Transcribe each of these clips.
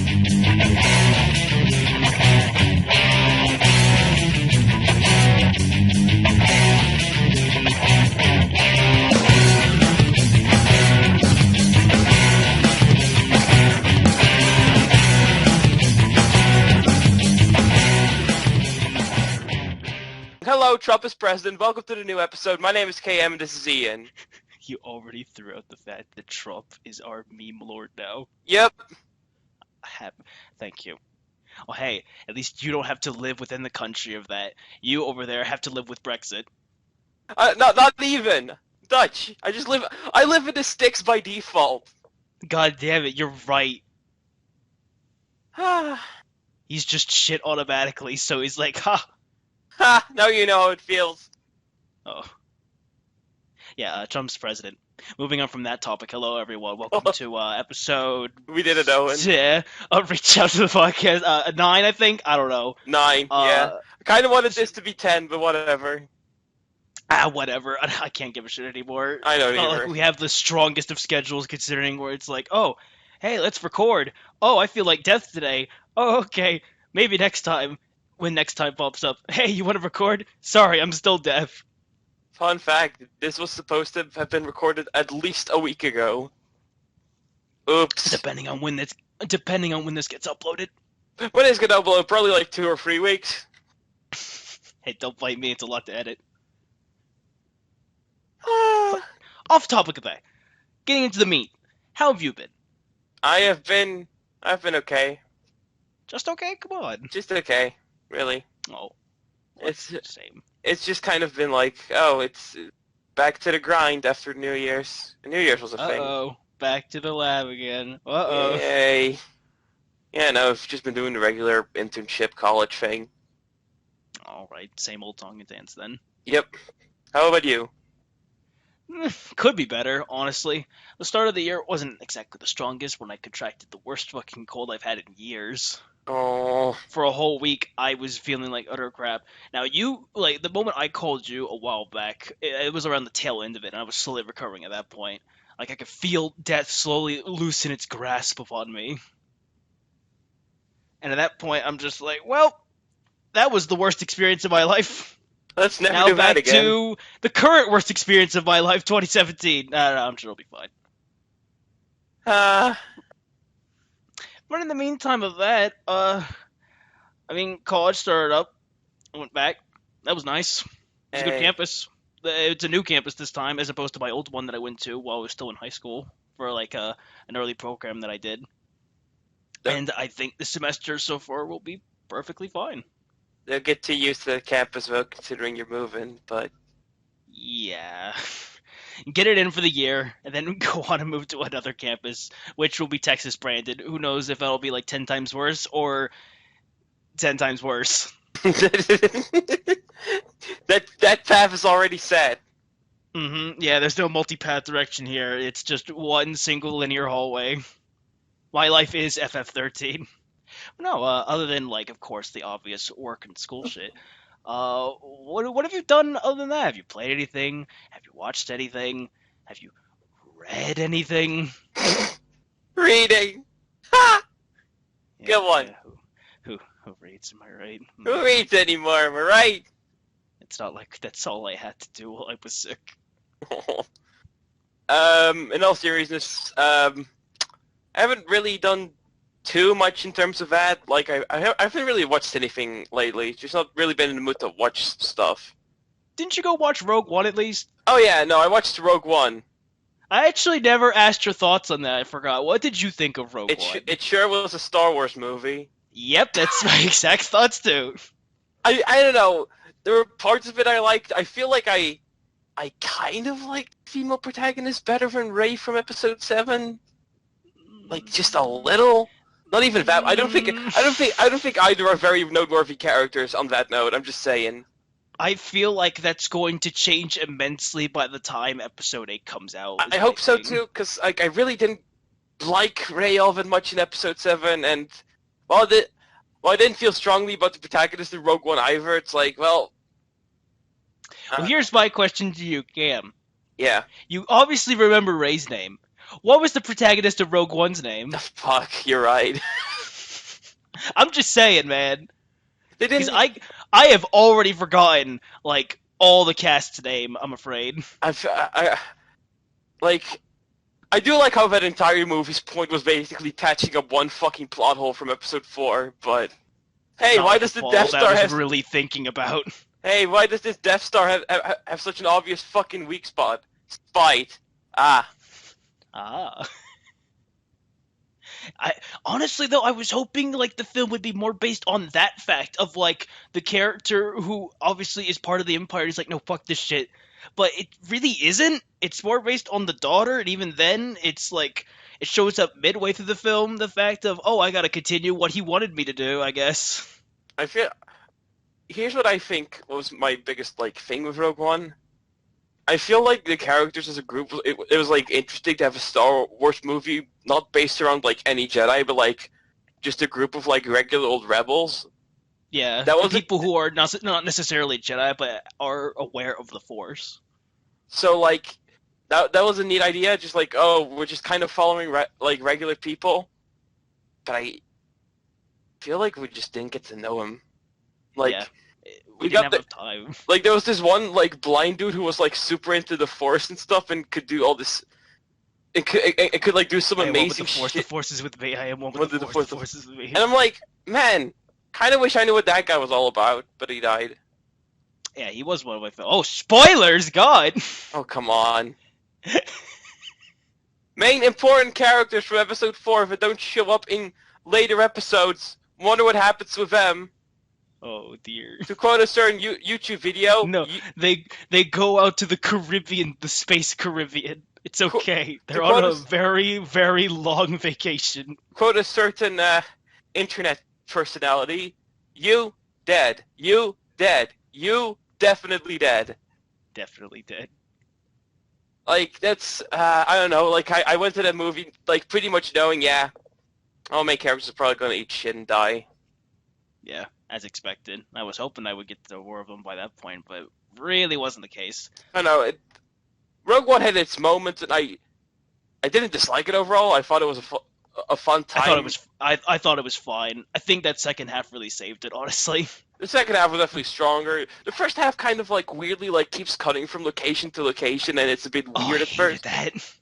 Hello, Trump is president. Welcome to the new episode. My name is KM and this is Ian. You already threw out the fact that Trump is our meme lord now. Yep. Thank you. Oh, hey, at least you don't have to live within the country of that. You over there have to live with Brexit. Not even. Dutch. I live in the sticks by default. God damn it, you're right. He's just shit automatically, so he's like, ha. Ha, now you know how it feels. Oh. Yeah, Trump's president. Moving on from that topic, hello everyone. Welcome to episode... We didn't know it. Yeah, reach out to the podcast. 9, I think? I don't know. 9, yeah. I kind of wanted this to be 10, but whatever. Whatever. I can't give a shit anymore. I don't either. Like we have the strongest of schedules considering where it's like, oh, hey, let's record. Oh, I feel like death today. Oh, okay. Maybe next time. When next time pops up, hey, you want to record? Sorry, I'm still deaf. Fun fact, this was supposed to have been recorded at least a week ago. Oops. Depending on when this gets uploaded. When is it gonna upload? Probably like 2 or 3 weeks. Hey, don't blame me, it's a lot to edit. Off topic of that. Getting into the meat. How have you been? I've been okay. Just okay? Come on. Just okay. Really. Oh. It's the same. It's just kind of been like, oh, it's back to the grind after New Year's. New Year's was a thing. Uh-oh. Back to the lab again. Uh-oh. Yay. Yeah, no, I've just been doing the regular internship college thing. Alright, same old song and dance then. Yep. How about you? Could be better, honestly. The start of the year wasn't exactly the strongest when I contracted the worst fucking cold I've had in years. Oh. For a whole week, I was feeling like utter crap. Now, the moment I called you a while back, it was around the tail end of it, and I was slowly recovering at that point. Like, I could feel death slowly loosen its grasp upon me. And at that point, I'm just like, well, that was the worst experience of my life. Let's never now do that again. Now back to the current worst experience of my life, 2017. No, I'm sure it'll be fine. But in the meantime of that, college started up. I went back. That was nice. It was a good campus. It's a new campus this time, as opposed to my old one that I went to while I was still in high school for like an early program that I did. And I think the semester so far will be perfectly fine. They'll get too used to the campus well, considering you're moving, but... Yeah. Get it in for the year, and then go on and move to another campus, which will be Texas branded. Who knows if it'll be like 10 times worse, or 10 times worse. That path is already set. Mm-hmm. Yeah, there's no multi-path direction here. It's just one single linear hallway. My life is FF13. No, other than, like, of course, the obvious work and school shit. What have you done other than that? Have you played anything? Have you watched anything? Have you read anything? Reading! Ha! Yeah, Good one. Yeah, who reads, am I right? Who reads anymore, am I right? It's not like that's all I had to do while I was sick. In all seriousness, I haven't really done too much in terms of that. Like, I haven't really watched anything lately. Just not really been in the mood to watch stuff. Didn't you go watch Rogue One at least? Oh yeah, no, I watched Rogue One. I actually never asked your thoughts on that. I forgot. What did you think of Rogue One? It sure was a Star Wars movie. Yep, that's my exact thoughts too. I don't know. There were parts of it I liked. I feel like I kind of like female protagonist better than Rey from Episode 7. Like just a little. Not even that. I don't think either are very noteworthy characters on that note. I'm just saying. I feel like that's going to change immensely by the time Episode 8 comes out. I hope so too, because like I really didn't like Rey all that much in Episode 7, and while I didn't feel strongly about the protagonist in Rogue One either, it's like, well... Well, here's my question to you, Cam. Yeah. You obviously remember Rey's name. What was the protagonist of Rogue One's name? Fuck, you're right. I'm just saying, man. They Because didn't. I have already forgotten, like, all the cast's name, I'm afraid. Like, I do like how that entire movie's point was basically patching up one fucking plot hole from episode 4, but It's hey, not why like a does the Death fallout I Star was have really thinking about. Hey, why does this Death Star have such an obvious fucking weak spot? Spite. Ah. Ah. I honestly though I was hoping like the film would be more based on that fact of like the character who obviously is part of the Empire is like no fuck this shit, but it really isn't. It's more based on the daughter, and even then it's like it shows up midway through the film the fact of oh I gotta continue what he wanted me to do I guess. I feel Here's what I think was my biggest like thing with Rogue One. I feel like the characters as a group, it was like interesting to have a Star Wars movie not based around like any Jedi, but like just a group of like regular old rebels. Yeah, That and wasn't people who are not necessarily Jedi but are aware of the Force. so like that was a neat idea. Just like oh, we're just kind of following like regular people, but I feel like we just didn't get to know him. Like Yeah, we we didn't got have the enough time. like there was this one like blind dude who was like super into the Force and stuff and could do all this. It could like do some I am one with amazing the Force. The shit. Force is with me. I am one with One the with the Force. The Force, Force is with me. and I'm like, man, kind of wish I knew what that guy was all about, but he died. Yeah, he was one of my. Oh, spoilers! God. Oh come on. Main important characters from episode 4 that don't show up in later episodes. Wonder what happens with them. Oh dear. To quote a certain YouTube video, No, they go out to the Caribbean, the space Caribbean. It's okay. to They're on quote a a, very, very long vacation. quote a certain internet personality, you dead. You dead. You definitely dead. Definitely dead. Like, that's, I don't know, like, I went to that movie, like, pretty much knowing, yeah, all main characters are probably gonna eat shit and die. Yeah, as expected. I was hoping I would get to more of them by that point, but really wasn't the case. I don't know, Rogue One had its moments, and I didn't dislike it overall. I thought it was a fun time. I thought it was fine. I think that second half really saved it, honestly. The second half was definitely stronger. The first half kind of, like, weirdly, like, keeps cutting from location to location, and it's a bit weird I at first. hated that.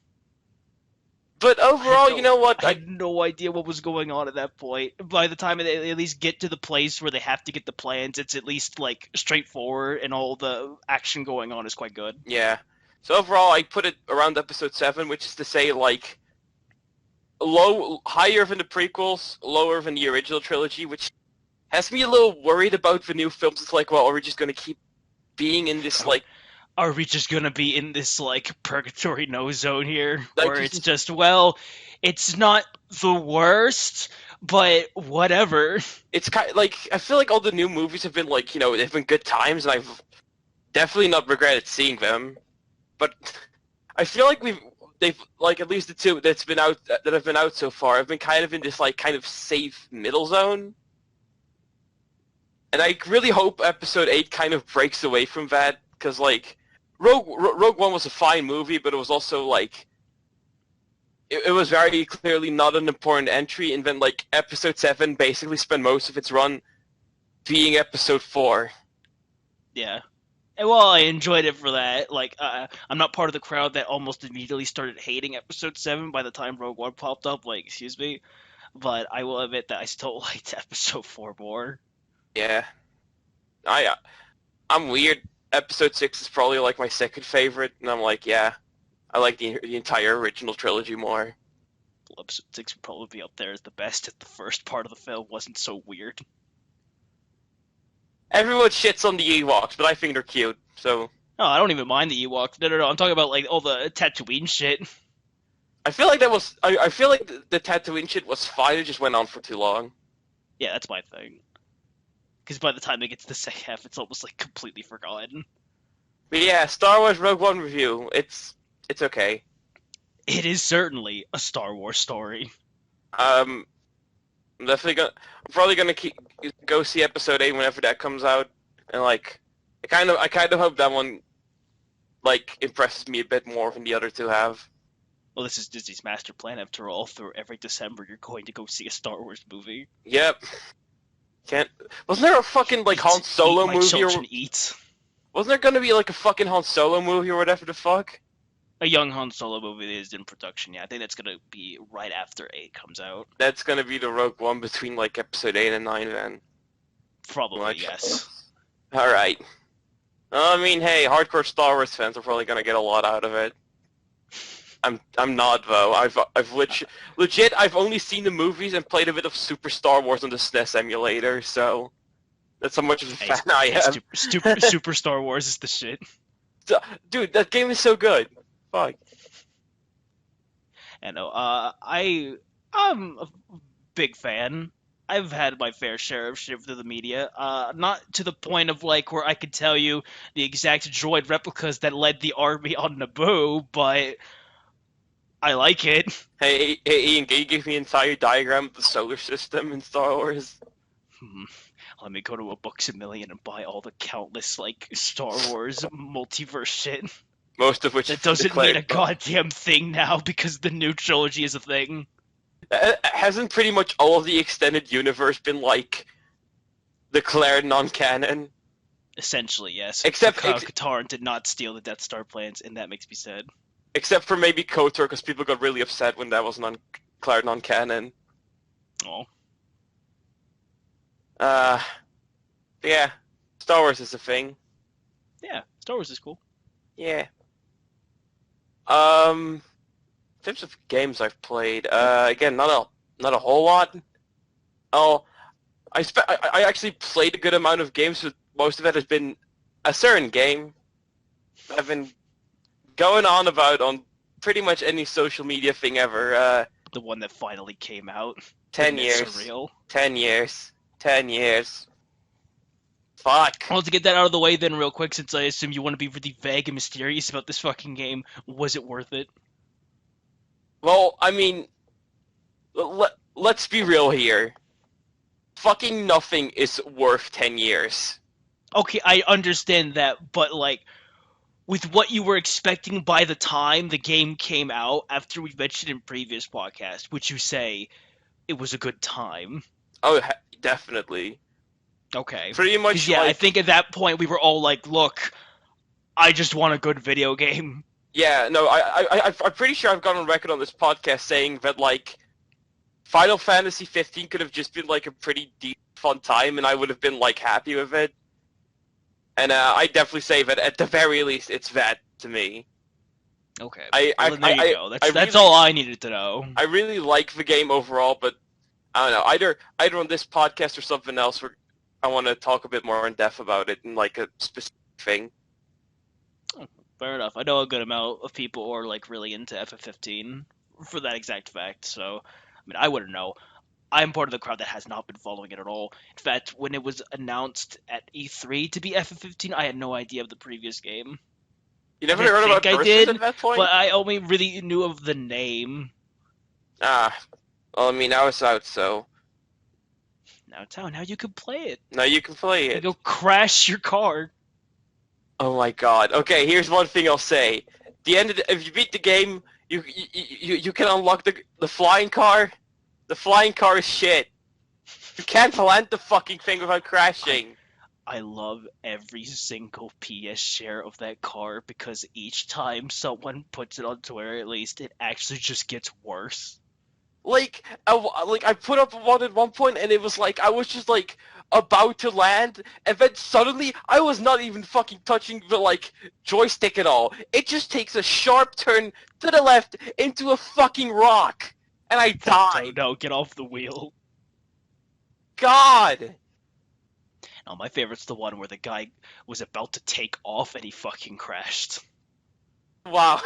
But overall, you know what? I had no idea what was going on at that point. By the time they at least get to the place where they have to get the plans, it's at least like straightforward, and all the action going on is quite good. Yeah. So overall, I put it around episode 7, which is to say, like, higher than the prequels, lower than the original trilogy, which has me a little worried about the new films. It's like, well, are we just going to keep being in this, like... Are we just gonna be in this like purgatory no zone here, Like, where it's just well, it's not the worst, but whatever. It's kind of, like, I feel like all the new movies have been, like, you know, they've been good times, and I've definitely not regretted seeing them. But I feel like they've, like, at least the two that have been out so far, have been kind of in this, like, kind of safe middle zone. And I really hope episode 8 kind of breaks away from that, because, like, Rogue One was a fine movie, but it was also, like, it was very clearly not an important entry, and then, like, episode 7 basically spent most of its run being episode 4. Yeah. And well, I enjoyed it for that. Like, I'm not part of the crowd that almost immediately started hating episode 7 by the time Rogue One popped up. Like, excuse me. But I will admit that I still liked episode 4 more. Yeah. I'm weird. Episode 6 is probably, like, my second favorite, and I'm like, yeah, I like the entire original trilogy more. Episode 6 would probably be up there as the best if the first part of the film wasn't so weird. Everyone shits on the Ewoks, but I think they're cute, so... No, I don't even mind the Ewoks. No. I'm talking about, like, all the Tatooine shit. I feel like I feel like the Tatooine shit was fine, it just went on for too long. Yeah, that's my thing. Because by the time it gets to the second half, it's almost, like, completely forgotten. But yeah, Star Wars Rogue One review, it's okay. It is certainly a Star Wars story. I'm probably gonna go see episode 8 whenever that comes out, and, like, I kind of hope that one, like, impresses me a bit more than the other two have. Well, this is Disney's master plan after all. For every December, you're going to go see a Star Wars movie. Yep. Can't. Wasn't there a fucking like Han Solo my movie? children eat. Wasn't there gonna be like a fucking Han Solo movie or whatever the fuck? A young Han Solo movie is in production. Yeah, I think that's gonna be right after 8 comes out. That's gonna be the Rogue One between like episode 8 and 9 then. Probably, Like, yes. Alright. I mean, hey, hardcore Star Wars fans are probably gonna get a lot out of it. I'm not though. I've legit I've only seen the movies and played a bit of Super Star Wars on the SNES emulator, so that's how much of a fan I am. Super Star Wars is the shit. Dude, that game is so good. Fuck. I know. I'm a big fan. I've had my fair share of shit through the media. Not to the point of like where I could tell you the exact droid replicas that led the army on Naboo, but I like it. Hey, Ian, can you give me an entire diagram of the solar system in Star Wars? Let me go to a Books A Million and buy all the countless like Star Wars multiverse shit. Most of which that doesn't mean a goddamn thing now because the new trilogy is a thing. Hasn't pretty much all of the extended universe been like declared non-canon? Essentially, yes. Except Katarn did not steal the Death Star plans, and that makes me sad. Except for maybe KOTOR, because people got really upset when that was declared non-canon. Oh. Yeah. Star Wars is a thing. Yeah, Star Wars is cool. Yeah. In terms of games I've played, again, not a whole lot. Oh, I actually played a good amount of games, but most of it has been a certain game I've been going on about on pretty much any social media thing ever. The one that finally came out. 10 years. Surreal. 10 years. 10 years. Fuck. Well, to get that out of the way then real quick, since I assume you want to be really vague and mysterious about this fucking game, was it worth it? Well, I mean, let's be real here. Fucking nothing is worth 10 years. Okay, I understand that, but like, with what you were expecting by the time the game came out, after we mentioned in previous podcasts, would you say it was a good time? Oh, definitely. Okay. Pretty much, yeah, I think at that point we were all like, look, I just want a good video game. Yeah, no, I'm pretty sure I've gone on record on this podcast saying that, like, Final Fantasy 15 could have just been, like, a pretty deep, fun time, and I would have been, like, happy with it. And I definitely say that, at the very least, it's that to me. Okay. Well, there you go. That's really, all I needed to know. I really like the game overall, but, I don't know, either on this podcast or something else where I want to talk a bit more in depth about it in, like, a specific thing. Fair enough. I know a good amount of people are like really into FF15 for that exact fact. So, I mean, I wouldn't know. I'm part of the crowd that has not been following it at all. In fact, when it was announced at E3 to be FF15, I had no idea of the previous game. You never heard about Versus at that point? But I only really knew of the name. Well, I mean, now it's out, so. Now it's out. Now you can play it. Now you can play it. You go crash your car. Oh my god. Okay, here's one thing I'll say. If you beat the game, you can unlock the flying car. The flying car is shit. You can't land the fucking thing without crashing. I love every single PS share of that car because each time someone puts it on Twitter, at least, it actually just gets worse. Like I put up one at one point, and it was like I was just like about to land, and then suddenly I was not even fucking touching the like joystick at all. It just takes a sharp turn to the left into a fucking rock, and I died. No, get off the wheel. God. No, my favorite's the one where the guy was about to take off and he fucking crashed. Wow.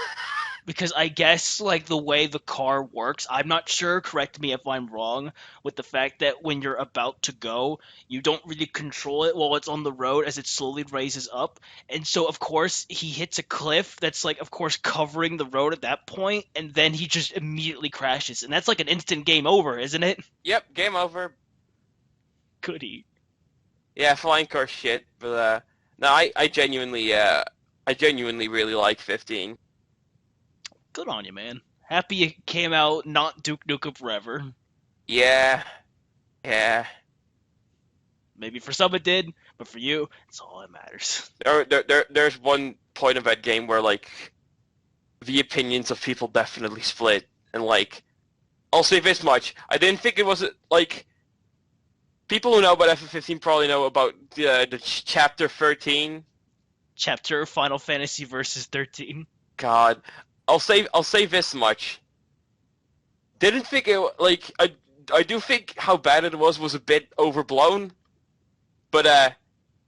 Because I guess, like, the way the car works, I'm not sure, correct me if I'm wrong, with the fact that when you're about to go, you don't really control it while it's on the road as it slowly raises up. And so, of course, he hits a cliff that's, like, of course, covering the road at that point, and then he just immediately crashes. And that's like an instant game over, isn't it? Yep, game over. Goody. Yeah, flying car shit, but, no, I genuinely really like 15. Good on you, man. Happy it came out not Duke Nukem Forever. Yeah, yeah. Maybe for some it did, but for you, it's all that matters. There's one point of that game where like the opinions of people definitely split, and like I'll say this much: I didn't think it was like people who know about FF15 probably know about the chapter 13. Chapter Final Fantasy Versus 13. God, I'll say this much: didn't think it like I do think how bad it was a bit overblown, but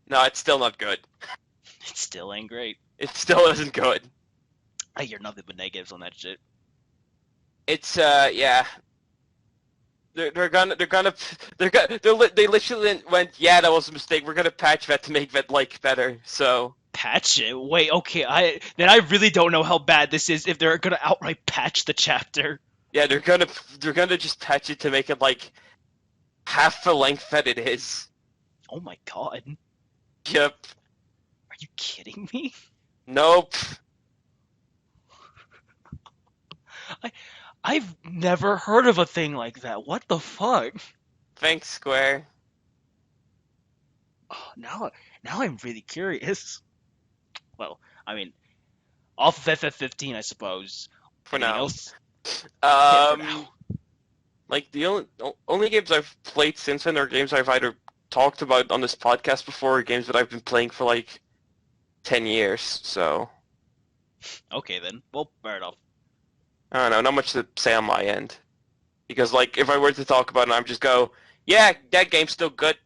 no, it's still not good. It still ain't great. It still isn't good. I hear nothing but negatives on that shit. It's yeah. They literally went, yeah, that was a mistake. We're gonna patch that to make that like better. So Patch it? Wait, okay, I really don't know how bad this is if they're gonna outright patch the chapter. yeah, they're gonna just patch it to make it like half the length that it is. Oh my god. Yep. Are you kidding me? Nope. I've never heard of a thing like that. What the fuck? Thanks, Square. Oh, now I'm really curious. Well, I mean, off of FF15, I suppose. For Anything now. else? Yeah, for Um, now. like the only games I've played since then are games I've either talked about on this podcast before, or games that I've been playing for like 10 years. So Okay then. Well, fair enough. I don't know, not much to say on my end. Because like if I were to talk about it, I'm just go, yeah, that game's still good.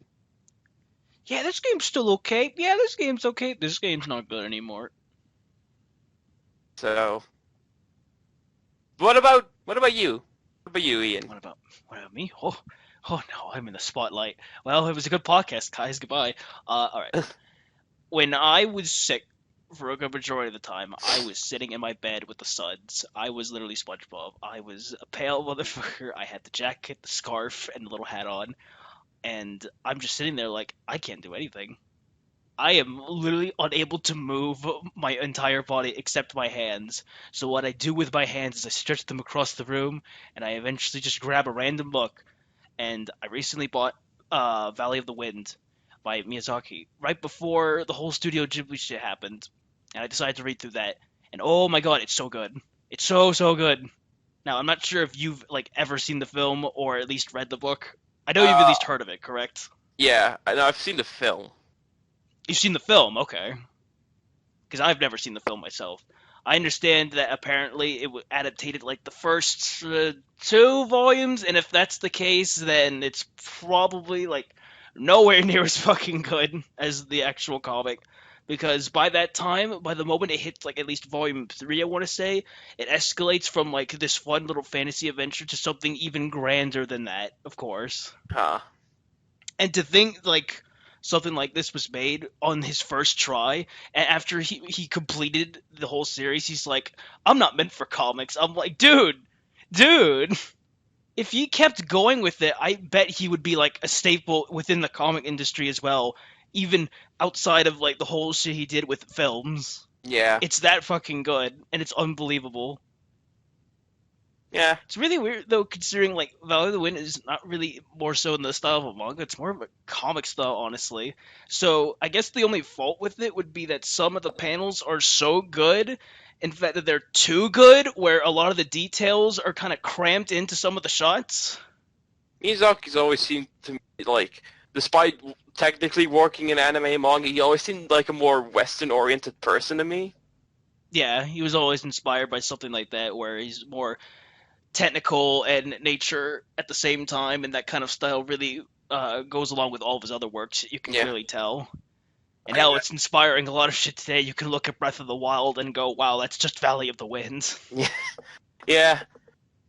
Yeah, this game's still okay. Yeah, this game's okay. This game's not good anymore. So what about you? What about you, Ian? What about me? Oh no, I'm in the spotlight. Well, it was a good podcast, guys. Goodbye. All right. When I was sick for a good majority of the time, I was sitting in my bed with the suds. I was literally SpongeBob. I was a pale motherfucker. I had the jacket, the scarf, and the little hat on, and I'm just sitting there like I can't do anything. I am literally unable to move my entire body except my hands. So what I do with my hands is I stretch them across the room, and I eventually just grab a random book. And I recently bought Valley of the Wind by Miyazaki right before the whole Studio Ghibli shit happened, and I decided to read through that. And oh my god, it's so good! It's so good. Now I'm not sure if you've like ever seen the film or at least read the book. I know you've at Uh, least heard of it, correct? yeah, I know I've seen the film. You've seen the film, okay? Because I've never seen the film myself. I understand that apparently it adapted like the first two volumes, and if that's the case, then it's probably like nowhere near as fucking good as the actual comic. Because by that time, by the moment it hits like at least volume 3, I want to say, it escalates from like this fun little fantasy adventure to something even grander than that, of course. Huh. And to think like something like this was made on his first try, and after he completed the whole series, he's like, I'm not meant for comics. I'm like, dude, if he kept going with it, I bet he would be like a staple within the comic industry as well, even outside of like the whole shit he did with films. Yeah. It's that fucking good, and it's unbelievable. Yeah. It's really weird though, considering like Valley of the Wind is not really more so in the style of a manga. It's more of a comic style, honestly. So I guess the only fault with it would be that some of the panels are so good, in fact that they're too good, where a lot of the details are kind of cramped into some of the shots. Miyazaki's always seemed to me like, despite technically working in anime and manga, he always seemed like a more Western-oriented person to me. Yeah, he was always inspired by something like that, where he's more technical and nature at the same time, and that kind of style really goes along with all of his other works. You can Yeah. clearly tell. And I, hell, it's inspiring a lot of shit today. You can look at Breath of the Wild and go, "Wow, that's just Valley of the Wind." yeah. Yeah.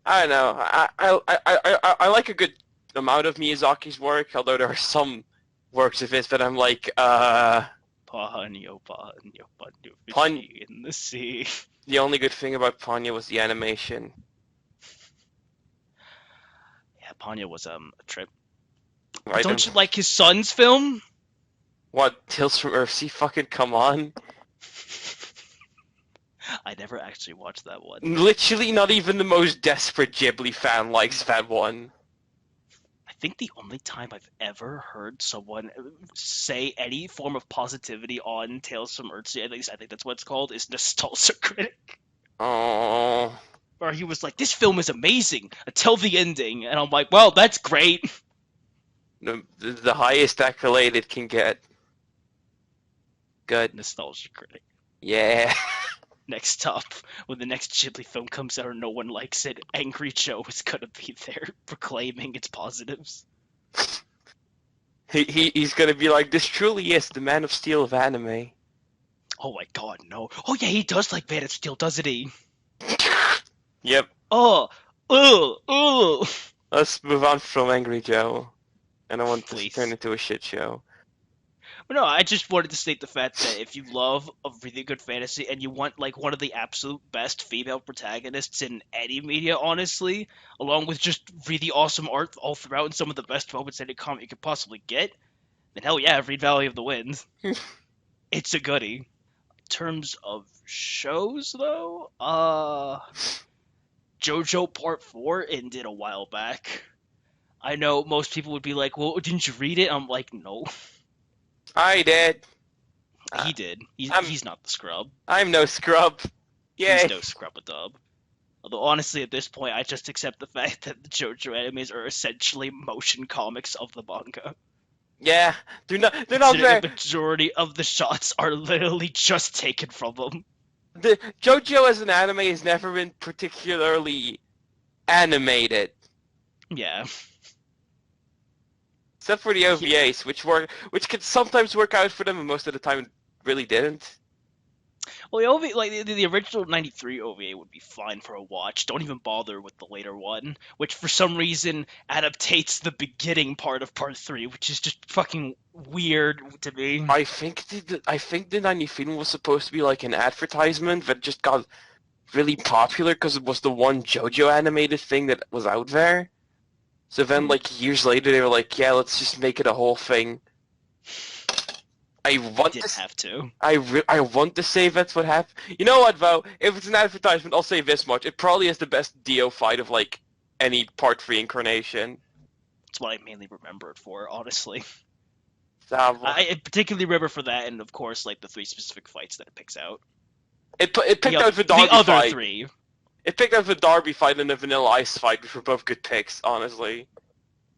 I don't know. I like a good amount of Miyazaki's work, although there are some works of his that I'm like, Ponyo, Ponyo, Ponyo, Pon- fishy in the sea. the only good thing about Ponyo was the animation. Yeah, Ponyo was a trip. I Don't you like his son's film? What, Tales from Earthsea? Fucking come on. I never actually watched that one. Literally, not even the most desperate Ghibli fan likes that one. I think the only time I've ever heard someone say any form of positivity on Tales from Earthsea, at least I think that's what it's called, is Nostalgia Critic. Oh, Where he was like, this film is amazing until the ending. And I'm like, well, that's great. the highest accolade it can get. Good. Nostalgia Critic. Yeah. Next up, when the next Ghibli film comes out and no one likes it, Angry Joe is gonna be there proclaiming its positives. He's gonna be like, this truly is the Man of Steel of anime. Oh my god, no. Oh yeah, he does like Man of Steel, doesn't he? Yep. Oh, ugh. Let's move on from Angry Joe. I don't want this to Please. turn into a shit show. But no, I just wanted to state the fact that if you love a really good fantasy and you want like one of the absolute best female protagonists in any media, honestly, along with just really awesome art all throughout and some of the best moments in a comic you could possibly get, then hell yeah, read Valley of the Wind. It's a goodie. In terms of shows, though, JoJo Part 4 ended a while back. I know most people would be like, well, didn't you read it? I'm like, no. I did. He did. He's not the scrub. I'm no scrub. Yay. He's no scrub-a-dub. Although, honestly, at this point, I just accept the fact that the JoJo animes are essentially motion comics of the manga. Yeah, they're not very... The majority of the shots are literally just taken from them. The JoJo as an anime has never been particularly animated. Yeah. Except for the OVAs, which could sometimes work out for them, and most of the time it really didn't. Well, the OVA, like the original '93 OVA would be fine for a watch. Don't even bother with the later one, which for some reason adaptates the beginning part of Part 3, which is just fucking weird to me. I think the 93 was supposed to be like an advertisement that just got really popular because it was the one JoJo animated thing that was out there. So then, like, years later, they were like, yeah, let's just make it a whole thing. I want to say that's what happened. You know what, though? If it's an advertisement, I'll say this much. It probably is the best Dio fight of, like, any Part 3 incarnation. That's what I mainly remember it for, honestly. I particularly remember for that, and of course, like, the 3 specific fights that it picks out. It picked out the Darby other fight. 3. It picked out the Darby fight and the Vanilla Ice fight, which were both good picks, honestly.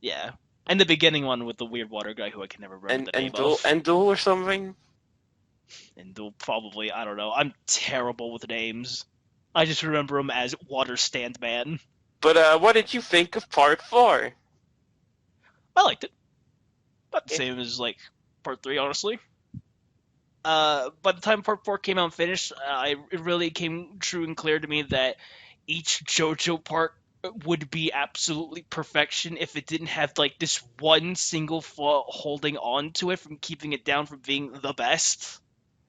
Yeah. And the beginning one with the weird water guy who I can never remember the name of. Endul or something? Endul, probably. I don't know. I'm terrible with names. I just remember him as Water Stand Man. But what did you think of Part 4? I liked it. About the same as, like, Part 3, honestly. By the time Part 4 came out and finished, it really came true and clear to me that each JoJo part would be absolutely perfection if it didn't have, like, this one single flaw holding on to it from keeping it down from being the best.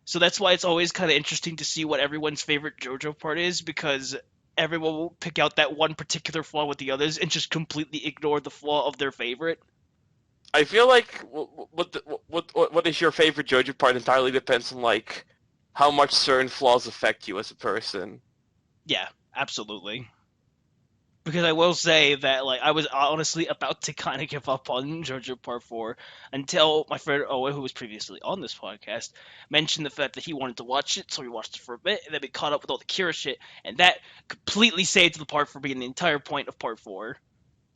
So that's why it's always kind of interesting to see what everyone's favorite JoJo part is, because everyone will pick out that one particular flaw with the others and just completely ignore the flaw of their favorite. I feel like what is your favorite JoJo part entirely depends on, like, how much certain flaws affect you as a person. Yeah, absolutely. Because I will say that, like, I was honestly about to kind of give up on JoJo Part 4 until my friend Owen, who was previously on this podcast, mentioned the fact that he wanted to watch it, so we watched it for a bit, and then we caught up with all the Kira shit, and that completely saved the part for being the entire point of Part 4.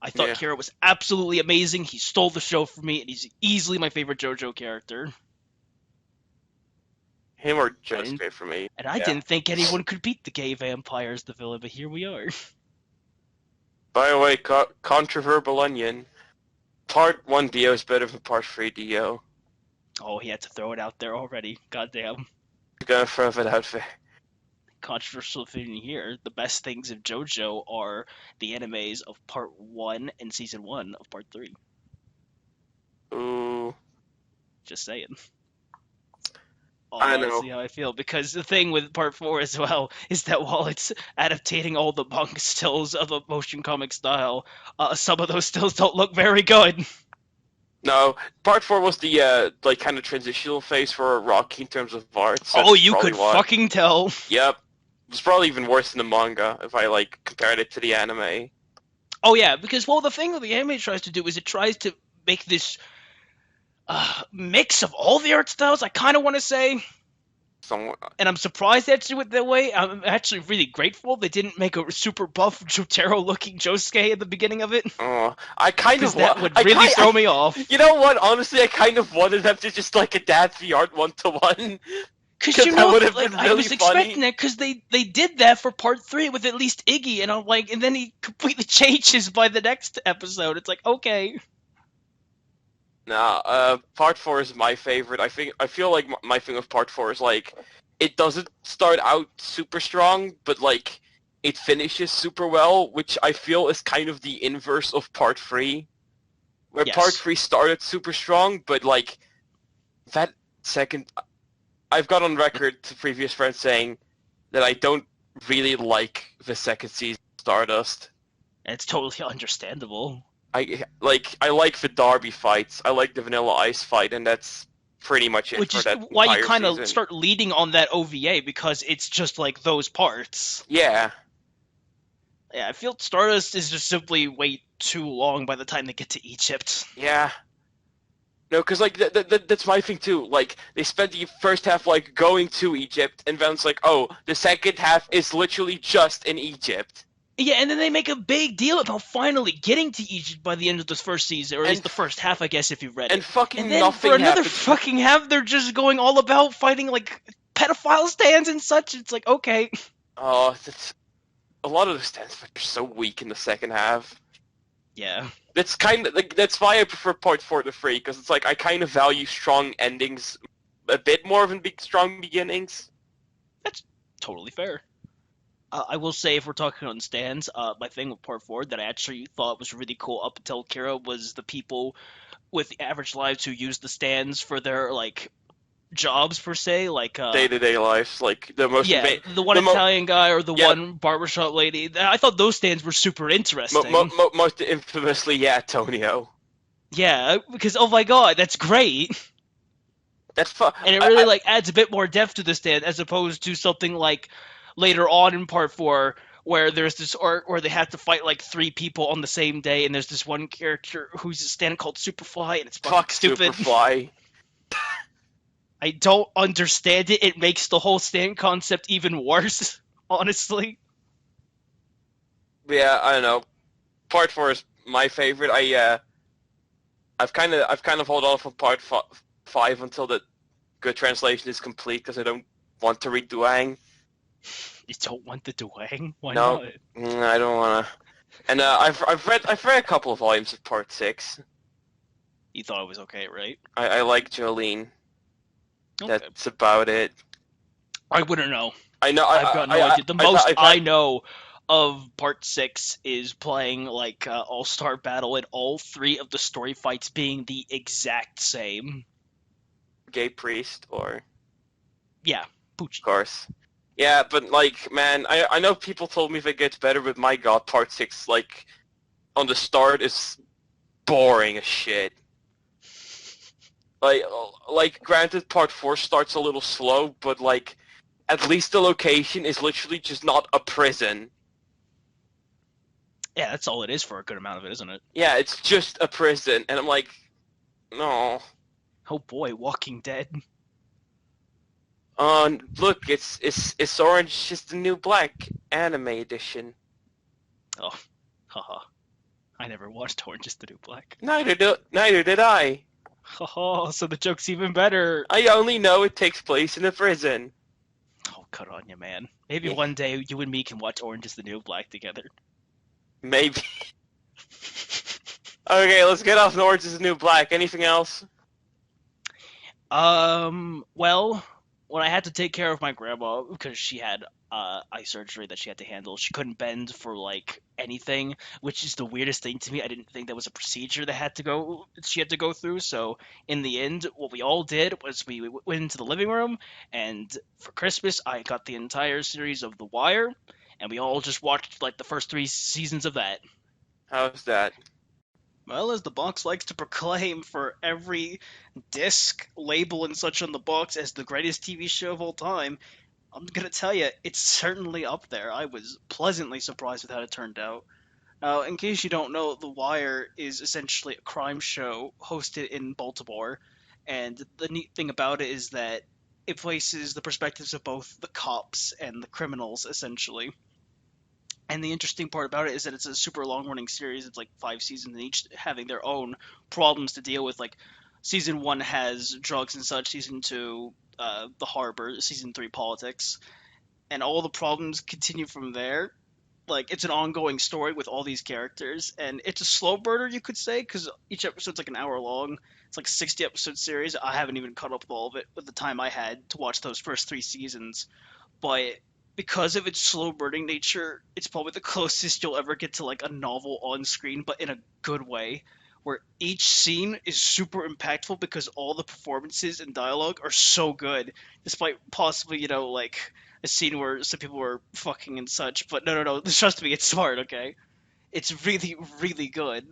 I thought Kira was absolutely amazing. He stole the show from me, and he's easily my favorite JoJo character. Him or just great for me. And I didn't think anyone could beat the gay vampire as the villain, but here we are. By the way, controversial onion. Part 1 Dio is better than Part 3 Dio. Oh, he had to throw it out there already. Goddamn. I'm gonna throw it out there. Controversial opinion here. The best things of JoJo are the animes of Part 1 and Season 1 of Part 3. Ooh. Just saying. I know. See how I feel, because the thing with Part 4 as well is that while it's adaptating all the manga stills of a motion comic style, some of those stills don't look very good. No, Part 4 was the like kind of transitional phase for Rocky in terms of art. So oh, you could fucking tell. Yep. was probably even worse than the manga if I like compared it to the anime. Oh yeah, because well, the thing that the anime tries to do is it tries to make this mix of all the art styles. I kind of want to say, Somewhat. and I'm surprised they had to do it that way. I'm actually really grateful they didn't make a super buff Jotaro-looking Josuke at the beginning of it, I kind because of that would really throw me off. You know what? Honestly, I kind of wanted them to just like adapt the art 1-to-1. Because That would have like been I really was funny. expecting it, because they did that for part 3 with at least Iggy, and I'm like, and then he completely changes by the next episode. It's like, okay. Nah, part 4 is my favorite. I feel like my thing with part 4 is like it doesn't start out super strong, but like it finishes super well, which I feel is kind of the inverse of part 3, where Yes. part 3 started super strong, but like that second, I've got on record to previous friends saying that I don't really like the second season of Stardust. And it's totally understandable. I like the Derby fights. I like the Vanilla Ice fight, and that's pretty much it Which for is that why you entire kind of season. start leading on that OVA, because it's just like those parts. Yeah. Yeah, I feel Stardust is just simply way too long by the time they get to Egypt. Yeah. No, because like that's my thing too. Like they spent the first half like going to Egypt, and then it's like, oh, the second half is literally just in Egypt. Yeah, and then they make a big deal about finally getting to Egypt by the end of this first season, or at least And- the first half, I guess, if you've read it. And fucking And then nothing for another happens. fucking half, they're just going all about fighting like pedophile stands and such. It's like, okay. Oh, a lot of the stands are so weak in the second half. Yeah. That's kind of like that's why I prefer part 4 to 3, because it's like I kind of value strong endings a bit more than big strong beginnings. That's totally fair. I will say, if we're talking on stands, my thing with part 4 that I actually thought was really cool up until Kira was the people with the average lives who use the stands for their like jobs per se, like Day-to-day lives, like the most yeah, the one Italian guy or the one barbershop lady. I thought those stands were super interesting. most infamously, yeah, Tonio. Yeah, because oh my god, that's great. That's fun. And it really like adds a bit more depth to the stand, as opposed to something like later on in part 4 where there's this arc where they have to fight like 3 people on the same day, and there's this one character who's a stand called Superfly, and it's fucking stupid. Superfly. I don't understand it. It makes the whole stand concept even worse, honestly. Yeah, I don't know. Part 4 is my favorite. I've kind of hold off on part 5 until the good translation is complete, because I don't want to read Duang. You don't want the Duang? Why No, not? I don't want to. And I've read a couple of volumes of part 6. You thought it was okay, right? I like Jolene. Okay. That's about it. I wouldn't know. I know. I've got no idea. The most I know of part 6 is playing like All-Star Battle, and all 3 of the story fights being the exact same. Gay priest, or Yeah, Poochie. of course. Yeah, but like, man, I know people told me it gets better, but my god, part 6, like, on the start is boring as shit. Like, granted, part 4 starts a little slow, but like, at least the location is literally just not a prison. Yeah, that's all it is for a good amount of it, isn't it? Yeah, it's just a prison, and I'm like, no. Oh boy, Walking Dead. Look, it's Orange, just the New Black anime edition. Oh, haha. I never watched Orange is the New Black. Neither did I. Oh, so the joke's even better. I only know it takes place in a prison. Oh, cut on you, man. Maybe Yeah. one day you and me can watch Orange is the New Black together. Maybe. Okay, let's get off Orange is the New Black. Anything else? Well, when I had to take care of my grandma because she had eye surgery that she had to handle, she couldn't bend for like anything, which is the weirdest thing to me. I didn't think that was a procedure that she had to go through. So in the end, what we all did was we went into the living room, and for Christmas I got the entire series of The Wire, and we all just watched like the first 3 seasons of that. How's that? Well, as the box likes to proclaim for every disc, label, and such on the box as the greatest TV show of all time, I'm gonna tell you, it's certainly up there. I was pleasantly surprised with how it turned out. Now, in case you don't know, The Wire is essentially a crime show hosted in Baltimore, and the neat thing about it is that it places the perspectives of both the cops and the criminals, essentially. And the interesting part about it is that it's a super long running series. It's like 5 seasons, and each having their own problems to deal with. Like, season 1 has drugs and such, season 2, the harbor, season 3, politics. And all the problems continue from there. Like, it's an ongoing story with all these characters, and it's a slow burner, you could say, because each episode's like an hour long. It's like a 60 episode series. I haven't even caught up with all of it with the time I had to watch those first 3 seasons, but because of its slow burning nature, it's probably the closest you'll ever get to like a novel on screen, but in a good way, where each scene is super impactful because all the performances and dialogue are so good, despite possibly, like a scene where some people were fucking and such. But no, trust me, it's smart, okay? It's really, really good.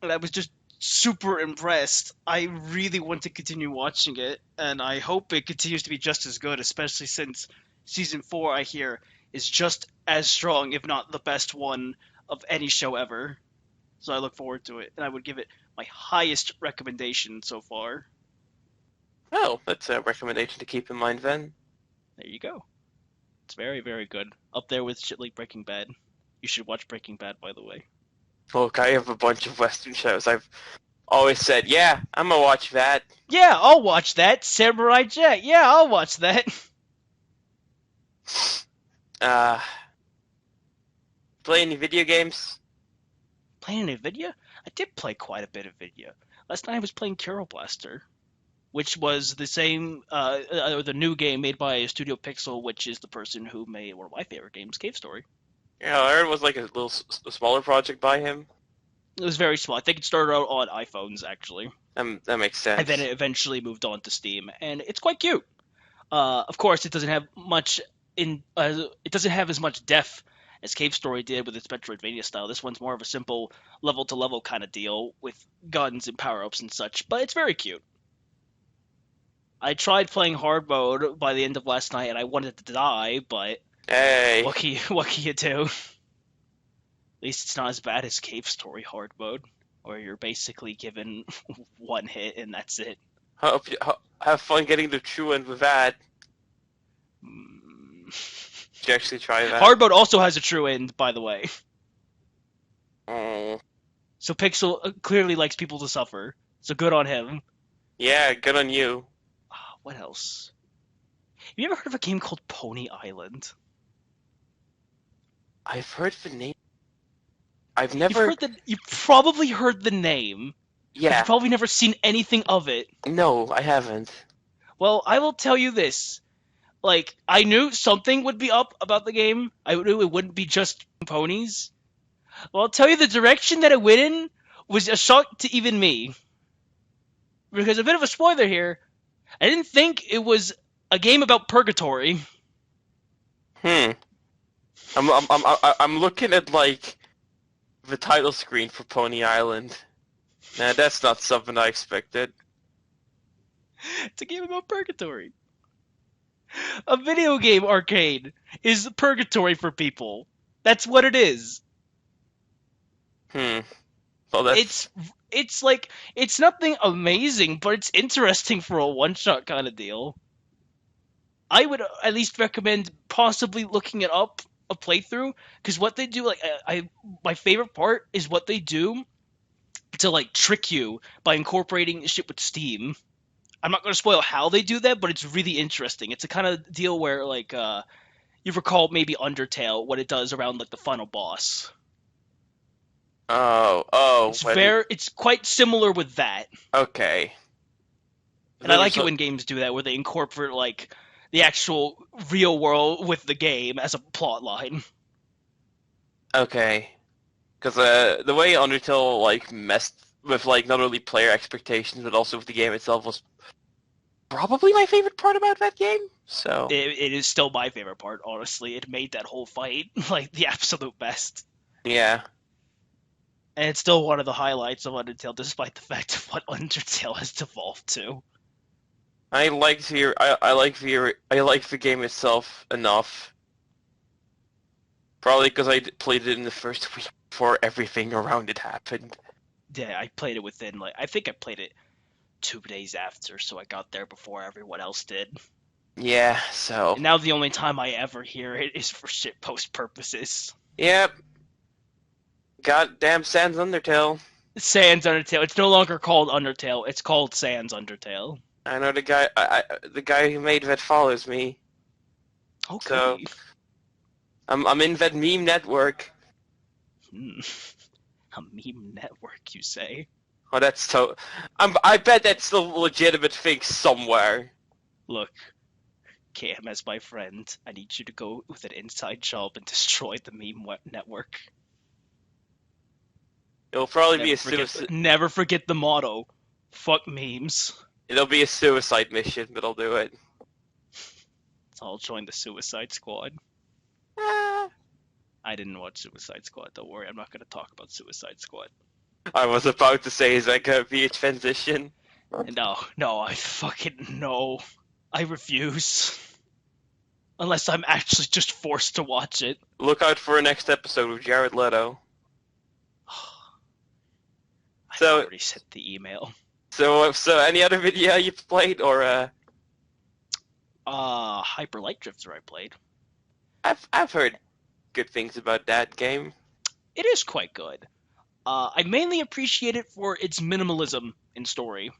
And I was just super impressed. I really want to continue watching it, and I hope it continues to be just as good, especially since season 4, I hear, is just as strong, if not the best one of any show ever. So I look forward to it, and I would give it my highest recommendation so far. Oh, that's a recommendation to keep in mind then. There you go. It's very, very good. Up there with shit like Breaking Bad. You should watch Breaking Bad, by the way. Look, I have a bunch of Western shows. I've always said, yeah, I'm gonna watch that. Yeah, I'll watch that. Samurai Jack. Yeah, I'll watch that. Play any video games? Playing any video? I did play quite a bit of video. Last night I was playing Kero Blaster, which was the same, the new game made by Studio Pixel, which is the person who made one of my favorite games, Cave Story. Yeah, I heard it was like a little smaller project by him. It was very small. I think it started out on iPhones, actually. That makes sense. And then it eventually moved on to Steam, and it's quite cute. Of course, it doesn't have much it doesn't have as much depth as Cave Story did with its Metroidvania style. This one's more of a simple level-to-level kind of deal with guns and power-ups and such, but it's very cute. I tried playing hard mode by the end of last night, and I wanted to die, but Hey. what can you do? At least it's not as bad as Cave Story hard mode, where you're basically given one hit and that's it. Have fun getting the true end with that. Did you actually try that? Hard mode also has a true end, by the way. Oh. So Pixel clearly likes people to suffer. So good on him. Yeah, good on you. What else? Have you ever heard of a game called Pony Island? I've heard the name. I've never. You've probably heard the name. Yeah. You've probably never seen anything of it. No, I haven't. Well, I will tell you this. Like, I knew something would be up about the game. I knew it wouldn't be just ponies. Well, I'll tell you, the direction that it went in was a shock to even me. Because a bit of a spoiler here, I didn't think it was a game about purgatory. I'm looking at like the title screen for Pony Island. Nah, that's not something I expected. It's a game about purgatory. A video game arcade is purgatory for people. That's what it is. Well, that's... It's like, it's nothing amazing, but it's interesting for a one-shot kind of deal. I would at least recommend possibly looking it up, a playthrough, because what they do, like, my favorite part is what they do to, like, trick you by incorporating shit with Steam. I'm not going to spoil how they do that, but it's really interesting. It's a kind of deal where, like, you recall maybe Undertale, what it does around, like, the final boss. Oh. It's quite similar with that. Okay. And I like it when games do that, where they incorporate, like, the actual real world with the game as a plot line. Okay. Because the way Undertale, like, messed with, like, not only player expectations, but also with the game itself was probably my favorite part about that game. So it is still my favorite part, honestly. It made that whole fight, like, the absolute best. Yeah. And it's still one of the highlights of Undertale, despite the fact of what Undertale has devolved to. I liked I liked the game itself enough. Probably because I played it in the first week before everything around it happened. Yeah, I played it within I think I played it 2 days after, so I got there before everyone else did. Yeah, so And now the only time I ever hear it is for shitpost purposes. yep. Goddamn Sans Undertale. Sans Undertale. It's no longer called Undertale. It's called Sans Undertale. I know the guy who made that follows me. Oh, So goody. I'm in that meme network. Hmm. A meme network, you say? Oh, I bet that's the legitimate thing somewhere. Look, Cam, as my friend, I need you to go with an inside job and destroy the meme network. It'll probably be a suicide. Never forget the motto. Fuck memes. It'll be a suicide mission, but I'll do it. So I'll join the Suicide Squad. Ah. I didn't watch Suicide Squad. Don't worry, I'm not going to talk about Suicide Squad. I was about to say, is that gonna be a transition? No, I fucking no. I refuse. Unless I'm actually just forced to watch it. Look out for a next episode with Jared Leto. I've So, already sent the email. so any other video you played, or Hyper Light Drifter I played. I've heard good things about that game. It is quite good. I mainly appreciate it for its minimalism in story.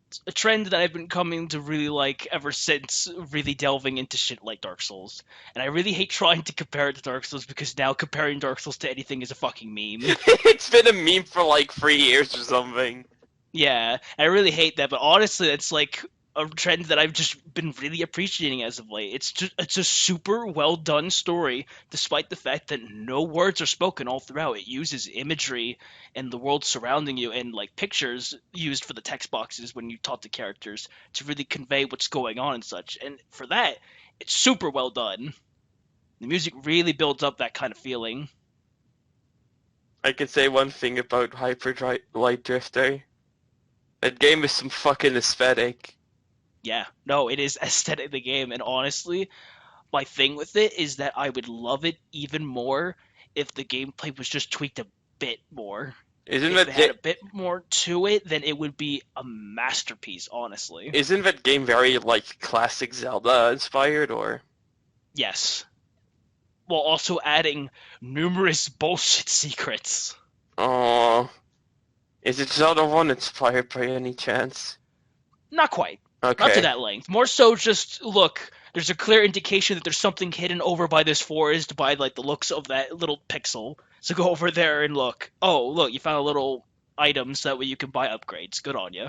It's a trend that I've been coming to really like ever since really delving into shit like Dark Souls. And I really hate trying to compare it to Dark Souls because now comparing Dark Souls to anything is a fucking meme. It's been a meme for like 3 years or something. Yeah, I really hate that, but honestly, it's like a trend that I've just been really appreciating as of late. It's a super well done story, despite the fact that no words are spoken all throughout. It uses imagery and the world surrounding you and like pictures used for the text boxes when you talk to characters to really convey what's going on and such. And for that, it's super well done. The music really builds up that kind of feeling. I can say one thing about Light Drifter. That game is some fucking aesthetic. Yeah, no, it is aesthetic the game, and honestly, my thing with it is that I would love it even more if the gameplay was just tweaked a bit more. Isn't If that it had a bit more to it, then it would be a masterpiece, honestly. isn't that game very like classic Zelda inspired, or? Yes. While also adding numerous bullshit secrets. Oh, is it Zelda 1 inspired by any chance? Not quite. Not to Okay. that length. More so just, look, there's a clear indication that there's something hidden over by this forest by, like, the looks of that little pixel. So go over there and look. Oh, look, you found a little item so that way you can buy upgrades. Good on you.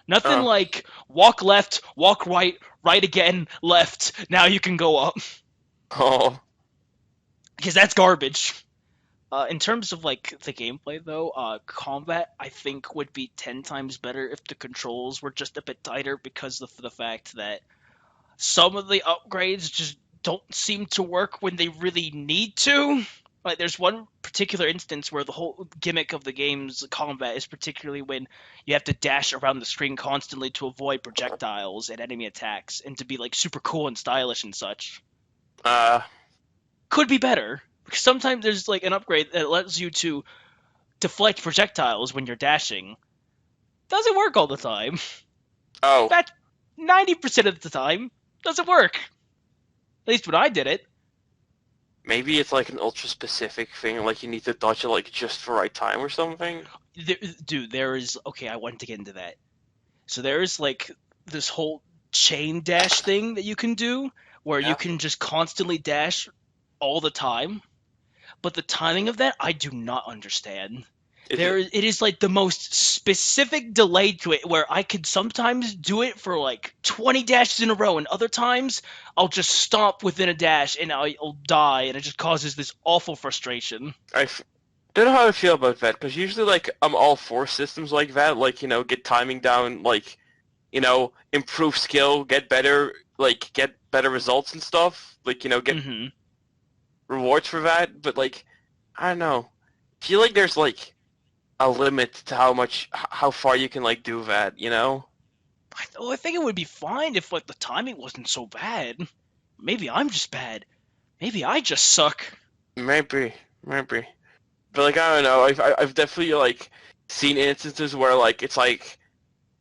Nothing Oh. like walk left, walk right, right again, left, now you can go up. Oh. Because that's garbage. In terms of like the gameplay though, combat I think would be 10 times better if the controls were just a bit tighter because of the fact that some of the upgrades just don't seem to work when they really need to. Like there's one particular instance where the whole gimmick of the game's combat is particularly when you have to dash around the screen constantly to avoid projectiles and enemy attacks and to be like super cool and stylish and such. Uh. Could be better. Because sometimes there's like an upgrade that lets you to deflect projectiles when you're dashing. Doesn't work all the time. Oh. That 90% of the time doesn't work. At least when I did it. Maybe it's like an ultra specific thing, like you need to dodge it like just the right time or something. Dude, there is okay. I wanted to get into that. So there is like this whole chain dash thing that you can do, where Yeah. you can just constantly dash all the time. But the timing of that, I do not understand. It is like the most specific delay to it where I could sometimes do it for like 20 dashes in a row, and other times I'll just stop within a dash and I'll die, and it just causes this awful frustration. Don't know how I feel about that, because usually, like, I'm all for systems like that, like, get timing down, like, improve skill, get better results and stuff, like, get rewards for that, but, like, I don't know. I feel like there's, like, a limit to how far you can, like, do that, I think it would be fine if like the timing wasn't so bad. Maybe I'm just bad. Maybe I just suck. Maybe. But like I don't know. I've definitely like seen instances where like it's like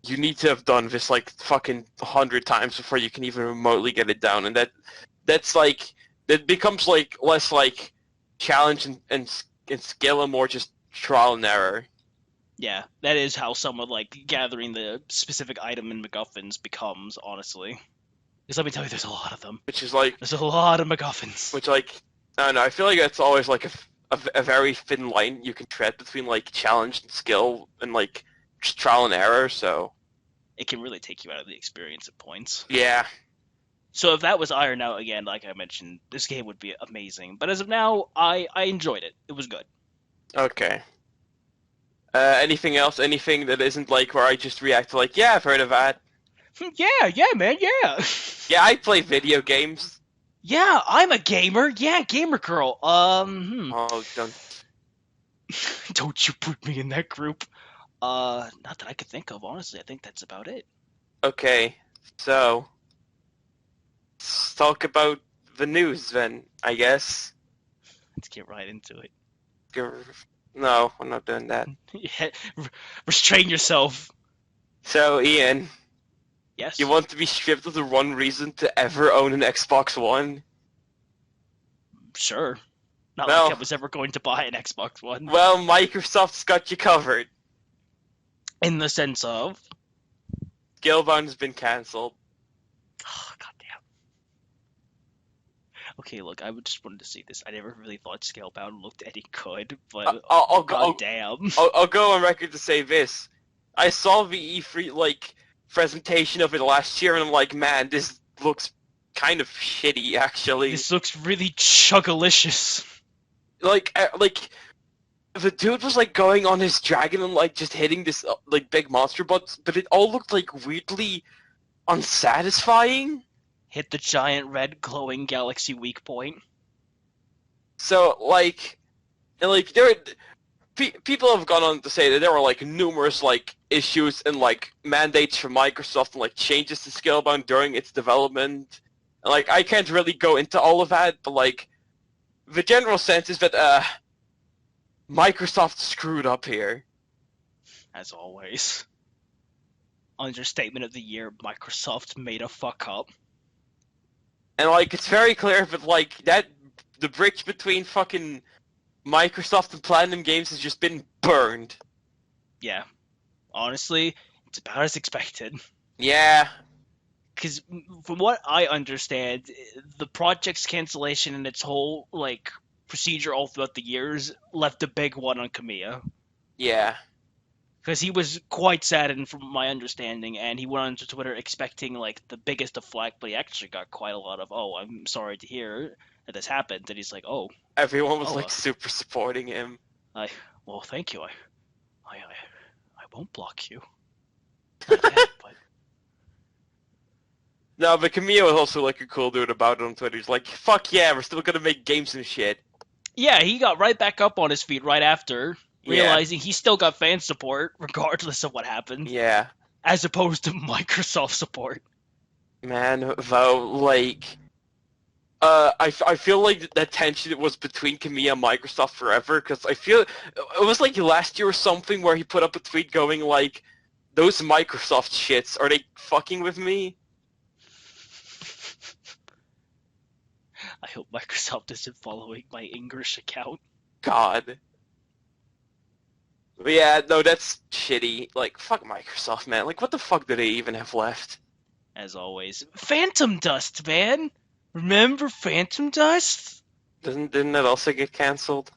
you need to have done this like fucking 100 times before you can even remotely get it down, and that's like that becomes like less like challenge and skill and more just trial and error. Yeah, that is how someone like gathering the specific item in MacGuffins becomes, honestly. Because let me tell you, there's a lot of them. Which is like, There's a lot of MacGuffins. which like, I don't know. I feel like that's always like a very thin line you can tread between like challenge and skill and like just trial and error. So It can really take you out of the experience at points. yeah, So if that was ironed out again, like I mentioned, this game would be amazing. But as of now, I enjoyed it. It was good. okay. Anything else? Anything that isn't like where I just react to like, yeah, I've heard of that. Yeah, man, yeah. Yeah, I play video games. Yeah, I'm a gamer. Yeah, gamer girl. Oh, don't. Don't you put me in that group. Not that I could think of, honestly. I think that's about it. Okay, so let's talk about the news then, I guess. Let's get right into it. No, I'm not doing that. Yeah, restrain yourself. So, Ian, Yes. you want to be stripped of the one reason to ever own an Xbox One? Sure. Not Well- like I was ever going to buy an Xbox One. Well, Microsoft's got you covered. In the sense of... Scalebound has been cancelled. Oh, goddamn. Okay, look, I just wanted to see this. I never really thought Scalebound looked any good, but goddamn. I'll go on record to say this. I saw the E3 like presentation of it last year, and I'm like, man, this looks kind of shitty, actually. This looks really chuggalicious. Like the dude was like going on his dragon and like just hitting this like big monster, but it all looked like weirdly unsatisfying. Hit the giant red glowing galaxy weak point. So like, and like there, people have gone on to say that there were like numerous like issues and like mandates from Microsoft and like changes to Scalebound during its development. And, like I can't really go into all of that, but like the general sense is that Microsoft screwed up here. As always. Understatement of the year, Microsoft made a fuck up. And like it's very clear that like that the bridge between fucking Microsoft and Platinum Games has just been burned. Yeah. Honestly, it's about as expected. Yeah. Because from what I understand, the project's cancellation and its whole like procedure all throughout the years left a big one on Kamiya. Yeah. Because he was quite saddened from my understanding, and he went on to Twitter expecting like the biggest of flack, but he actually got quite a lot of, "Oh, I'm sorry to hear that this happened." And he's like, "Oh, Everyone was like super supporting him. well, thank you. I won't block you." Not yet, but No, but Kamiya was also like a cool dude about it on Twitter. He's like, fuck yeah, we're still gonna make games and shit. yeah, he got right back up on his feet right after, Yeah. realizing he still got fan support regardless of what happened, Yeah. as opposed to Microsoft support. Man, though, like, I feel like that tension was between Kamiya and Microsoft forever, because I feel, it was like last year or something where he put up a tweet going like, those Microsoft shits, are they fucking with me? I hope Microsoft isn't following my English account. God. But yeah, no, that's shitty. Like, fuck Microsoft, man. Like, what the fuck do they even have left? As always. Phantom Dust, man! Remember Phantom Dust? Didn't that also get cancelled?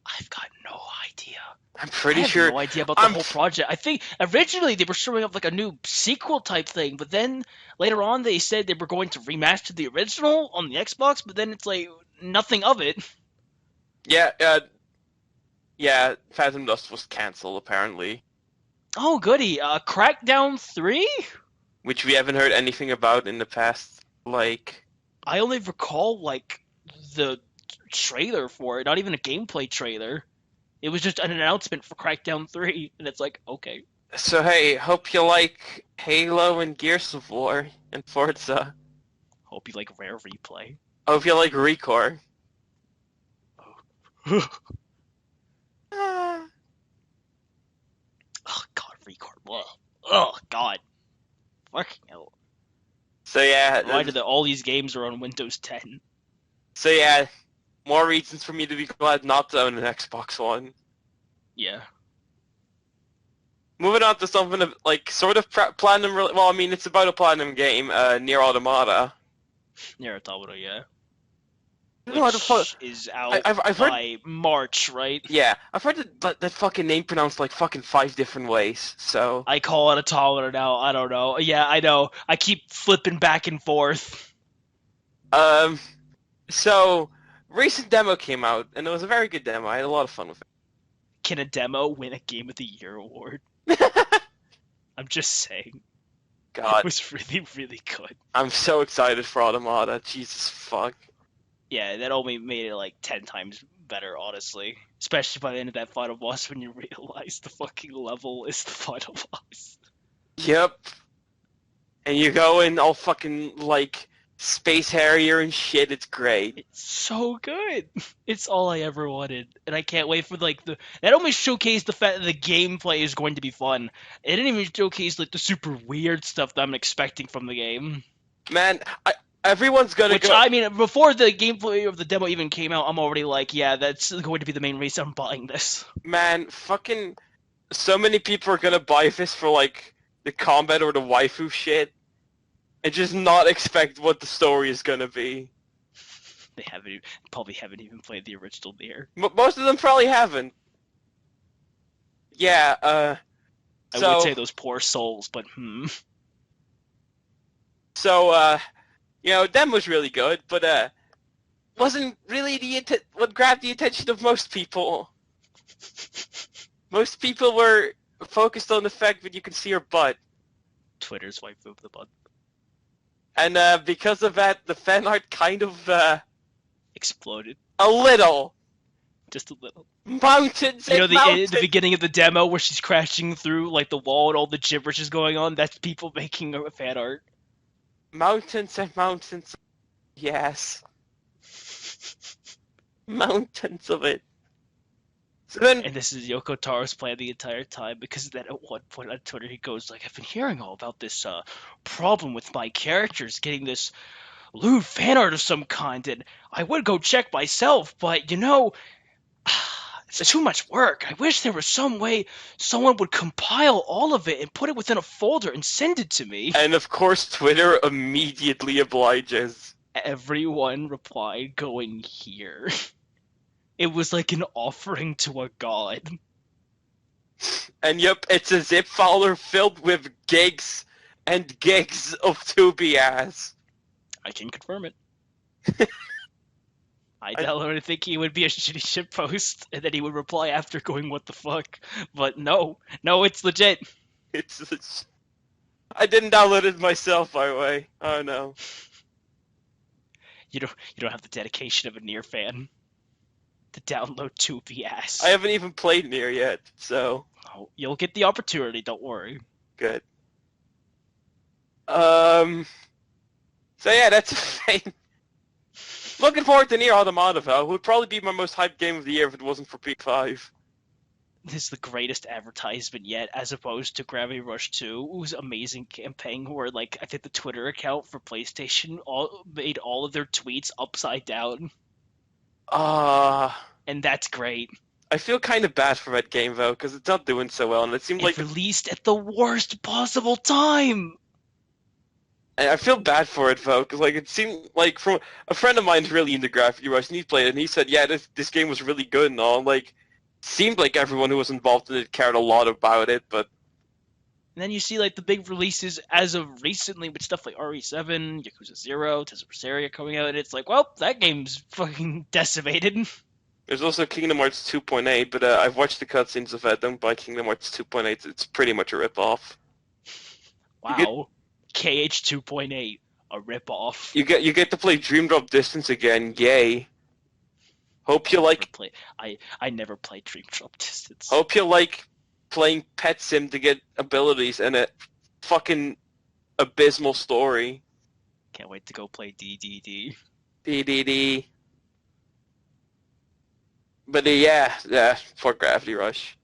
I've got no idea. I'm pretty I have sure. no idea about the whole project. I think originally they were showing up like a new sequel type thing, but then later on they said they were going to remaster the original on the Xbox, but then it's like nothing of it. Yeah, yeah, Phantom Dust was cancelled apparently, Oh goody, Crackdown 3? which we haven't heard anything about in the past. Like, I only recall like the trailer for it, not even a gameplay trailer. It was just an announcement for Crackdown 3, and it's like, okay. So hey, hope you like Halo and Gears of War and Forza. Hope you like Rare Replay. Hope you like Recore. Oh Ah. God, Record. Oh God, fucking hell. So yeah, Reminded that all these games are on Windows 10. so yeah, more reasons for me to be glad not to own an Xbox One. Yeah. Moving on to something of, like sort of platinum. Well, I mean, it's about a platinum game, Near Automata. Nier Automata, yeah. I don't know how to Which is out I've heard. by March, right? Yeah, I've heard that fucking name pronounced like fucking 5 different ways. So I call it Automata now. I don't know. Yeah, I know. I keep flipping back and forth. um, so recent demo came out, and it was a very good demo. I had a lot of fun with Can a demo win a Game of the Year award? it. I'm just saying. It God, was really, really good. I'm so excited for Automata. Jesus fuck. Yeah, that only made it like 10 times better, honestly. Especially by the end of that final boss when you realize the fucking level is the final boss. Yep. And you go in all fucking like Space Harrier and shit. It's great. It's so good. It's all I ever wanted, and I can't wait for like the. That almost showcased the fact that the gameplay is going to be fun. It didn't even showcase like the super weird stuff that I'm expecting from the game. Man, everyone's gonna Which go. I mean, before the gameplay of the demo even came out, I'm already like, yeah, that's going to be the main reason I'm buying this. Man, fucking so many people are gonna buy this for like the combat or the waifu shit, and just not expect what the story is gonna be. They haven't probably haven't even played the original Nier. Most of them probably haven't. Yeah. I would So say those poor souls, but so Dem was really good, but wasn't really what grabbed the attention of most people. Most people were focused on the fact that you can see her butt. Twitter's wife of the month. And because of that, the fan art kind of Exploded. a little. Just a little. Mountains You know and the mountains. beginning of the demo where she's crashing through like the wall and all the gibberish is going on? That's people making a fan art. Mountains and mountains. Yes. Mountains of it. So then, And this is Yoko Taro's plan the entire time because then at one point on Twitter he goes like, I've been hearing all about this problem with my characters getting this lewd fan art of some kind, and I would go check myself, but it's too much work. I wish there was some way someone would compile all of it and put it within a folder and send it to me. and of course, Twitter immediately obliges. Everyone replied going here. It was like an offering to a god. And yep, it's a zip folder filled with gigs and gigs of 2B ass. I can confirm it. I downloaded thinking it would be a shitty shit post, and then he would reply after going, what the fuck? But no, it's legit. I didn't download it myself, by the way. Oh no. You don't have the dedication of a Nier fan to download 2B ass. I haven't even played Nier yet, so Oh, you'll get the opportunity, don't worry. good. So yeah, that's a thing. Looking forward to Nier Automata, though. It would probably be my most hyped game of the year if it wasn't for Peak 5. This is the greatest advertisement yet, as opposed to Gravity Rush 2, whose amazing campaign where, like, I think the Twitter account for PlayStation made all of their tweets upside down. And that's great. I feel kind of bad for that game, though, because it's not doing so well, and it seemed like... released at the worst possible time! I feel bad for it, though, because, like, it seemed like from... A friend of mine's really into Gravity Rush, and he played it, and he said, yeah, this game was really good and all, like... Seemed like everyone who was involved in it cared a lot about it, but... And then you see, like, the big releases as of recently with stuff like RE7, Yakuza 0, Tales of Berseria coming out, and it's like, well, that game's fucking decimated. There's also Kingdom Hearts 2.8, but I've watched the cutscenes of that. Don't buy Kingdom Hearts 2.8. It's pretty much a ripoff. Wow. KH 2.8, a ripoff. You get to play Dream Drop Distance again. Yay. Hope you like... I never played Dream Drop Distance. Hope you like playing Pet Sim to get abilities and a fucking abysmal story. Can't wait to go play DDD. DDD. But yeah, for Gravity Rush.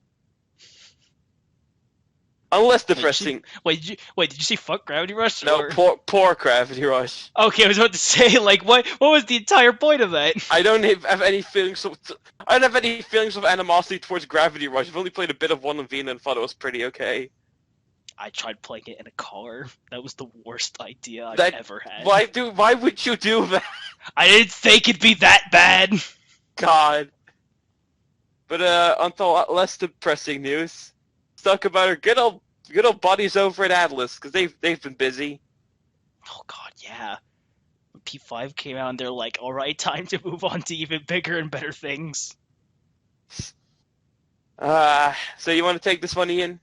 Unless depressing. Did you say fuck Gravity Rush? No, Or... poor Gravity Rush. Okay, I was about to say, like, what was the entire point of that? I don't have any feelings of... I don't have any feelings of animosity towards Gravity Rush. I've only played a bit of 1 and V and thought it was pretty okay. I tried playing it in a car. That was the worst idea I've ever had. Why would you do that? I didn't think it'd be that bad. God. But until less depressing news, let's talk about our good old buddies over at Atlus, because they've been busy. Oh god, yeah. When P5 came out, and they're like, "Alright, time to move on to even bigger and better things." So you want to take this one, Ian?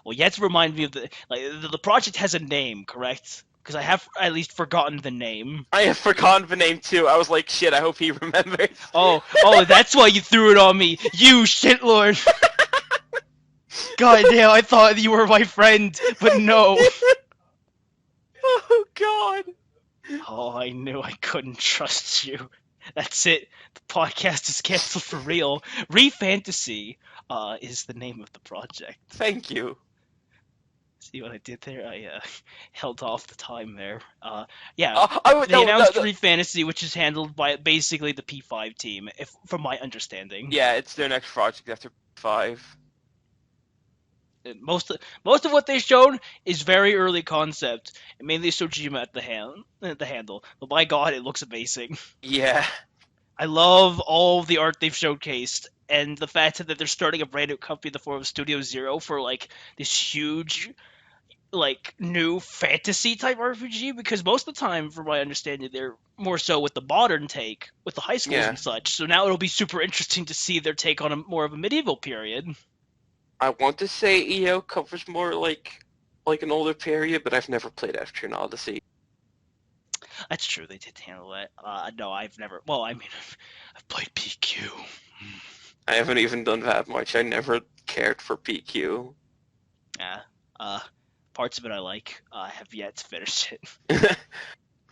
Well, you have to remind me of the project has a name, correct? Because I have at least forgotten the name. I have forgotten the name too. I was like, shit, I hope he remembers. Oh, that's why you threw it on me, you shitlord. God damn, I thought you were my friend, but no. Oh god. Oh, I knew I couldn't trust you. That's it. The podcast is canceled for real. Re-Fantasy is the name of the project. Thank you. See what I did there? I held off the time there. They announced Re-Fantasy, which is handled by basically the P5 team, from my understanding. Yeah, it's their next project after 5. Most of what they've shown is very early concept, and mainly Sojima at the handle. But by God, it looks amazing. Yeah. I love all of the art they've showcased, and the fact that they're starting a brand new company in the form of Studio Zero for like this huge, like new fantasy type RPG. Because most of the time, from my understanding, they're more so with the modern take, with the high schools and such. So now it'll be super interesting to see their take on more of a medieval period. I want to say EO covers more like an older period, but I've never played After Odyssey. That's true, they did handle that. No, I've never... Well, I mean, I've played PQ. I haven't even done that much. I never cared for PQ. Yeah. Parts of it I like. I have yet to finish it.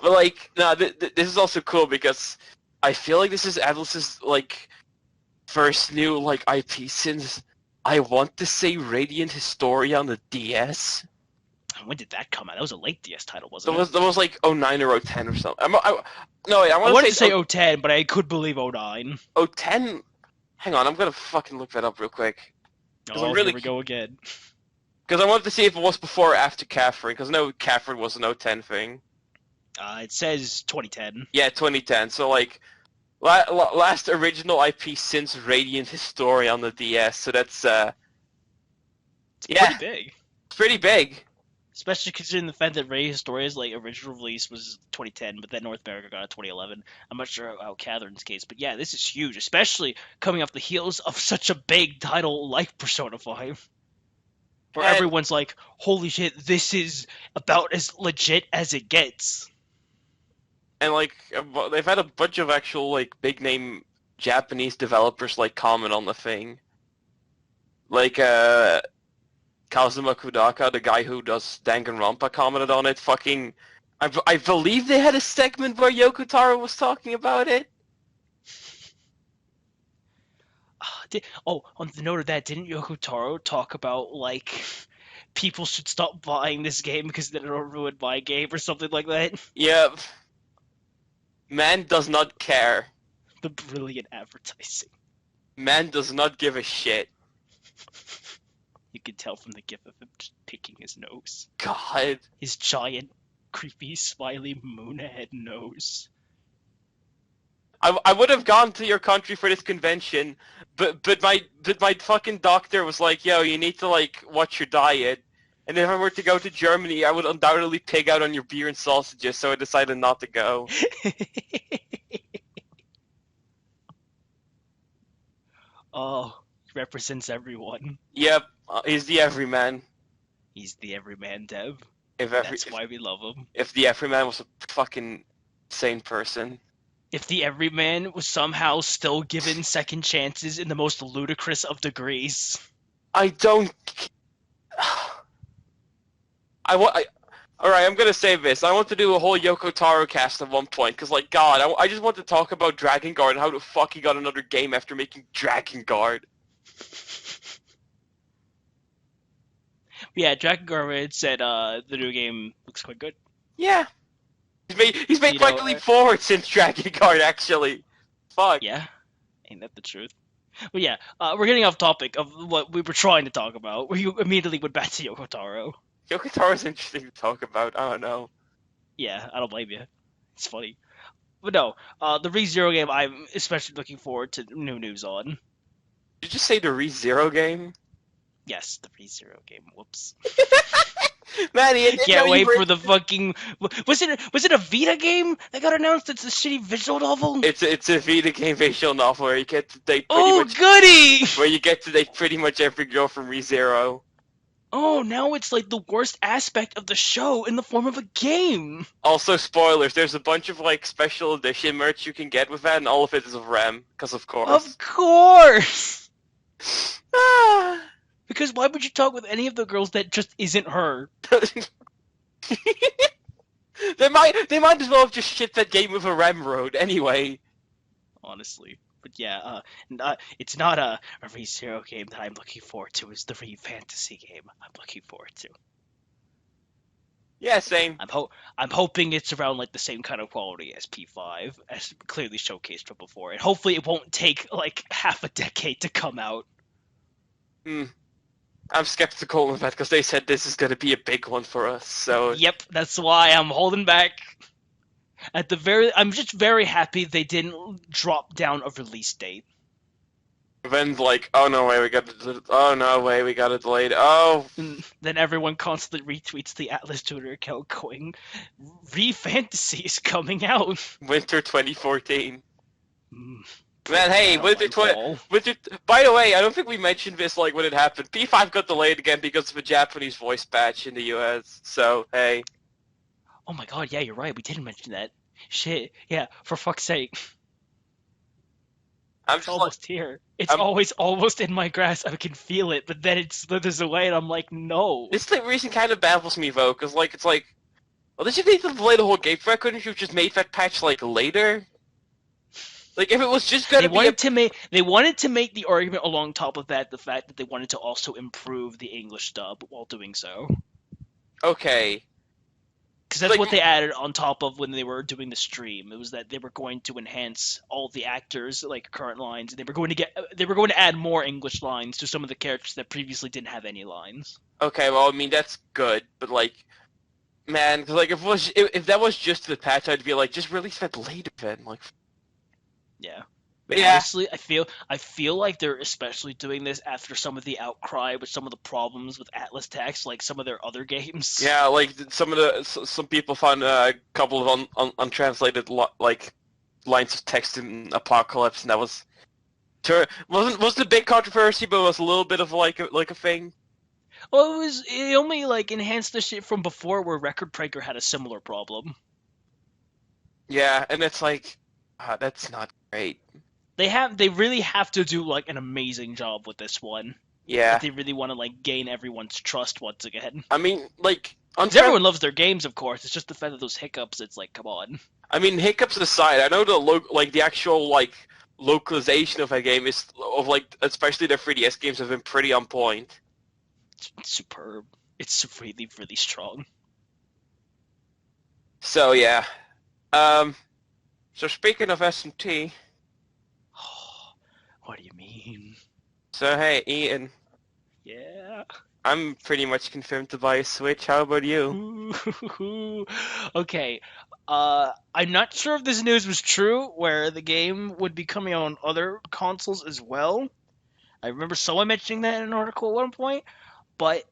But, like, no, this is also cool because I feel like this is Atlus's, like, first new, like, IP since, I want to say, Radiant Historia on the DS. When did that come out? That was a late DS title, wasn't it? That was like 09 or 010 or something. I wanted to say 010, but I could believe 09. 010? Hang on, I'm gonna fucking look that up real quick. Oh, here we go again. Because I wanted to see if it was before or after Catherine, because I know Catherine was an 010 thing. It says 2010. Yeah, 2010. So, like, last original IP since Radiant Historia on the DS, so that's, It's pretty big. It's pretty big. Especially considering the fact that Radiant Historia's like original release was 2010, but then North America got it 2011. I'm not sure how Catherine's case, but yeah, this is huge, especially coming off the heels of such a big title like Persona 5. Where everyone's like, holy shit, this is about as legit as it gets. And, like, they've had a bunch of actual, like, big-name Japanese developers, like, comment on the thing. Like, Kazuma Kudaka, the guy who does Danganronpa, commented on it. Fucking... I believe they had a segment where Yoko Taro was talking about it. On the note of that, didn't Yoko Taro talk about, like, people should stop buying this game because then it'll ruin my game or something like that? Yep. Man does not care. The brilliant advertising. Man does not give a shit. You can tell from the gif of him just picking his nose. God. His giant, creepy, smiley moon-head nose. I would have gone to your country for this convention, but my fucking doctor was like, yo, you need to, like, watch your diet. And if I were to go to Germany, I would undoubtedly pig out on your beer and sausages, so I decided not to go. Oh, he represents everyone. Yep, he's the everyman. He's the everyman, Dev. That's why we love him. If the everyman was a fucking sane person. If the everyman was somehow still given second chances in the most ludicrous of degrees. I don't. I want. All right, I'm gonna say this. I want to do a whole Yoko Taro cast at one point, because, like, God, I just want to talk about Dragon Guard and how the fuck he got another game after making Dragon Guard. Yeah, Jack Garrett said the new game looks quite good. Yeah, he's made You quite know, a leap forward since Dragon Guard, actually. Fuck. yeah, ain't that the truth? But yeah, we're getting off topic of what we were trying to talk about. Where you immediately went back to Yoko Taro. Yoko Taro's interesting to talk about. I don't know. Yeah, I don't blame you. It's funny. But no, the ReZero game I'm especially looking forward to new news on. Did you just say the ReZero game? Yes, the ReZero game. Whoops. Man, he Can't wait for the fucking. Was it a Vita game that got announced? It's a shitty visual novel. It's a Vita game visual novel where you get to date goody! where you get to date pretty much every girl from ReZero. Oh, now it's like the worst aspect of the show in the form of a game. Also, spoilers. There's a bunch of like special edition merch you can get with that, and all of it is of REM, because of course. Of course. Ah. Because why would you talk with any of the girls that just isn't her? They might as well have just shit that game with a REM road anyway. Honestly. But yeah, it's not a ReZero game that I'm looking forward to. It's the Re-Fantasy game I'm looking forward to. Yeah, same. I'm hoping it's around like the same kind of quality as P5, as clearly showcased from before, and hopefully it won't take like half a decade to come out. I'm skeptical of that because they said this is going to be a big one for us. So yep, that's why I'm holding back. I'm just very happy they didn't drop down a release date. then like, oh no way, we got it delayed. Oh, And then everyone constantly retweets the Atlus Twitter account going, Re-Fantasy is coming out. winter 2014. Mm. Man, hey, winter. By the way, I don't think we mentioned this like when it happened. P5 got delayed again because of a Japanese voice patch in the US. So hey. Oh my god, yeah, you're right. We didn't mention that. Shit, yeah. For fuck's sake. It's almost here. It's always almost in my grasp. I can feel it, but then it slithers away, and I'm like, no. This reason kind of baffles me though, because like it's like, well, did you need to delay the whole game for that? Couldn't you have just made that patch like later? Like if it was just gonna they wanted to make the argument along top of that the fact that they wanted to also improve the English dub while doing so. Okay. Because that's what they added on top of when they were doing the stream. It was that they were going to enhance all the actors, like current lines, and they were going to add more English lines to some of the characters that previously didn't have any lines. Okay, well, I mean that's good, but like, man, cause like if that was just the patch, I'd be like, just release that later then, like. Yeah. But yeah. Honestly, I feel like they're especially doing this after some of the outcry with some of the problems with Atlus text, like some of their other games. Yeah, like some people found a couple of untranslated like lines of text in Apocalypse, and that wasn't a big controversy, but it was a little bit of like a thing. Well, it only like enhanced the shit from before, where Record Breaker had a similar problem. Yeah, and it's like, that's not great. They really have to do like an amazing job with this one. Yeah. If they really want to like gain everyone's trust once again. I mean, like, everyone loves their games, of course. It's just the fact that those hiccups. It's like, come on. I mean, hiccups aside, I know the actual like localization of a game is of like especially the 3DS games have been pretty on point. It's superb. It's really, really strong. So yeah. So speaking of SMT. What do you mean? So hey, Ian. Yeah. I'm pretty much confirmed to buy a Switch. How about you? Okay. I'm not sure if this news was true, where the game would be coming on other consoles as well. I remember someone mentioning that in an article at one point, but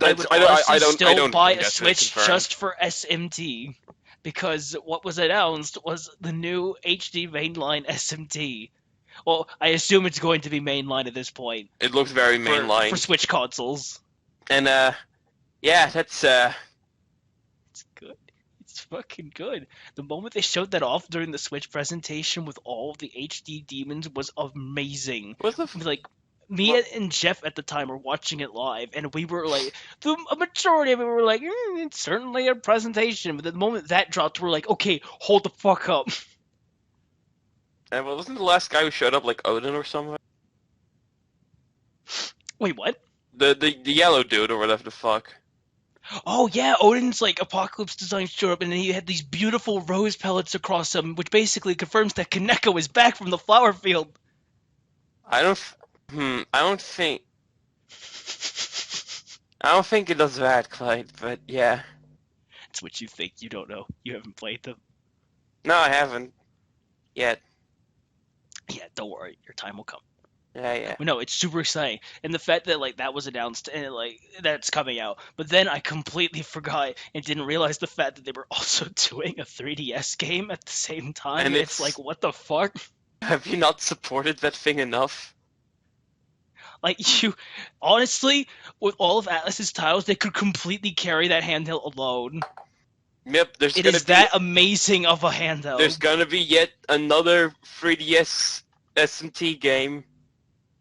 I would still buy a Switch just for SMT, because what was announced was the new HD mainline SMT. Well, I assume it's going to be mainline at this point. It looks very mainline for Switch consoles. And yeah, that's it's good. It's fucking good. The moment they showed that off during the Switch presentation with all of the HD demons was amazing. What the like me and Jeff at the time were watching it live, and we were like, a majority of it were like, it's certainly a presentation. But the moment that dropped, we're like, okay, hold the fuck up. And wasn't the last guy who showed up like Odin or something? Wait, what? The yellow dude or whatever the fuck. Oh yeah, Odin's like Apocalypse design showed up, and then he had these beautiful rose pellets across him, which basically confirms that Kaneko is back from the flower field. I don't think it does that, Clyde. But yeah. It's what you think. You don't know. You haven't played them. No, I haven't yet. Yeah, don't worry. Your time will come. Yeah. But no, it's super exciting, and the fact that like that was announced and like that's coming out. But then I completely forgot and didn't realize the fact that they were also doing a 3DS game at the same time. And It's like, what the fuck? Have you not supported that thing enough? Like, you honestly, with all of Atlus's titles, they could completely carry that handheld alone. Yep, It is that amazing of a handheld. There's gonna be yet another 3DS SMT game.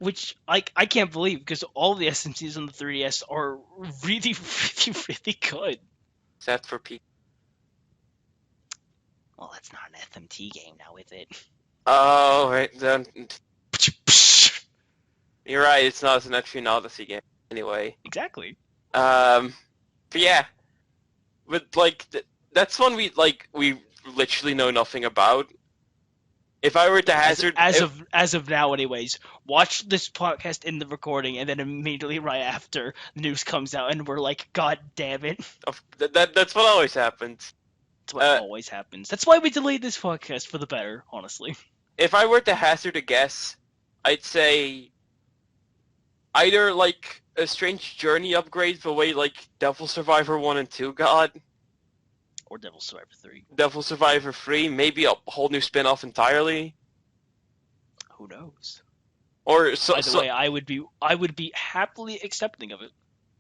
Which I can't believe, because all the SMTs on the 3DS are really, really, really good. Except for people. Well, that's not an SMT game now, is it? Oh, right then. You're right. It's not an actually an Odyssey game. Anyway. Exactly. But yeah, but like that's one we literally know nothing about. If I were to hazard, as of now, anyways, watch this podcast in the recording, and then immediately right after, news comes out, and we're like, God damn it! That's what always happens. That's what always happens. That's why we delayed this podcast for the better, honestly. If I were to hazard a guess, I'd say either like a Strange Journey upgrade the way like Devil Survivor 1 and 2 got. Or Devil Survivor 3. Devil Survivor 3, maybe a whole new spin-off entirely. Who knows? Or By the way, I would be happily accepting of it.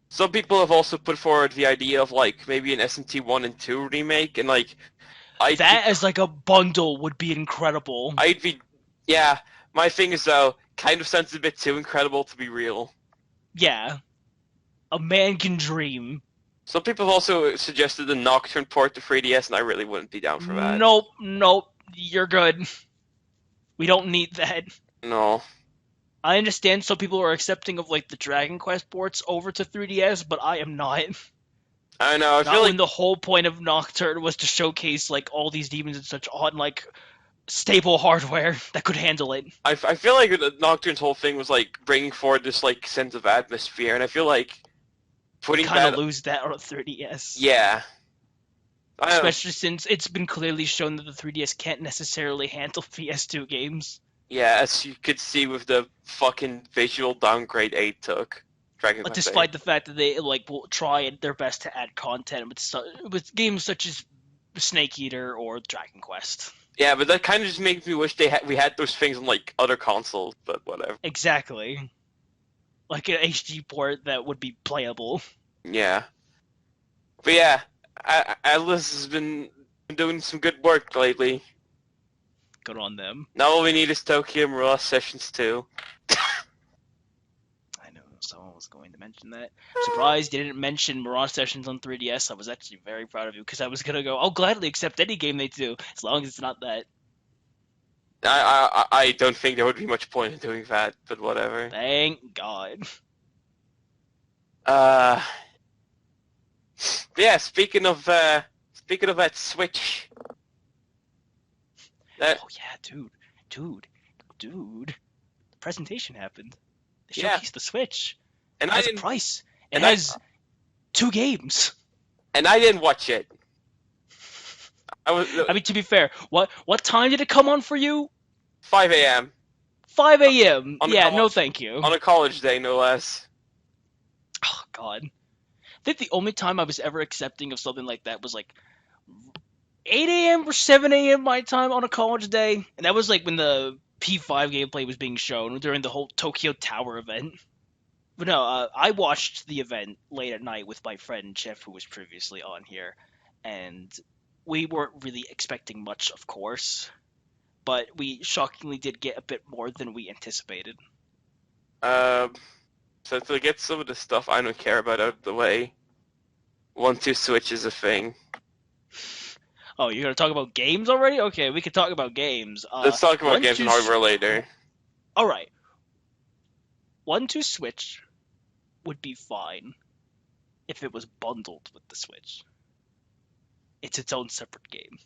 Some people have also put forward the idea of like maybe an SMT 1 and 2 remake, and like as like a bundle would be incredible. Yeah. My thing is though, kind of sounds a bit too incredible to be real. Yeah, a man can dream. Some people have also suggested the Nocturne port to 3DS, and I really wouldn't be down for that. Nope, you're good. We don't need that. No. I understand some people are accepting of like the Dragon Quest ports over to 3DS, but I am not. I know. I feel like the whole point of Nocturne was to showcase like all these demons and such on like stable hardware that could handle it. I feel like Nocturne's whole thing was like bringing forward this like sense of atmosphere, and I feel like putting kind of lose that on a 3DS. Yeah. Especially since it's been clearly shown that the 3DS can't necessarily handle PS2 games. Yeah, as you could see with the fucking visual downgrade 8 took. Dragon Quest Despite 8. the fact that they like will try their best to add content with games such as Snake Eater or Dragon Quest. Yeah, but that kind of just makes me wish we had those things on like other consoles, but whatever. Exactly. Like an HD port that would be playable. Yeah. But yeah, Atlus has been doing some good work lately. Good on them. Now all we need is Tokyo Mirage Sessions 2. I know, someone was going to mention that. I'm surprised you didn't mention Mirage Sessions on 3DS. I was actually very proud of you, because I was going to go, I'll gladly accept any game they do, as long as it's not that. I don't think there would be much point in doing that, but whatever. Thank God. Yeah, speaking of that Switch. Oh yeah, dude. The presentation happened. They showcased the Switch. And it has a price. It has 2 games. And I didn't watch it. I mean, to be fair, what time did it come on for you? 5 a.m. 5 a.m. Yeah, no thank you. On a college day, no less. Oh, God. I think the only time I was ever accepting of something like that was like 8 a.m. or 7 a.m. my time on a college day. And that was like when the P5 gameplay was being shown during the whole Tokyo Tower event. But no, I watched the event late at night with my friend Jeff, who was previously on here. And we weren't really expecting much, of course. But we shockingly did get a bit more than we anticipated. So to get some of the stuff I don't care about out of the way, 1-2 Switch is a thing. Oh, you're gonna talk about games already? Okay, we can talk about games. Let's talk about games and 1-2. hardware later. All right, 1-2 Switch would be fine if it was bundled with the Switch. It's its own separate game.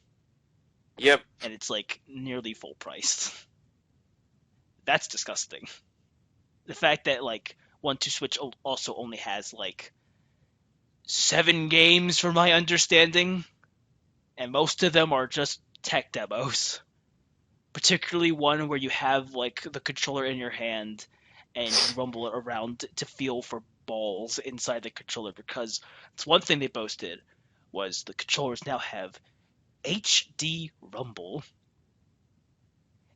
Yep. And it's like nearly full priced. That's disgusting. The fact that like 1-2 Switch also only has like 7 games from my understanding, and most of them are just tech demos. Particularly one where you have like the controller in your hand and you rumble it around to feel for balls inside the controller, because it's one thing they boasted was the controllers now have HD rumble.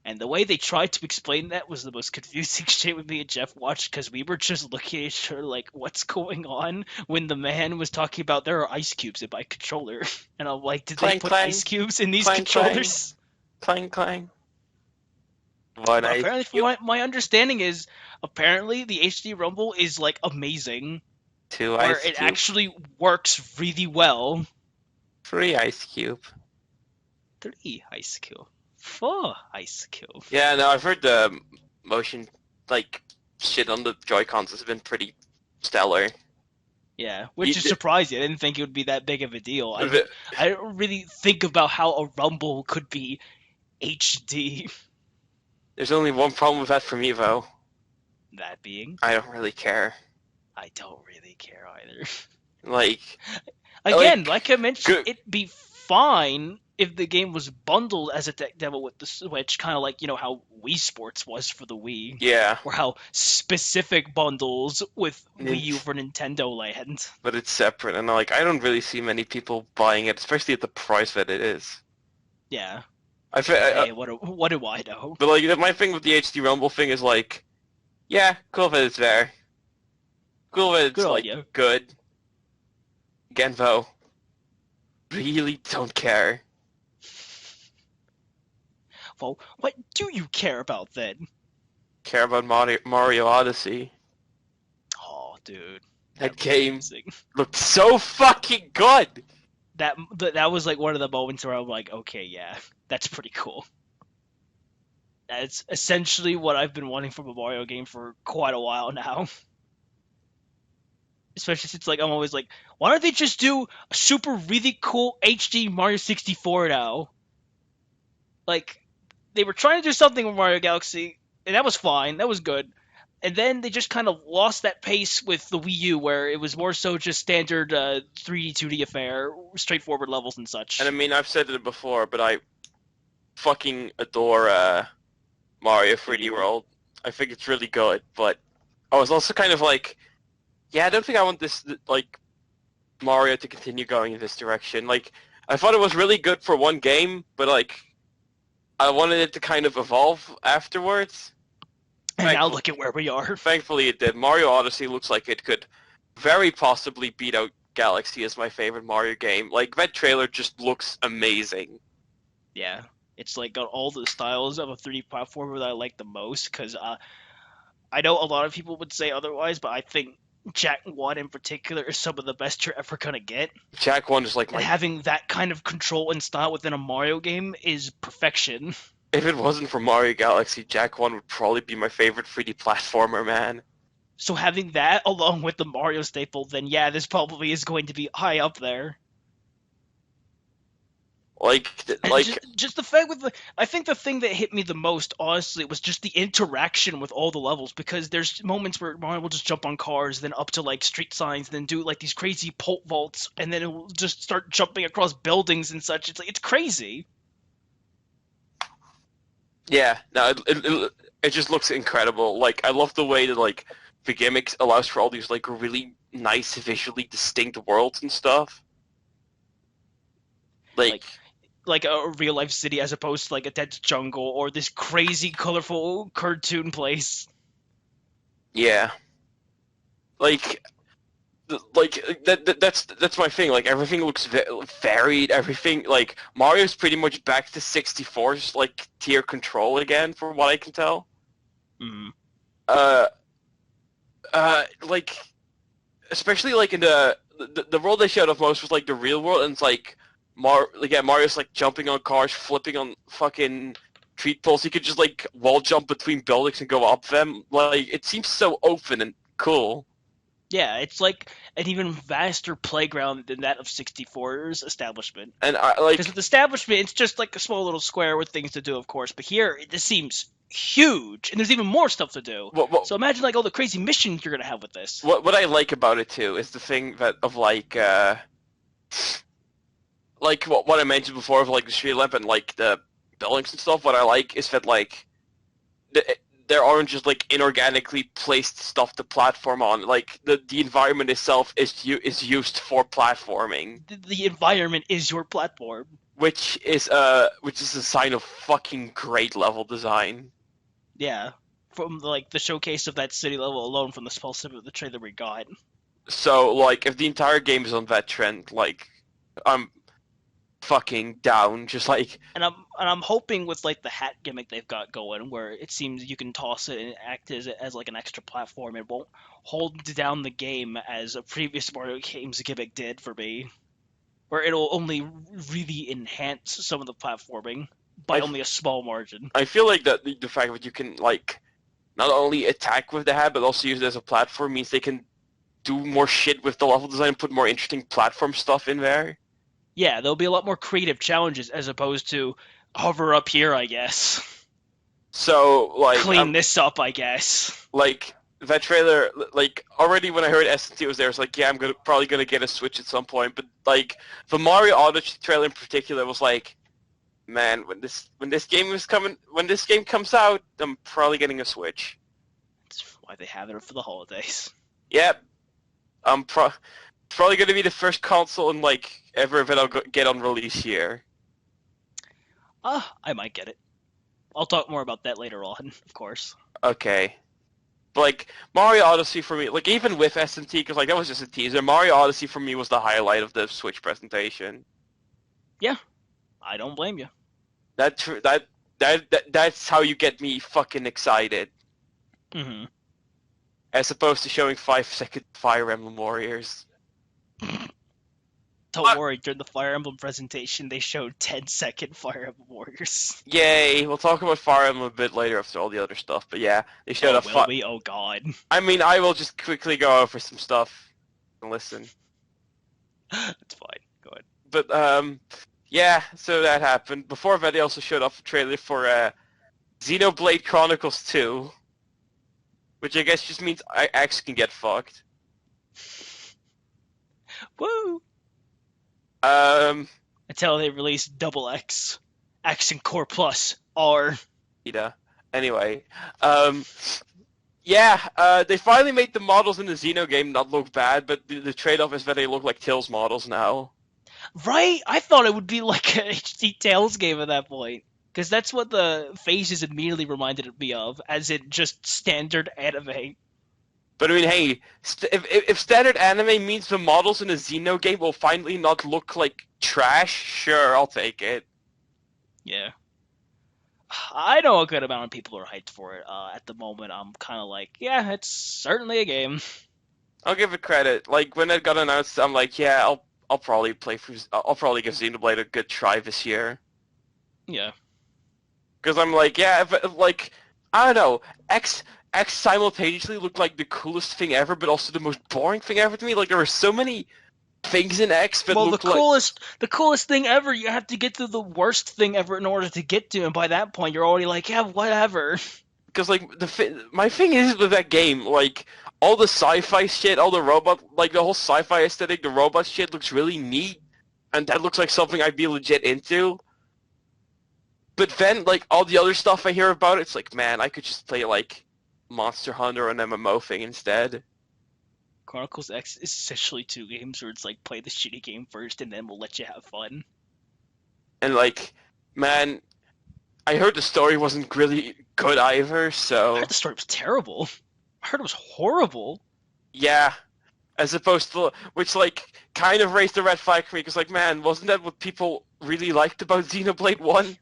And the way they tried to explain that was the most confusing shit with me and Jeff watched, because we were just looking at each other like, what's going on, when the man was talking about there are ice cubes in my controller. And I'm like, did Clang, they put clang. ice cubes in these Clang, controllers? Clang, clang. But apparently, from my understanding is, apparently the HD rumble is like amazing, where it actually works really well. 3 ice cube. 3 ice cube. 4 ice cube. Yeah, no, I've heard the motion, like, shit on the Joy-Cons has been pretty stellar. Yeah, which is surprising. I didn't think it would be that big of a deal. I don't really think about how a rumble could be HD. There's only one problem with that for me, though. That being? I don't really care. I don't really care either. Like... Again, like I mentioned, it'd be fine if the game was bundled as a tech demo with the Switch, kind of like, you know, how Wii Sports was for the Wii. Yeah. Or how specific bundles with Wii U for Nintendo Land. But it's separate, and like, I don't really see many people buying it, especially at the price that it is. Yeah. Hey, what do I know? But like, my thing with the HD Rumble thing is like, yeah, cool that it's there. Cool that it's like good. Again, though, really don't care. Well, what do you care about then? Care about Mario Odyssey. Oh, dude. That game looked so fucking good! That was like one of the moments where I'm like, okay, yeah, that's pretty cool. That's essentially what I've been wanting from a Mario game for quite a while now. Especially since, like, I'm always like, why don't they just do a super really cool HD Mario 64 now? Like, they were trying to do something with Mario Galaxy, and that was fine, that was good. And then they just kind of lost that pace with the Wii U, where it was more so just standard 3D, 2D affair, straightforward levels and such. And I mean, I've said it before, but I fucking adore Mario 3D World. I think it's really good, but I was also kind of like, yeah, I don't think I want this, like, Mario to continue going in this direction. Like, I thought it was really good for one game, but, like, I wanted it to kind of evolve afterwards. And now look at where we are. Thankfully it did. Mario Odyssey looks like it could very possibly beat out Galaxy as my favorite Mario game. Like, that trailer just looks amazing. Yeah, it's like got all the styles of a 3D platformer that I like the most, because I know a lot of people would say otherwise, but I think Jak 1 in particular is some of the best you're ever gonna get. Jak 1 is like and having that kind of control and style within a Mario game is perfection. If it wasn't for Mario Galaxy, Jak 1 would probably be my favorite 3D platformer, man. So having that along with the Mario staple, then yeah, this probably is going to be high up there. Like just the fact with I think the thing that hit me the most, honestly, was just the interaction with all the levels, because there's moments where Mario will just jump on cars, then up to like street signs, then do like these crazy pole vaults, and then it will just start jumping across buildings and such. It's like, it's crazy. Yeah, no, it just looks incredible. Like, I love the way that, like, the gimmick allows for all these, like, really nice, visually distinct worlds and stuff. Like a real-life city as opposed to, like, a dead jungle or this crazy, colorful cartoon place. Yeah. That's my thing. Like, everything looks varied. Everything, like, Mario's pretty much back to 64's like tier control again, from what I can tell. Mm. like especially like in the world they showed off most was like the real world, and it's like Mario's like jumping on cars, flipping on fucking treat poles. He could just like wall jump between buildings and go up them. Like it seems so open and cool. Yeah, it's like an even vaster playground than that of 64's Establishment. And I Because like with Establishment, it's just like a small little square with things to do, of course. But here, this seems huge, and there's even more stuff to do. what So imagine like all the crazy missions you're gonna have with this. what I like about it too is the thing that of like what I mentioned before of like the street lamp and like the buildings and stuff. What I like is that like the, there aren't just like inorganically placed stuff to platform on. Like the environment itself is used for platforming, The environment is your platform. which is a sign of fucking great level design. Yeah, from like the showcase of that city level alone, from the small snippet of the trailer we got. So like if the entire game is on that trend, like I'm fucking down. Just like And I'm hoping with like the hat gimmick they've got going, where it seems you can toss it and act as like an extra platform. It won't hold down the game as a previous Mario games gimmick did for me, where it'll only really enhance some of the platforming by I only a small margin. I feel like that the fact that you can like not only attack with the hat but also use it as a platform means they can do more shit with the level design and put more interesting platform stuff in there. Yeah, there'll be a lot more creative challenges as opposed to hover up here, I guess. So like Clean this up, I guess. like that trailer, like already when I heard SMT was there, I was like, yeah, I'm probably gonna get a Switch at some point. But like the Mario Odyssey trailer in particular was like, man, when this game comes out, I'm probably getting a Switch. That's why they have it for the holidays. Yep, I'm probably gonna be the first console in like ever that I'll get on release year. I might get it. I'll talk more about that later on, of course. Okay. But, like, Mario Odyssey for me, like, even with SMT, because, like, that was just a teaser, Mario Odyssey for me was the highlight of the Switch presentation. Yeah, I don't blame you. That's how you get me fucking excited, Mm-hmm. as opposed to showing 5-second Fire Emblem Warriors. Don't worry, during the Fire Emblem presentation, they showed 10-second Fire Emblem Warriors. Yay! We'll talk about Fire Emblem a bit later after all the other stuff, but yeah, they showed Oh, will we? Oh, God. I mean, I will just quickly go over some stuff and listen. It's fine. Go ahead. But, yeah, so that happened. Before that, they also showed off a trailer for, Xenoblade Chronicles 2, which I guess just means X can get fucked. Woo! Um, Until they release Double X. X and Core Plus. R. yeah. Anyway, yeah, they finally made the models in the Xeno game not look bad, but the trade-off is that they look like Tails models now. Right? I thought it would be like a HD Tales game at that point. Because that's what the faces immediately reminded me of, as in just standard anime. But I mean, hey, if standard anime means the models in a Xeno game will finally not look like trash, sure, I'll take it. Yeah. I know a good amount of people are hyped for it. At the moment, I'm kind of like, yeah, it's certainly a game. I'll give it credit. Like when it got announced, I'm like, yeah, I'll probably I'll probably give Xenoblade a good try this year. Yeah. Because I'm like, yeah, like I don't know, X simultaneously looked like the coolest thing ever, but also the most boring thing ever to me. Like there were so many things in X that looked like the coolest thing ever. You have to get to the worst thing ever in order to get to, and by that point, you're already like, yeah, whatever. because like my thing is with that game, like all the sci-fi shit, all the robot, like the whole sci-fi aesthetic, the robot shit looks really neat, and that looks like something I'd be legit into. But then, like all the other stuff I hear about, it's like, man, I could just play like Monster Hunter or an MMO thing instead. Chronicles X is essentially two games where it's like play the shitty game first, and then we'll let you have fun. And like, man, I heard the story wasn't really good either, I so heard the story was terrible. I heard it was horrible. yeah. As opposed to, which like kind of raised the red flag for me, because like, man, wasn't that what people really liked about Xenoblade 1?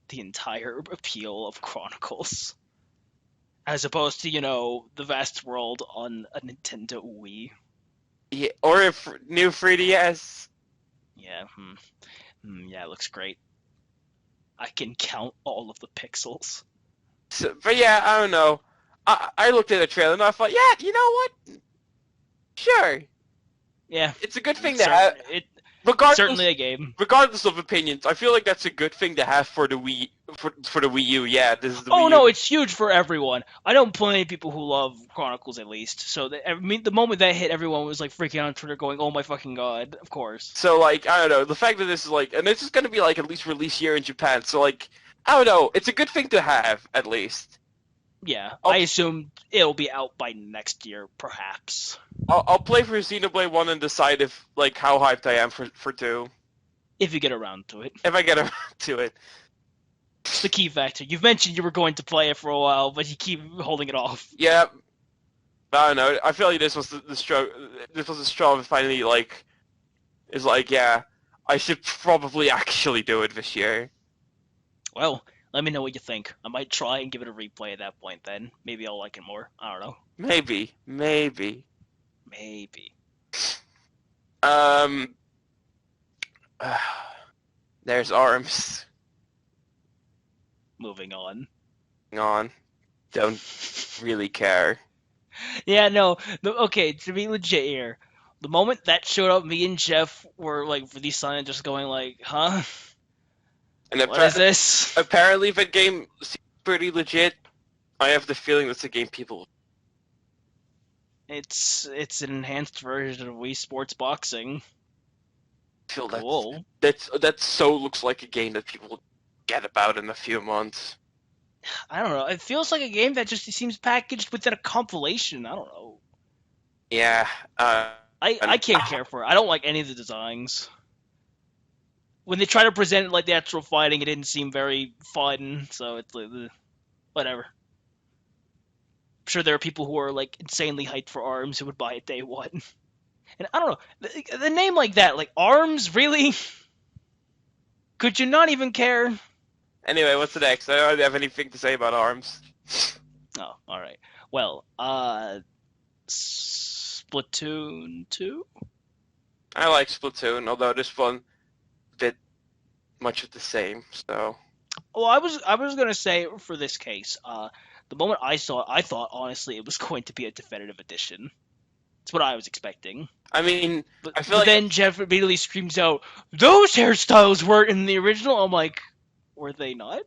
The entire appeal of Chronicles. As opposed to, the vast world on a Nintendo Wii. Yeah, or a new 3DS. Yeah, yeah, it looks great. I can count all of the pixels. So, but yeah, I don't know. I looked at the trailer and I thought, yeah, you know what? Sure, Yeah, it's a good thing to have. it's certainly Regardless, a game. regardless of opinions, I feel like that's a good thing to have for the Wii for the Wii U. Yeah, this is the Oh Wii no, U. it's huge for everyone. I know plenty of people who love Chronicles at least. So the moment that hit, everyone was like freaking out on Twitter, going, "Oh my fucking god!" Of course. So like, I don't know, the fact that this is like, and this is gonna be like at least release year in Japan. So like, I don't know, it's a good thing to have at least. Yeah, I'll, I assume it'll be out by next year, perhaps. I'll play for Xenoblade 1 and decide if like how hyped I am for 2 If you get around to it. if I get around to it. It's the key factor. You've mentioned you were going to play it for a while, but you keep holding it off. Yeah, I don't know. I feel like this was the straw. This was the straw that finally like is like, yeah, I should probably actually do it this year. Well, let me know what you think. I might try and give it a replay at that point then. Maybe I'll like it more. I don't know. Maybe. Maybe. Um, there's arms. Moving on. Hang on. Don't really care. Yeah, no. Okay, to be legit here, the moment that showed up, me and Jeff were like really silent, just going like, "Huh? And What is this?" apparently that game seems pretty legit. I have the feeling that's a game people. It's an enhanced version of Wii Sports Boxing. Feel Cool. that so looks like a game that people will get about in a few months. I don't know. It feels like a game that just seems packaged within a compilation. I don't know. Yeah. I can't care for it. I don't like any of the designs. When they try to present it like the actual fighting, it didn't seem very fun. So it's like, whatever. I'm sure there are people who are like insanely hyped for ARMS who would buy it day one. And I don't know, the name like that, like ARMS, really? Could you not even care? Anyway, what's the next? I don't have anything to say about arms. Oh, all right. Well, Splatoon 2? I like Splatoon, although this one bit much of the same. So. Well, I was gonna say for this case, the moment I saw it, I thought honestly it was going to be a definitive edition. That's what I was expecting. I mean, I feel but like then Jeff immediately screams out, "Those hairstyles weren't in the original." I'm like, were they not?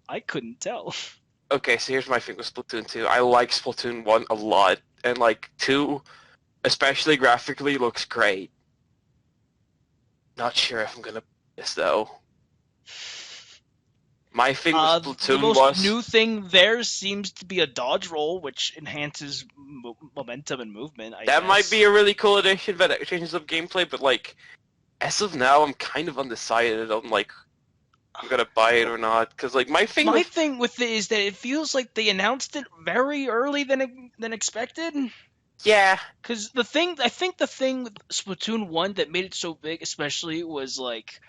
I couldn't tell. okay. So here's my thing with Splatoon 2. I like Splatoon 1 a lot, and like 2, especially graphically, looks great. Not sure if I'm gonna play this though. My thing with Splatoon the most was new thing there seems to be a dodge roll, which enhances momentum and movement. I that guess. might be a really cool addition that changes up gameplay, but like as of now, I'm kind of undecided on like I'm gonna buy it or not because like my thing with it is that it feels like they announced it very early than expected. Yeah. Because I think the thing with Splatoon 1 that made it so big, especially, was like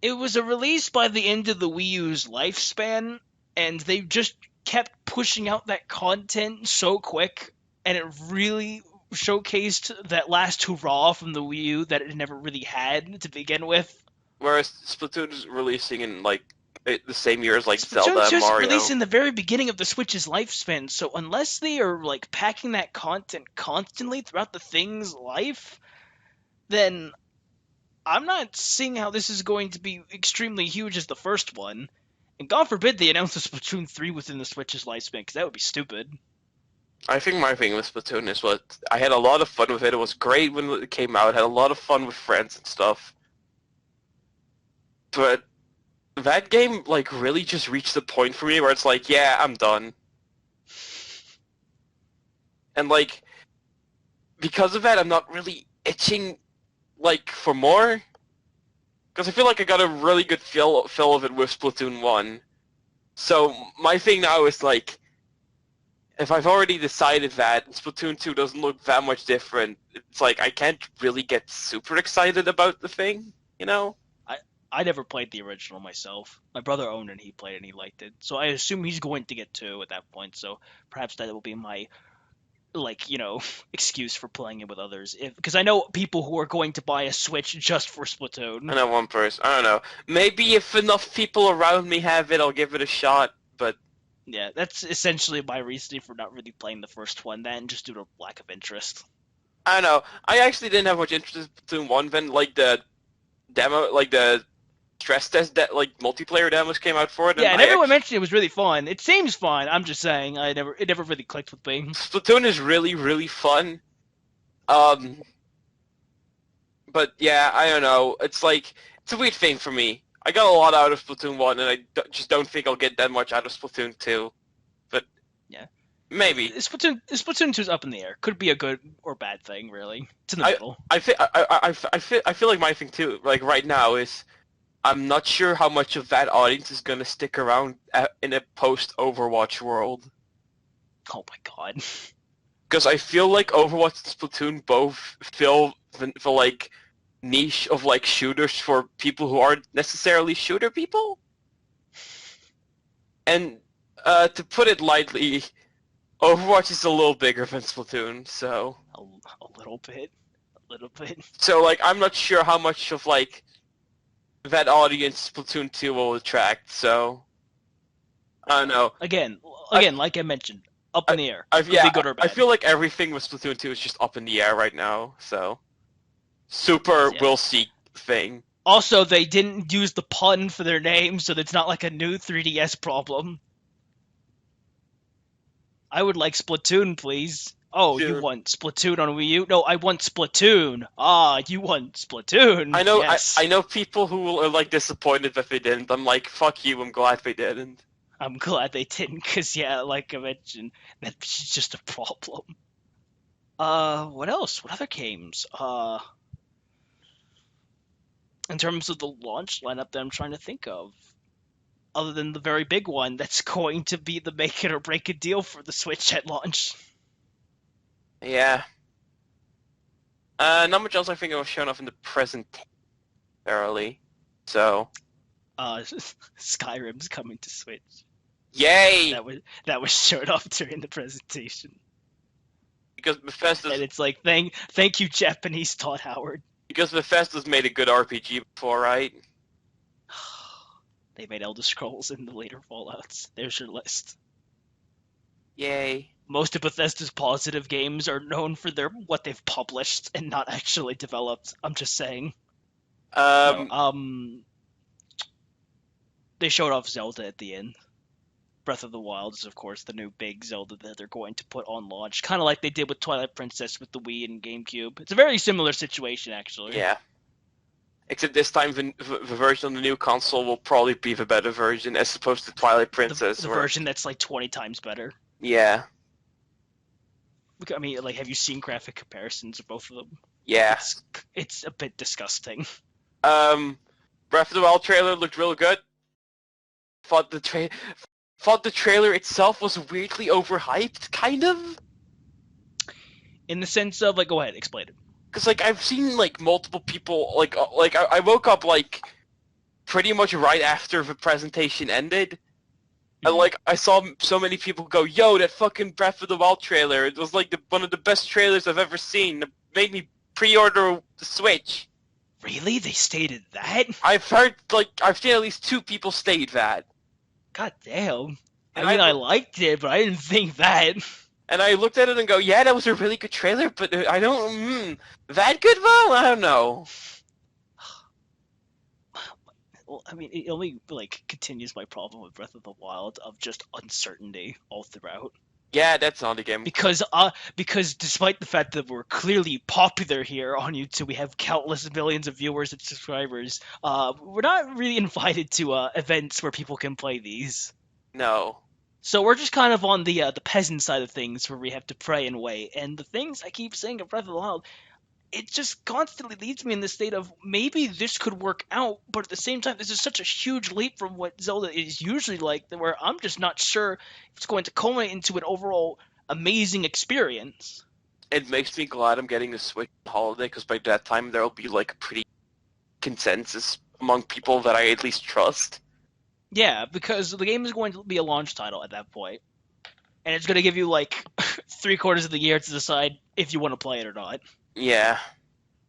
it was a release by the end of the Wii U's lifespan, and they just kept pushing out that content so quick, and it really showcased that last hurrah from the Wii U that it never really had to begin with. Whereas Splatoon is releasing in like the same year as like Splatoon's Zelda and just Mario. released in the very beginning of the Switch's lifespan, so unless they are like packing that content constantly throughout the thing's life, then I'm not seeing how this is going to be extremely huge as the first one. And God forbid they announce a Splatoon 3 within the Switch's lifespan, because that would be stupid. I think my thing with Splatoon is what I had a lot of fun with it. It was great when it came out. Had a lot of fun with friends and stuff. But that game like really just reached the point for me where it's like, yeah, I'm done. And like because of that, I'm not really itching like for more. Because I feel like I got a really good feel of it with Splatoon 1. So my thing now is like, if I've already decided that Splatoon 2 doesn't look that much different, it's like I can't really get super excited about the thing, you know? I never played the original myself. My brother owned it, and he played it, and he liked it. So I assume he's going to get 2 at that point. So perhaps that will be my excuse for playing it with others. Because I know people who are going to buy a Switch just for Splatoon. I know one person. I don't know. Maybe if enough people around me have it, I'll give it a shot. But Yeah, that's essentially my reasoning for not really playing the first one. Then just due to lack of interest. I don't know. I actually didn't have much interest in Splatoon 1 when, like, the demo, like, the stress test, like, multiplayer demos came out for it. Yeah, and everyone mentioned it was really fun. It seems fun. I'm just saying, it never really clicked with me. Splatoon is really, really fun. But yeah, I don't know. It's like, it's a weird thing for me. I got a lot out of Splatoon 1, and just don't think I'll get that much out of Splatoon 2. But yeah, maybe. Splatoon 2 is up in the air. Could be a good or bad thing, really. It's in the middle. I feel like my thing too, like right now, is I'm not sure how much of that audience is gonna stick around in a post-Overwatch world. Oh my god. Because I feel like Overwatch and Splatoon both fill the like niche of like shooters for people who aren't necessarily shooter people. And to put it lightly, Overwatch is a little bigger than Splatoon, so A little bit. A little bit. So like I'm not sure how much of like that audience Splatoon 2 will attract, so I don't know. Again, like I mentioned, up in the air. Could be good or bad. I feel like everything with Splatoon 2 is just up in the air right now, so super we'll see thing. Also, they didn't use the pun for their name, so it's not like a new 3DS problem. I would like Splatoon, please. Oh, you want Splatoon on Wii U? No, I want Splatoon. Ah, you want Splatoon. I know, yes. I know people who are like disappointed that they didn't. I'm like, fuck you, I'm glad they didn't. I'm glad they didn't, because, yeah, like I mentioned, that's just a problem. What else? What other games? In terms of the launch lineup that I'm trying to think of, other than the very big one that's going to be the make it or break it deal for the Switch at launch. Yeah. Not much else I think was shown off in the present early, so. Skyrim's coming to Switch. Yay! That was showed off during the presentation. Because Bethesda's... And it's like, thank you, Japanese Todd Howard. Because Bethesda's made a good RPG before, right? They made Elder Scrolls in the later Fallouts. There's your list. Yay. Most of Bethesda's positive games are known for what they've published and not actually developed. I'm just saying. They showed off Zelda at the end. Breath of the Wild is, of course, the new big Zelda that they're going to put on launch, kind of like they did with Twilight Princess with the Wii and GameCube. It's a very similar situation, actually. Yeah. Except this time the version of the new console will probably be the better version as opposed to Twilight Princess. The version that's like 20 times better. Yeah. I mean, like, have you seen graphic comparisons of both of them? Yeah. It's a bit disgusting. Breath of the Wild trailer looked real good. Thought the trailer itself was weirdly overhyped, kind of. In the sense of, like, go ahead, explain it. Because, like, I've seen, like, multiple people, like I woke up, like, pretty much right after the presentation ended. And, like, I saw so many people go, yo, that fucking Breath of the Wild trailer. It was, like, one of the best trailers I've ever seen. It made me pre-order the Switch. Really? They stated that? I've heard, like, I've seen at least 2 people state that. God damn. I mean, I liked it, but I didn't think that. And I looked at it and go, yeah, that was a really good trailer, but I don't, that good though? I don't know. Well, I mean, it only, like, continues my problem with Breath of the Wild of just uncertainty all throughout. Yeah, that's not a game. Because despite the fact that we're clearly popular here on YouTube, we have countless millions of viewers and subscribers, we're not really invited to events where people can play these. No. So we're just kind of on the peasant side of things where we have to pray and wait. And the things I keep saying of Breath of the Wild, it just constantly leads me in the state of maybe this could work out, but at the same time, this is such a huge leap from what Zelda is usually like, where I'm just not sure if it's going to culminate into an overall amazing experience. It makes me glad I'm getting the Switch holiday, because by that time there'll be like a pretty consensus among people that I at least trust. Yeah, because the game is going to be a launch title at that point, and it's going to give you like 3/4 of the year to decide if you want to play it or not. Yeah.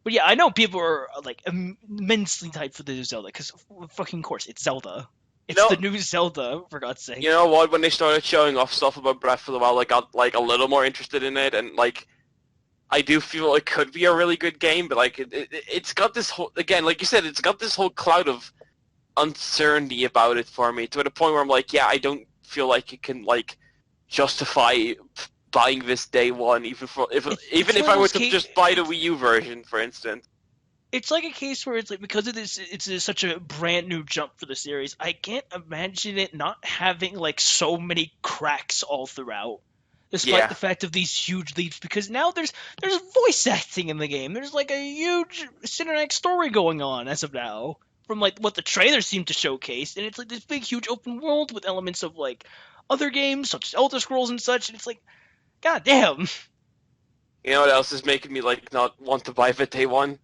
But yeah, I know people are like immensely hyped for the new Zelda because fucking course it's Zelda. It's the new Zelda, for God's sake. You know what? When they started showing off stuff about Breath of the Wild, I got like a little more interested in it, and like I do feel it could be a really good game, but like it's got this whole, again, like you said, it's got this whole cloud of uncertainty about it for me, to the point where I'm like, yeah, I don't feel like it can like justify buying this day one, even if I were to just buy the Wii U version, for instance. It's like a case where it's like, because it is, it's such a brand new jump for the series, I can't imagine it not having like so many cracks all throughout, despite the fact of these huge leaps. Because now there's voice acting in the game. There's like a huge cinematic story going on as of now, from like what the trailers seem to showcase, and it's like this big huge open world with elements of like other games such as Elder Scrolls and such. And it's like, god damn. You know what else is making me like not want to buy the day one?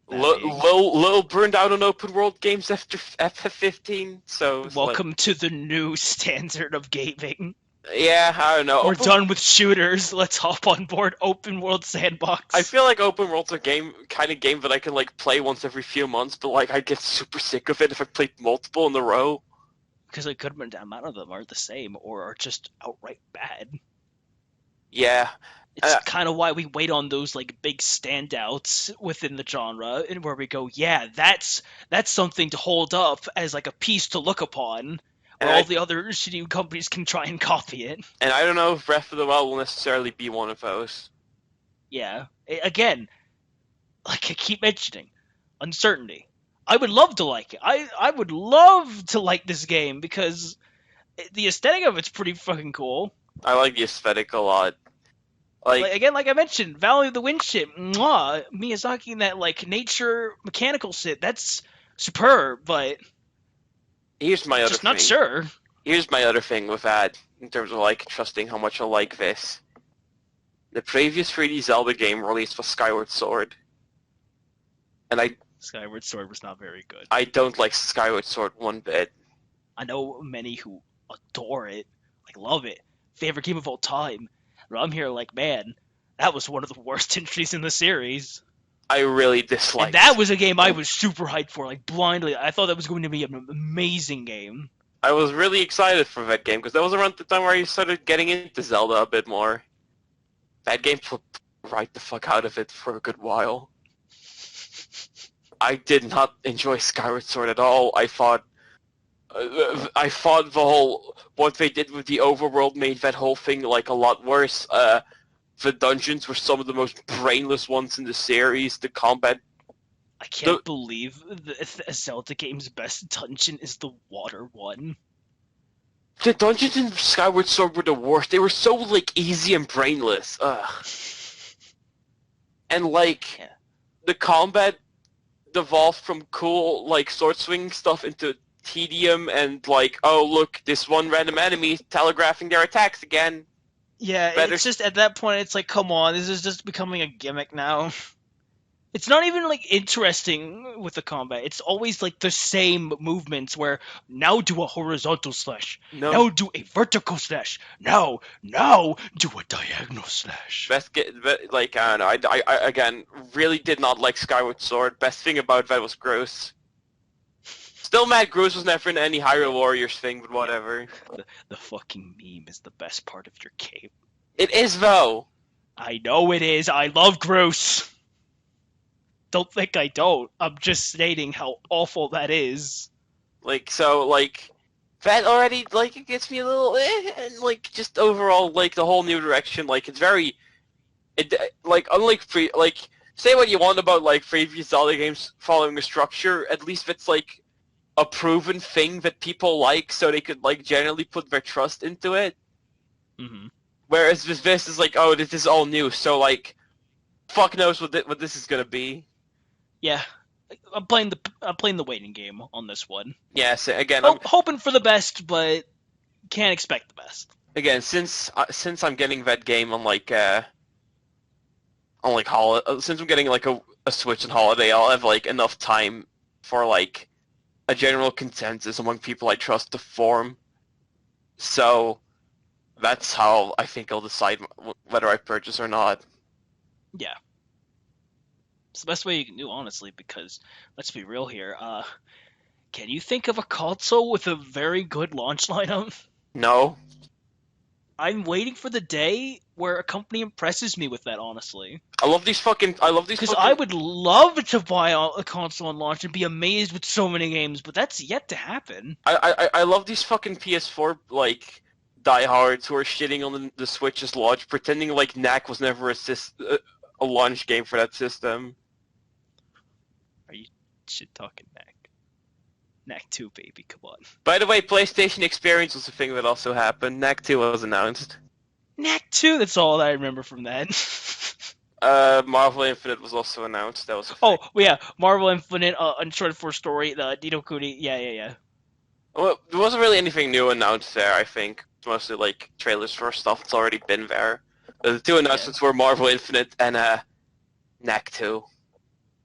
Little burned out on open world games after FF15, so welcome to the new standard of gaming. Yeah, I don't know. We're done with shooters. Let's hop on board open world sandbox. I feel like open world's a kind of game that I can like play once every few months, but like I get super sick of it if I play multiple in a row. Because a good amount of them are the same or are just outright bad. Yeah. It's kind of why we wait on those like big standouts within the genre, and where we go, yeah, that's something to hold up as like a piece to look upon, where all the other shitty companies can try and copy it. And I don't know if Breath of the Wild will necessarily be one of those. Yeah, again, like I keep mentioning, uncertainty. I would love to like it. I would love to like this game because the aesthetic of it's pretty fucking cool. I like the aesthetic a lot. Like again, like I mentioned, Valley of the Wind shit, mwah, Miyazaki and that like nature mechanical shit, that's superb, but here's my other just thing. Not sure. Here's my other thing with that, in terms of like trusting how much I like this. The previous 3D Zelda game released was Skyward Sword. And Skyward Sword was not very good. I don't like Skyward Sword one bit. I know many who adore it, like love it, favorite game of all time. But I'm here like, man, that was one of the worst entries in the series. I really disliked. And that was a game I was super hyped for, like blindly. I thought that was going to be an amazing game. I was really excited for that game because that was around the time where I started getting into Zelda a bit more. That game put right the fuck out of it for a good while. I did not enjoy Skyward Sword at all. I thought the whole, what they did with the overworld made that whole thing like a lot worse. The dungeons were some of the most brainless ones in the series. The combat... I can't believe the Zelda game's best dungeon is the water one. The dungeons in Skyward Sword were the worst. They were so like easy and brainless. Ugh. And like, the combat devolved from cool like sword swing stuff into tedium and like, oh look, this one random enemy telegraphing their attacks again. Yeah, it's just at that point it's like, come on, this is just becoming a gimmick now. It's not even like interesting with the combat. It's always like the same movements where now do a horizontal slash, now do a vertical slash, now do a diagonal slash. Like, I don't know, I again really did not like Skyward Sword. Best thing about that was Gross. Still mad Gross was never in any Hyrule Warriors thing, but whatever. The fucking meme is the best part of your game. It is though. I know it is. I love Gross. Don't think I don't. I'm just stating how awful that is. Like, so, like, that already, like, it gets me a little, and, like, just overall, like, the whole new direction, like, it's very, like, unlike, say what you want about, like, previous Zelda games following a structure, at least it's, like, a proven thing that people like, so they could, like, generally put their trust into it. Mm-hmm. Whereas this is like, oh, this is all new, so, like, fuck knows what this is gonna be. Yeah, I'm playing the waiting game on this one. Yeah, so again, I'm hoping for the best, but can't expect the best. Again, since I'm getting that game on like since I'm getting like a Switch and holiday, I'll have like enough time for like a general consensus among people I trust to form. So that's how I think I'll decide whether I purchase or not. Yeah. It's the best way you can do, honestly, because let's be real here. Can you think of a console with a very good launch lineup? No, I'm waiting for the day where a company impresses me with that, honestly. I love these fucking. Because I would love to buy a console and launch and be amazed with so many games, but that's yet to happen. I love these fucking PS4 like diehards who are shitting on the Switch's launch, pretending like Knack was never a launch game for that system. Are you shit talking Knack? Knack 2, baby, come on. By the way, PlayStation Experience was a thing that also happened. Knack 2 was announced. Knack 2, that's all that I remember from that. Marvel Infinite was also announced. That was a oh, thing. yeah, Marvel Infinite, Uncharted 4 story, the Nino Kuni, yeah. Well, there wasn't really anything new announced there, I think. It's mostly like trailers for stuff that's already been there. The two announcements were Marvel Infinite and Knack 2.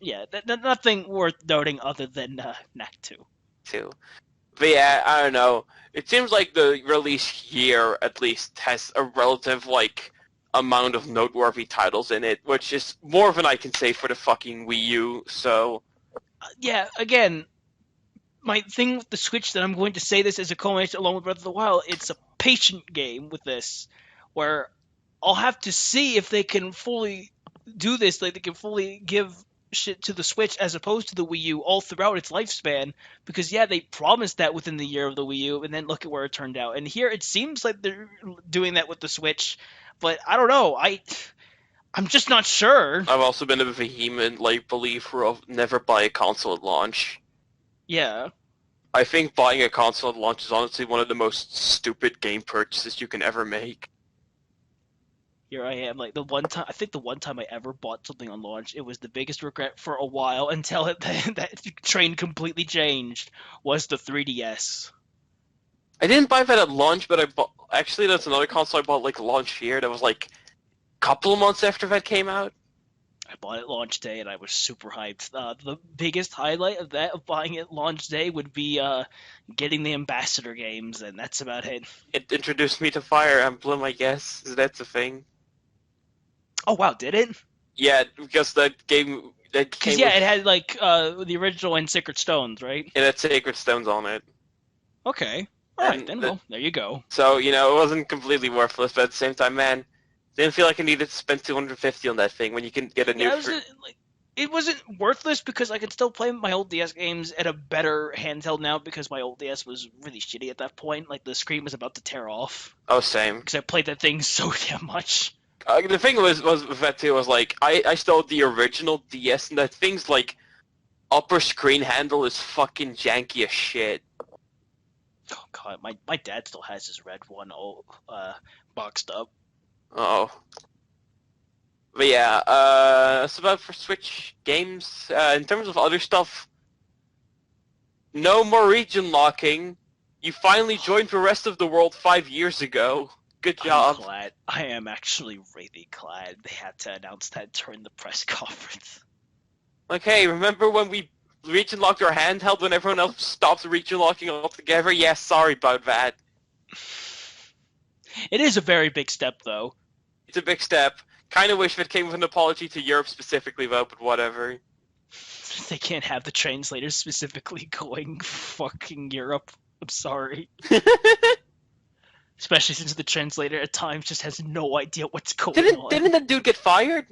Yeah, nothing worth noting other than Knack 2. But yeah, I don't know. It seems like the release year, at least, has a relative, like, amount of noteworthy titles in it, which is more than I can say for the fucking Wii U, so... Yeah, again, my thing with the Switch that I'm going to say this as a culmination along with Breath of the Wild, it's a patient game with this, where I'll have to see if they can fully do this, like they can fully give shit to the Switch as opposed to the Wii U all throughout its lifespan, because yeah, they promised that within the year of the Wii U, and then look at where it turned out. And here it seems like they're doing that with the Switch, but I don't know, I'm just not sure. I've also been a vehement, like, believer of never buy a console at launch. Yeah. I think buying a console at launch is honestly one of the most stupid game purchases you can ever make. Here I am, like the one time I ever bought something on launch, it was the biggest regret for a while until that train completely changed, was the 3DS. I didn't buy that at launch, but I bought... Actually, that's another console I bought, like, launch year. That was, like, a couple of months after that came out. I bought it launch day, and I was super hyped. The biggest highlight of buying it launch day would be getting the Ambassador games, and that's about it. It introduced me to Fire Emblem, I guess. That's a thing. Oh wow, did it? Yeah, because that game that came. Yeah, it had like the original and Sacred Stones, right? It had Sacred Stones on it. Okay, all right then. Well, there you go. So it wasn't completely worthless, but at the same time, man, didn't feel like I needed to spend $250 on that thing when you can get a new. It wasn't worthless because I could still play my old DS games at a better handheld now because my old DS was really shitty at that point. Like the screen was about to tear off. Oh, same. Because I played that thing so damn much. The thing was with that too was like I still had the original DS and that thing's like upper screen handle is fucking janky as shit. Oh god, my dad still has his red one all boxed up. Oh. But yeah, that's about for Switch games. In terms of other stuff, no more region locking. You finally joined the rest of the world 5 years ago. Good job. I'm glad. I am actually really glad they had to announce that during the press conference. Like, hey, remember when we region locked our handheld when everyone else stopped region locking altogether? Yeah, sorry about that. It is a very big step, though. It's a big step. Kind of wish it came with an apology to Europe specifically, though, but whatever. They can't have the translators specifically going fucking Europe. I'm sorry. Especially since the translator at times just has no idea what's going on. Didn't that dude get fired?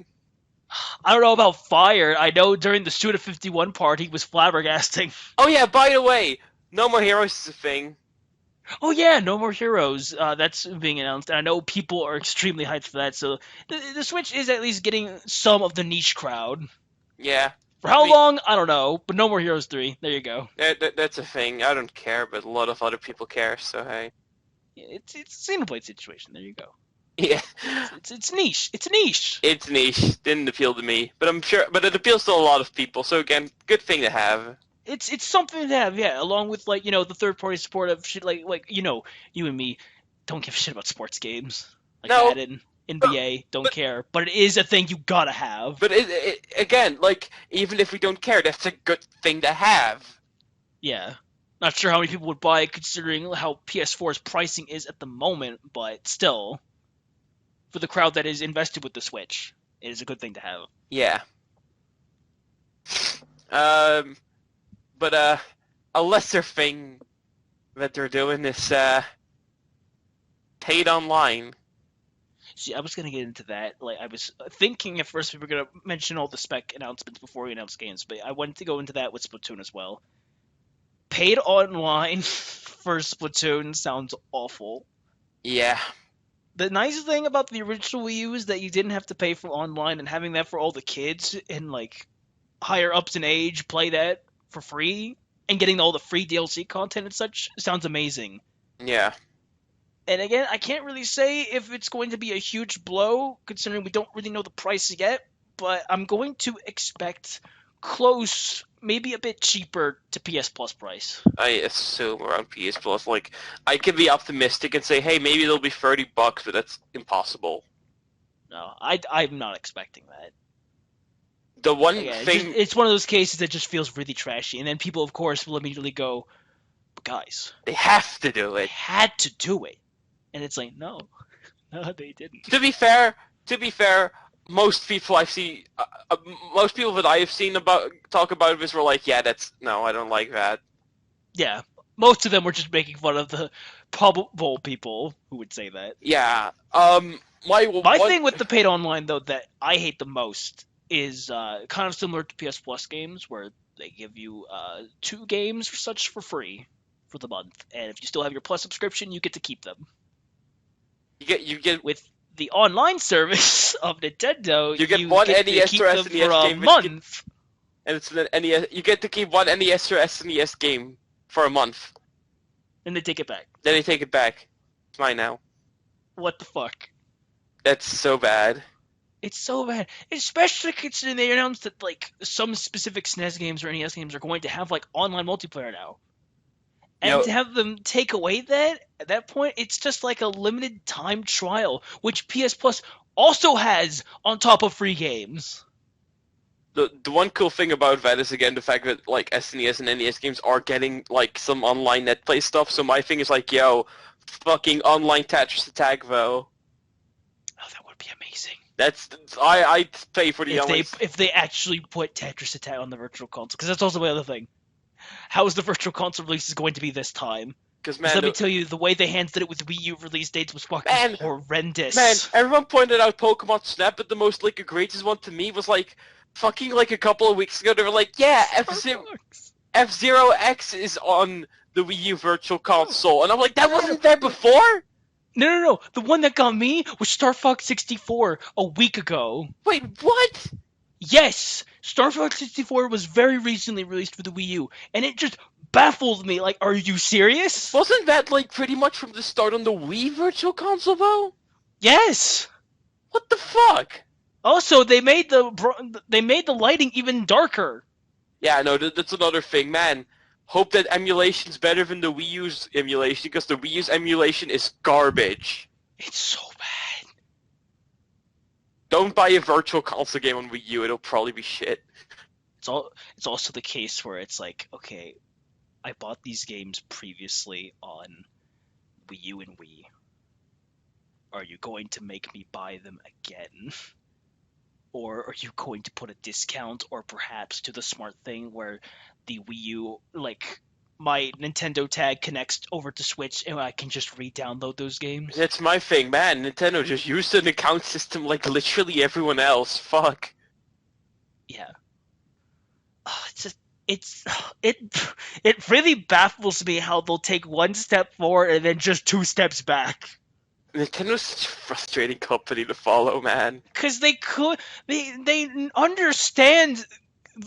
I don't know about fired. I know during the Suda 51 part he was flabbergasting. Oh yeah, by the way, No More Heroes is a thing. Oh yeah, No More Heroes. That's being announced. And I know people are extremely hyped for that. So the Switch is at least getting some of the niche crowd. Yeah. For how long? I don't know. But No More Heroes 3. There you go. That's a thing. I don't care, but a lot of other people care, so hey. It's a Xenoblade situation. There you go. Yeah. It's niche. It's niche. It's niche. Didn't appeal to me, but I'm sure. But it appeals to a lot of people. So again, good thing to have. It's something to have, yeah. Along with like the third party support of shit like you and me don't give a shit about sports games like Madden, NBA. Don't care, but it is a thing you gotta have. But again, like even if we don't care, that's a good thing to have. Yeah. Not sure how many people would buy it considering how PS4's pricing is at the moment, but still, for the crowd that is invested with the Switch, it is a good thing to have. Yeah. But a lesser thing that they're doing is paid online. See, I was gonna get into that. Like, I was thinking at first we were gonna mention all the spec announcements before we announce games, but I wanted to go into that with Splatoon as well. Paid online for Splatoon sounds awful. Yeah. The nice thing about the original Wii U is that you didn't have to pay for online, and having that for all the kids and like higher ups in age play that for free, and getting all the free DLC content and such sounds amazing. Yeah. And again, I can't really say if it's going to be a huge blow, considering we don't really know the price yet, but I'm going to expect close, maybe a bit cheaper to PS Plus price. I assume around PS Plus. Like, I can be optimistic and say, hey, maybe it'll be $30, but that's impossible. No, I'm not expecting that. The one Again, thing... it's one of those cases that just feels really trashy, and then people, of course, will immediately go, but guys, They have to do they it. had to do it. And it's like, no, they didn't. To be fair, most people I've seen, most people that I have seen talk about this were like, yeah, no, I don't like that. Yeah, most of them were just making fun of the probable people who would say that. Yeah. My thing with the paid online, though, that I hate the most is kind of similar to PS Plus games, where they give you 2 games or such for free for the month, and if you still have your Plus subscription, you get to keep them. You get With the online service of Nintendo, you get one get NES to keep or them SNES for a game, month. and it's an NES. You get to keep one NES or SNES game for a month. And they take it back. Then they take it back. It's mine now. What the fuck? That's so bad. It's so bad, especially considering they announced that like some specific SNES games or NES games are going to have like online multiplayer now. And to have them take away that, at that point, it's just like a limited time trial, which PS Plus also has on top of free games. The one cool thing about that is, again, the fact that, like, SNES and NES games are getting, like, some online net play stuff, so my thing is like, yo, fucking online Tetris Attack, though. Oh, that would be amazing. I'd pay for the online... If they actually put Tetris Attack on the Virtual Console, because that's also my other thing. How is the Virtual Console release going to be this time? Because let me tell you, the way they handled it with Wii U release dates was fucking horrendous. Man, everyone pointed out Pokemon Snap, but the most like egregious one to me was like fucking like a couple of weeks ago. They were like, yeah, F-Zero X is on the Wii U Virtual Console, and I'm like, that wasn't there before? No. The one that got me was Star Fox 64 a week ago. Wait, what? Yes! Star Fox 64 was very recently released for the Wii U, and it just baffled me. Like, are you serious? Wasn't that, like, pretty much from the start on the Wii Virtual Console, though? Yes! What the fuck? Also, they made the lighting even darker. Yeah, no, that's another thing, man. Hope that emulation's better than the Wii U's emulation, because the Wii U's emulation is garbage. It's so bad. Don't buy a Virtual Console game on Wii U, it'll probably be shit. It's also the case where it's like, okay, I bought these games previously on Wii U and Wii. Are you going to make me buy them again? Or are you going to put a discount, or perhaps do the smart thing where the Wii U, like, my Nintendo tag connects over to Switch and I can just re-download those games? That's my thing, man. Nintendo just used an account system like literally everyone else. Fuck. Yeah. It really baffles me how they'll take one step forward and then just 2 steps back. Nintendo's such a frustrating company to follow, man. Because they understand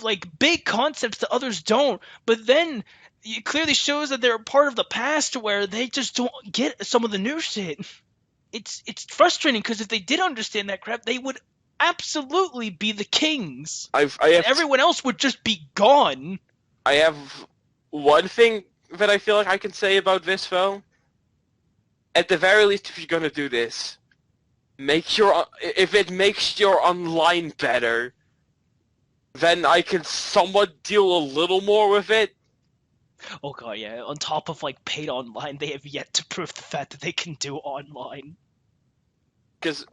like big concepts that others don't, but then it clearly shows that they're a part of the past where they just don't get some of the new shit. It's frustrating because if they did understand that crap, they would absolutely be the kings. Everyone else would just be gone. I have one thing that I feel like I can say about this, though. At the very least, if you're gonna do this, if it makes your online better, then I can somewhat deal a little more with it. Oh god, yeah. On top of like paid online, they have yet to prove the fact that they can do online. Because,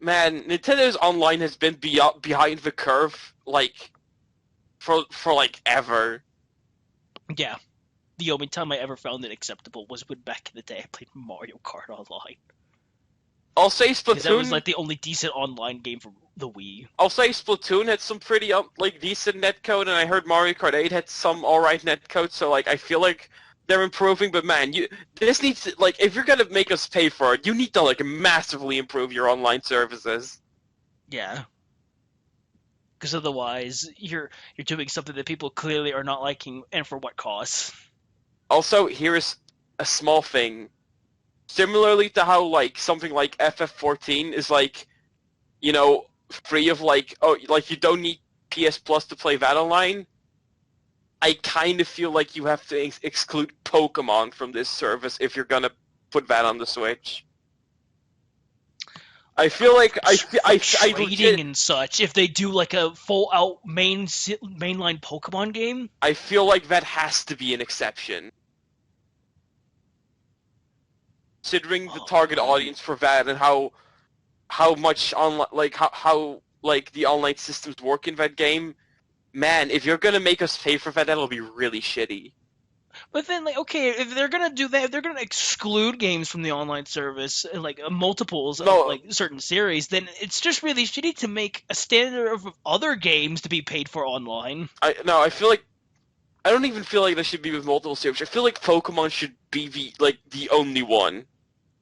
man, Nintendo's online has been behind the curve, like, for like, ever. Yeah. The only time I ever found it acceptable was when back in the day I played Mario Kart Online. I'll say Because that was Splatoon. like the only decent online game for the Wii. I'll say Splatoon had some pretty like decent netcode, and I heard Mario Kart 8 had some alright netcode. So like I feel like they're improving. But man, this needs to, like, if you're gonna make us pay for it, you need to like massively improve your online services. Yeah. Because otherwise, you're doing something that people clearly are not liking, and for what cause? Also, here's a small thing. Similarly to how like something like FF14 is like, you know, free of like, oh, like you don't need PS Plus to play that online. I kind of feel like you have to exclude Pokemon from this service if you're gonna put that on the Switch. I feel like I Trading and such. If they do like a full out mainline Pokemon game, I feel like that has to be an exception, considering the target audience for that and how much online, like how like the online systems work in that game. Man, if you're gonna make us pay for that, that'll be really shitty. But then, like, okay, if they're gonna do that, if they're gonna exclude games from the online service, like multiples of No, like certain series, then it's just really shitty to make a standard of other games to be paid for online. I feel like I don't even feel like there should be with multiple series. I feel like Pokemon should be the only one.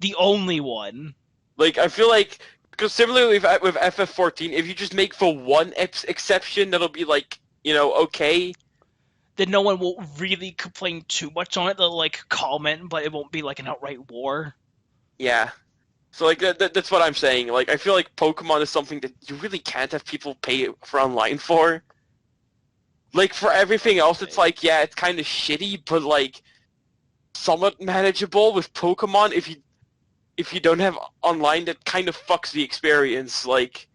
The only one. Like I feel like because similarly with FF14, if you just make for one exception, that'll be like, you know, okay. Then no one will really complain too much on it. They'll like comment, but it won't be like an outright war. Yeah. So like that's what I'm saying. Like I feel like Pokemon is something that you really can't have people pay for online for. Like for everything else, it's like, yeah, it's kind of shitty, but like somewhat manageable. With Pokemon, if you don't have online, that kind of fucks the experience. Like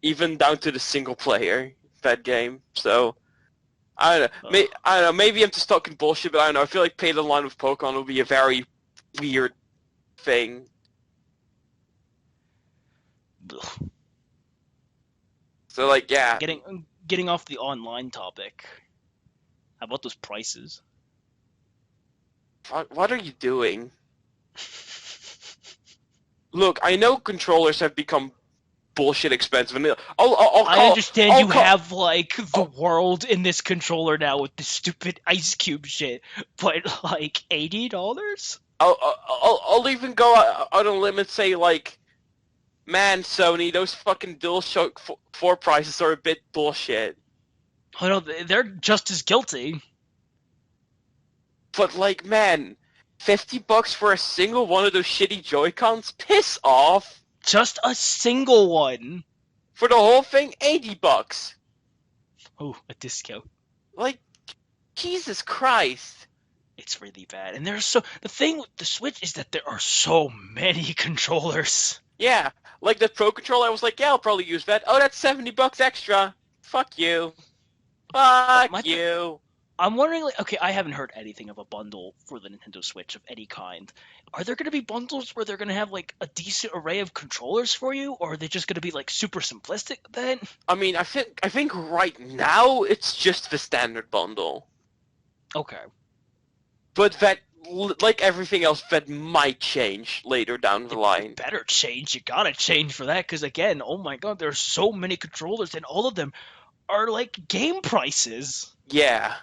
even down to the single player that game. So. I don't know. I don't know. Maybe I'm just talking bullshit, but I don't know. I feel like paid online with Pokemon would be a very weird thing. Ugh. So, like, yeah. Getting off the online topic. How about those prices? What are you doing? Look, I know controllers have become bullshit expensive. And I understand you have like the world in this controller now with the stupid ice cube shit, but like $80? I'll even go out on a limb and say, like, man, Sony, those fucking DualShock 4 prices are a bit bullshit. Oh no, they're just as guilty. But like, man, $50 for a single one of those shitty Joy-Cons? Piss off! Just a single one. For the whole thing, $80. Oh, a discount. Like, Jesus Christ. It's really bad. And the thing with the Switch is that there are so many controllers. Yeah, like the Pro Controller, I was like, yeah, I'll probably use that. Oh, that's $70 extra. Fuck you. Fuck you. I'm wondering, like, okay, I haven't heard anything of a bundle for the Nintendo Switch of any kind. Are there going to be bundles where they're going to have, like, a decent array of controllers for you, or are they just going to be, like, super simplistic then? I mean, I think right now it's just the standard bundle. Okay. But that, like everything else, that might change later down the line. It better change. You gotta change for that, because, again, oh my god, there's so many controllers, and all of them are, like, game prices. Yeah.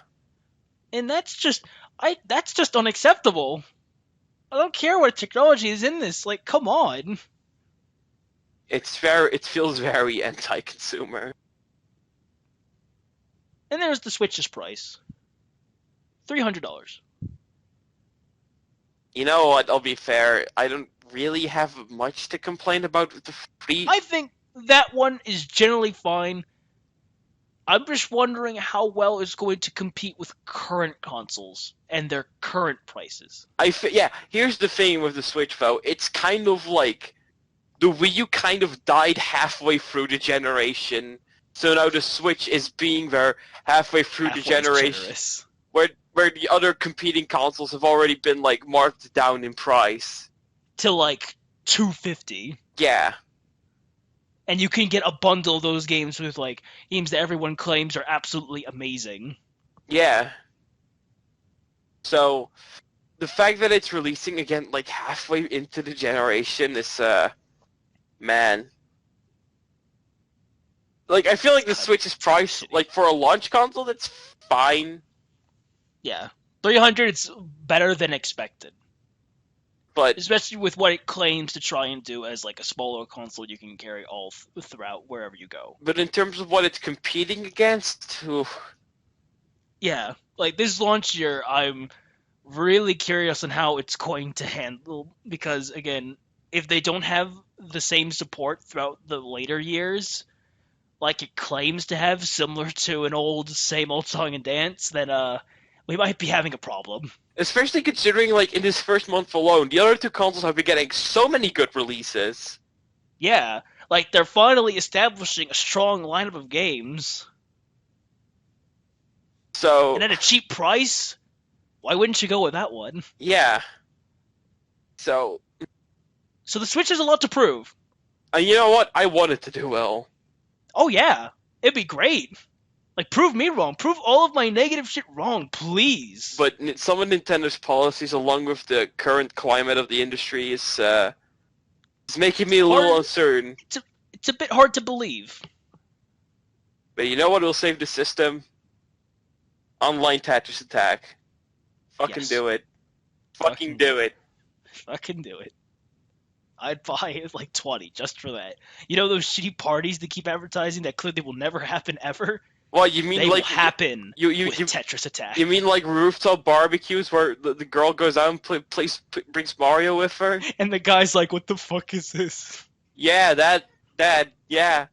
And that's just unacceptable. I don't care what technology is in this. Like, come on. It feels very anti-consumer. And there's the Switch's price. $300. You know what? I'll be fair. I don't really have much to complain about with the free. I think that one is generally fine. I'm just wondering how well it's going to compete with current consoles and their current prices. Yeah, here's the thing with the Switch, though. It's kind of like the Wii U kind of died halfway through the generation, so now the Switch is being there halfway through the generation, where where the other competing consoles have already been like marked down in price to like $250. Yeah. And you can get a bundle of those games with like games that everyone claims are absolutely amazing. Yeah. So the fact that it's releasing again like halfway into the generation is man. Like I feel like the Switch's price like for a launch console that's fine. Yeah. 300 it's better than expected. But especially with what it claims to try and do as like a smaller console you can carry all throughout wherever you go. But in terms of what it's competing against, yeah, like this launch year, I'm really curious on how it's going to handle, because again, if they don't have the same support throughout the later years, like it claims to have, similar to an old same old song and dance, then we might be having a problem. Especially considering, like, in this first month alone, the other two consoles have been getting so many good releases. Yeah, like they're finally establishing a strong lineup of games. So, and at a cheap price, why wouldn't you go with that one? Yeah. So the Switch has a lot to prove. And you know what? I want it to do well. Oh yeah, it'd be great. Like, prove me wrong. Prove all of my negative shit wrong, please. But some of Nintendo's policies, along with the current climate of the industry, is making me a little uncertain. It's a bit hard to believe. But you know what will save the system? Online Tetris Attack. Fucking do it. Fucking do it. Fucking do it. I'd buy like 20 just for that. You know those shitty parties that keep advertising that clearly will never happen ever? Well, you mean they like will happen with Tetris Attack? You mean like rooftop barbecues where the girl goes out and brings Mario with her? And the guy's like, "What the fuck is this?" Yeah, that yeah.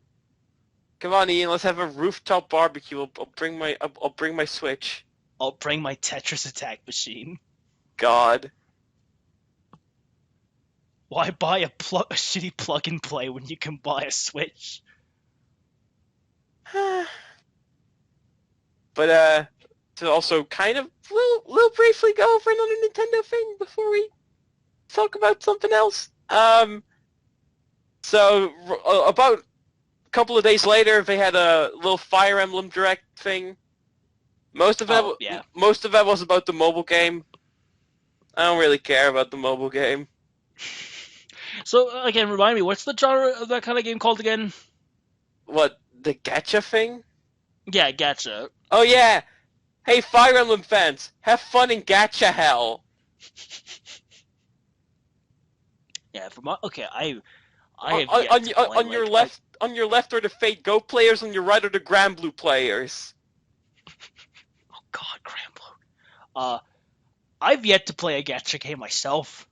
Come on, Ian, let's have a rooftop barbecue. I'll bring my Switch. I'll bring my Tetris Attack machine. God. Why buy a shitty plug and play when you can buy a Switch? But to also kind of we'll briefly go over another Nintendo thing before we talk about something else. So about a couple of days later, they had a little Fire Emblem Direct thing. Most of that was about the mobile game. I don't really care about the mobile game. So again, remind me, what's the genre of that kind of game called again? What, the gacha thing? Yeah, gacha. Oh yeah! Hey, Fire Emblem fans, have fun in gacha hell! Yeah, I have on your left, on your left are the Fate Go players, on your right are the Granblue players. Oh god, Granblue. I've yet to play a gacha game myself,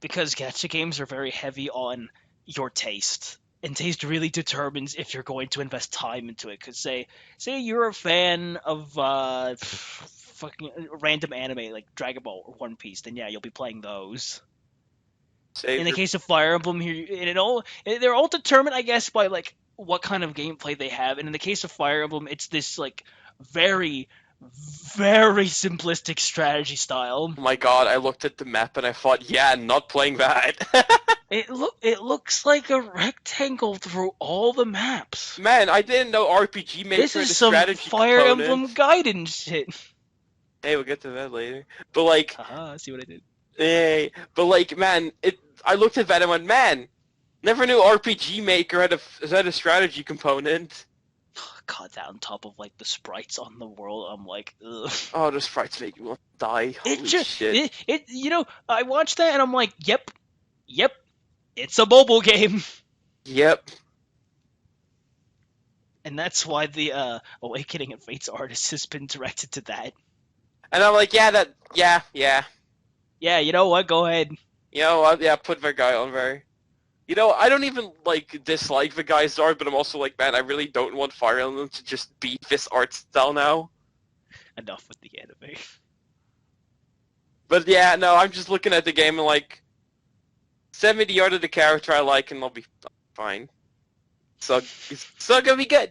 because gacha games are very heavy on your taste. And taste really determines if you're going to invest time into it. Because say you're a fan of fucking random anime like Dragon Ball or One Piece, then yeah, you'll be playing those. In the case of Fire Emblem, they're all determined, I guess, by like what kind of gameplay they have. And in the case of Fire Emblem, it's this like very, very simplistic strategy style. Oh my god, I looked at the map and I thought, yeah, not playing that. It looks like a rectangle through all the maps. Man, I didn't know RPG Maker this is the some strategy Fire component. Emblem guidance shit. Hey, we'll get to that later. But like, see what I did? Hey, but like, man, I looked at that and went, man, never knew RPG Maker had a strategy component. God, that on top of like the sprites on the world, I'm like, ugh. Oh, the sprites make you want to die. Holy shit! You know, I watched that and I'm like, yep, it's a mobile game. Yep. And that's why the Awakening and Fate's artist has been directed to that. And I'm like, yeah, Yeah, you know what? Go ahead. You know what? Yeah, put that guy on there. You know, I don't even, like, dislike the guy's art, but I'm also like, man, I really don't want Fire Emblem to just be this art style now. Enough with the anime. But yeah, no, I'm just looking at the game and like, send me the art of the character I like and I'll be fine. So, it's still gonna be good.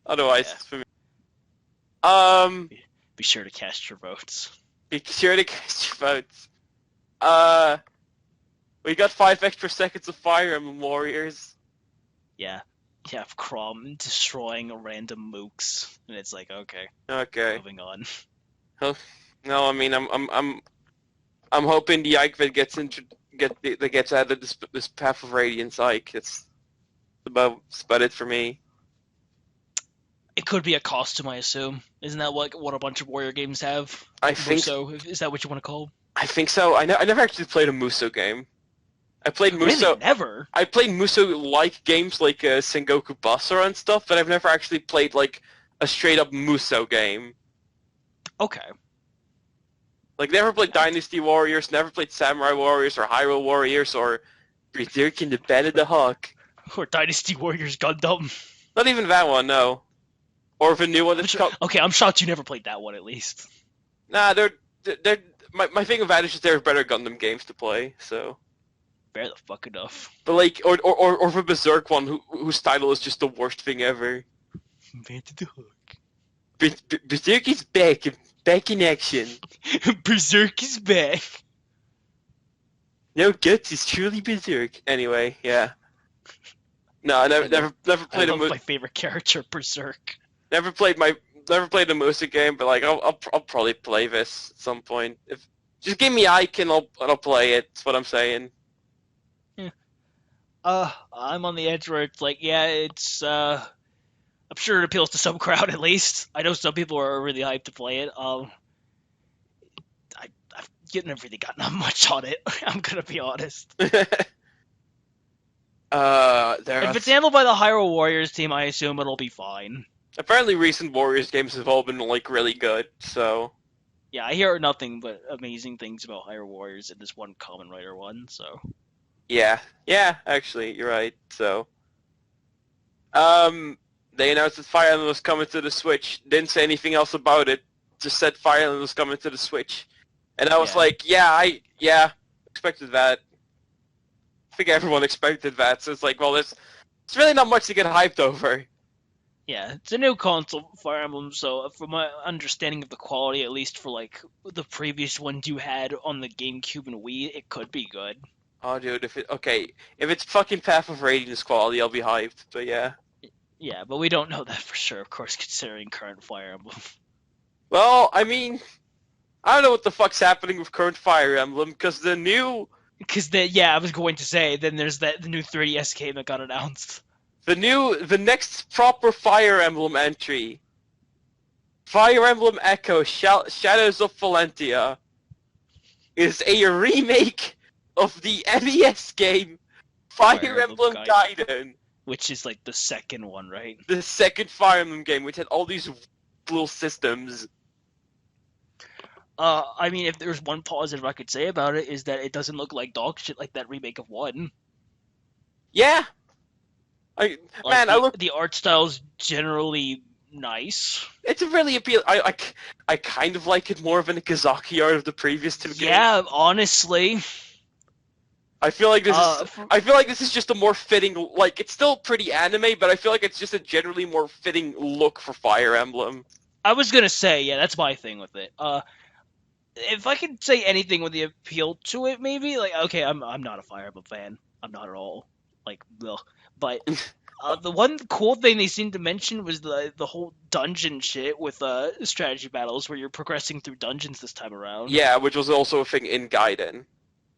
Otherwise, it's for me. Be sure to cast your votes. Be sure to cast your votes. We got 5 extra seconds of Fire Emblem Warriors. Yeah. You have Crom destroying a random mooks, and it's like, okay, Okay. moving on. No, I mean, I'm hoping the Ike that gets added this Path of Radiance Ike. It's about it for me. It could be a costume, I assume. Isn't that what a bunch of warrior games have? I think so. Is that what you want to call them? I think so. I never actually played a Muso game. I played Muso. Really? Never? I played Muso-like games like Sengoku Basara and stuff, but I've never actually played like a straight-up Muso game. Okay. Like, never played Dynasty Warriors, never played Samurai Warriors or Hyrule Warriors or Berserk in the Bed of the Hawk. Or Dynasty Warriors Gundam. Not even that one, no. Or the new one that's called... Okay, I'm shocked you never played that one, at least. Nah, they're my thing about it is just they're better Gundam games to play, so... Fair the fuck enough. But like, or the Berserk one, whose title is just the worst thing ever. Man to the hook. Berserk is back in action. Berserk is back. No guts is truly Berserk. Anyway, yeah. No, I never played my favorite character, Berserk. Never played a Musa game, but like I'll probably play this at some point. If just give me Ike and I'll play it. That's what I'm saying. I'm on the edge where it's like, yeah, it's I'm sure it appeals to some crowd at least. I know some people are really hyped to play it. I've never really got that much on it. I'm gonna be honest. If it's handled by the Hyrule Warriors team, I assume it'll be fine. Apparently, recent Warriors games have all been like really good. So yeah, I hear nothing but amazing things about Hyrule Warriors in this one Common Writer one. So yeah, actually, you're right. So they announced that Fire Emblem was coming to the Switch. Didn't say anything else about it. Just said Fire Emblem was coming to the Switch, and I was like, I expected that. I think everyone expected that. So it's like, well, it's really not much to get hyped over. Yeah, it's a new console, Fire Emblem, so from my understanding of the quality, at least for like the previous ones you had on the GameCube and Wii, it could be good. Oh, dude, if it's fucking Path of Radiance quality, I'll be hyped. But yeah. Yeah, but we don't know that for sure, of course, considering current Fire Emblem. Well, I mean, I don't know what the fuck's happening with current Fire Emblem, because the new... I was going to say, then there's the new 3DS game that got announced. The next proper Fire Emblem entry, Fire Emblem Echo Shadows of Valentia, is a remake of the NES game Fire Emblem Gaiden. Which is like the second one, right? The second Fire Emblem game, which had all these little systems. I mean, if there's one positive I could say about it, is that it doesn't look like dog shit like that remake of 1. Yeah. The art style's generally nice. It's a really appeal. I kind of like it more than the Kazaki art of the previous 2 games. Yeah, honestly. I feel like this is just a more fitting, like, it's still pretty anime, but I feel like it's just a generally more fitting look for Fire Emblem. I was gonna say, yeah, that's my thing with it. If I could say anything with the appeal to it, maybe, like, okay, I'm not a Fire Emblem fan. I'm not at all. Like, ugh. But the one cool thing they seemed to mention was the whole dungeon shit with strategy battles where you're progressing through dungeons this time around. Yeah, which was also a thing in Gaiden.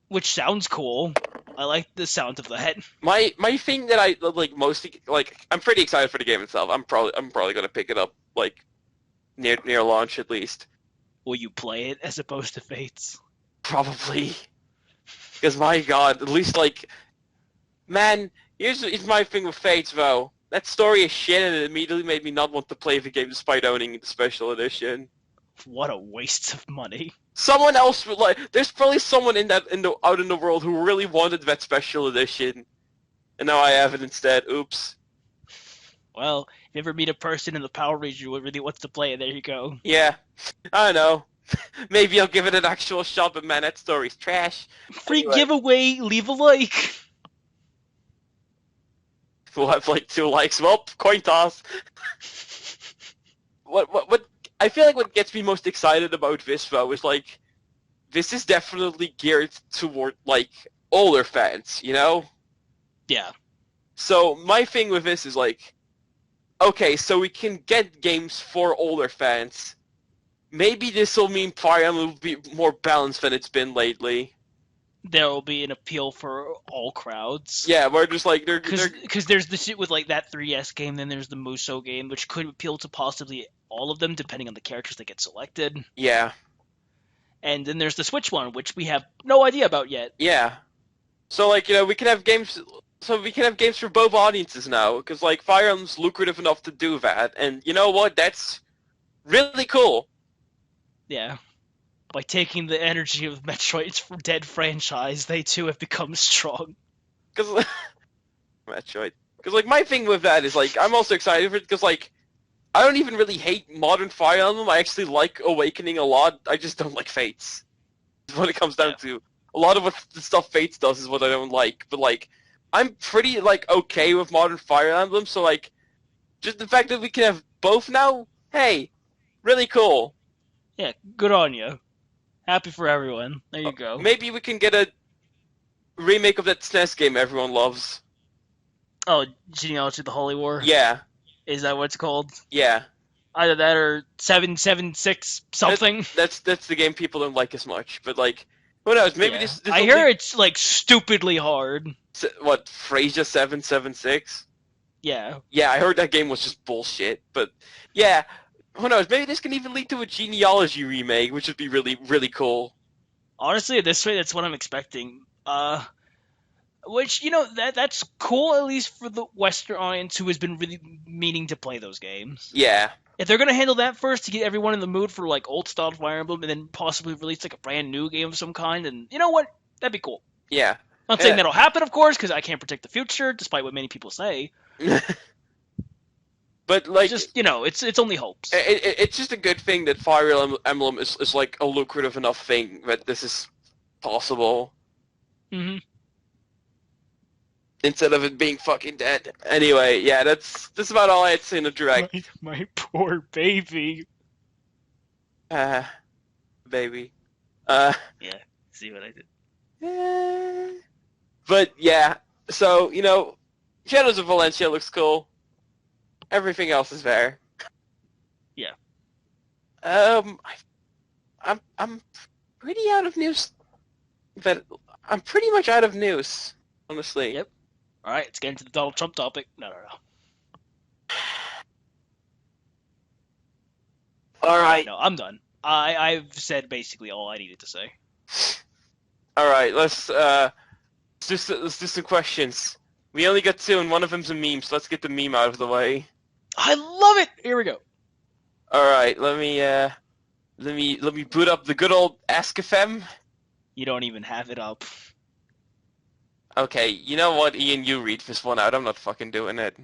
Which sounds cool. I like the sound of that. My thing that I like mostly, like, I'm pretty excited for the game itself. I'm probably gonna pick it up like near launch at least. Will you play it as opposed to Fates? Probably. Because my god, at least like, man, here's my thing with Fates though. That story is shit, and it immediately made me not want to play the game despite owning the special edition. What a waste of money. Someone else would like. There's probably someone out in the world who really wanted that special edition, and now I have it instead. Oops. Well, if you ever meet a person in the Power region who really wants to play it, there you go. Yeah, I don't know. Maybe I'll give it an actual shot, but man, that story's trash. Free giveaway, leave a like. We'll have like 2 likes. Well, coin toss. What? I feel like what gets me most excited about this, though, is, like, this is definitely geared toward, like, older fans, you know? Yeah. So my thing with this is, like, okay, so we can get games for older fans. Maybe this will mean Fire Emblem will be more balanced than it's been lately. There will be an appeal for all crowds. Yeah, where just like Because there's the shit with like that 3DS game, then there's the Muso game, which could appeal to possibly all of them, depending on the characters that get selected. yeah, And then there's the Switch one, which we have no idea about yet. yeah. So like we can have games. So we can have games for both audiences now, because like Fire Emblem's lucrative enough to do that, and you know what? That's really cool. Yeah. By taking the energy of Metroid's Dead franchise, they too have become strong. Because Metroid. Because like my thing with that is like I'm also excited for it because like I don't even really hate modern Fire Emblem. I actually like Awakening a lot. I just don't like Fates. Is what it comes down to. A lot of what the stuff Fates does is what I don't like. But like I'm pretty like okay with modern Fire Emblem. So like just the fact that we can have both now, hey, really cool. Yeah, good on you. Happy for everyone. There you go. Maybe we can get a remake of that SNES game everyone loves. Oh, Genealogy of the Holy War? Yeah. Is that what it's called? Yeah. Either that or 776 something. That's the game people don't like as much. But like, who knows? Maybe this I hear it's like stupidly hard. What, FAIAH 776? Yeah. Yeah, I heard that game was just bullshit. But yeah, who knows? Maybe this can even lead to a Genealogy remake, which would be really, really cool. Honestly, at this rate, that's what I'm expecting. Which, you know, that's cool, at least for the Western audience who has been really meaning to play those games. Yeah. If they're going to handle that first to get everyone in the mood for, like, old-style Fire Emblem and then possibly release, like, a brand new game of some kind, and you know what? That'd be cool. Yeah. Not saying that'll happen, of course, because I can't predict the future, despite what many people say. But, like... Just, you know, it's only hopes. It's just a good thing that Fire Emblem is like, a lucrative enough thing that this is possible. Mm-hmm. Instead of it being fucking dead. Anyway, yeah, that's about all I had to say in the direct. My poor baby. Baby. Yeah, see what I did. But yeah, so, you know, Shadows of Valencia looks cool. Everything else is there. Yeah. I'm pretty out of news. But I'm pretty much out of news, honestly. Yep. All right, let's get into the Donald Trump topic. No. All right. No, I'm done. I've said basically all I needed to say. All right, let's do some questions. We only got 2, and one of them's a meme, so let's get the meme out of the way. I love it. Here we go. All right, let me boot up the good old Ask-FM. You don't even have it up. Okay, you know what, Ian? You read this one out. I'm not fucking doing it.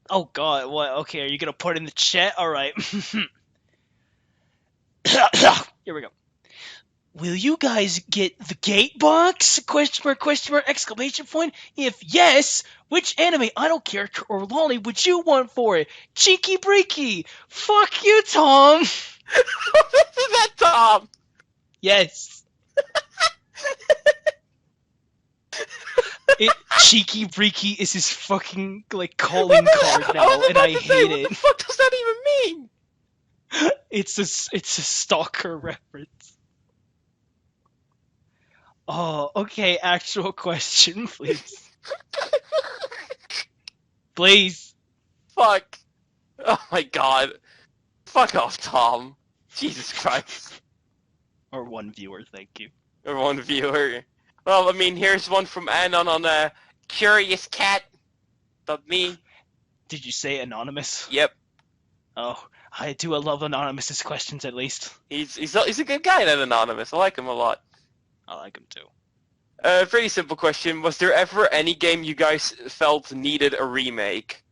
Oh God, what? Okay, are you gonna put it in the chat? All right. Here we go. Will you guys get the gate box? Question mark, exclamation point. If yes, which anime, idol character, or lolly would you want for it? Cheeky breaky. Fuck you, Tom. Is that Tom? Yes. Cheeky breaky is his fucking like calling card now, and I hate it. What the fuck does that even mean? It's a stalker reference. Oh, okay, actual question, please. Please. Fuck. Oh my god. Fuck off, Tom. Jesus Christ. Or one viewer, thank you. Or one viewer. Well, I mean, here's one from Anon on Curious Cat.me. Did you say anonymous? Yep. Oh, I do love Anonymous's questions, at least. He's a good guy, that Anonymous. I like him a lot. I like him too. Pretty simple question. Was there ever any game you guys felt needed a remake?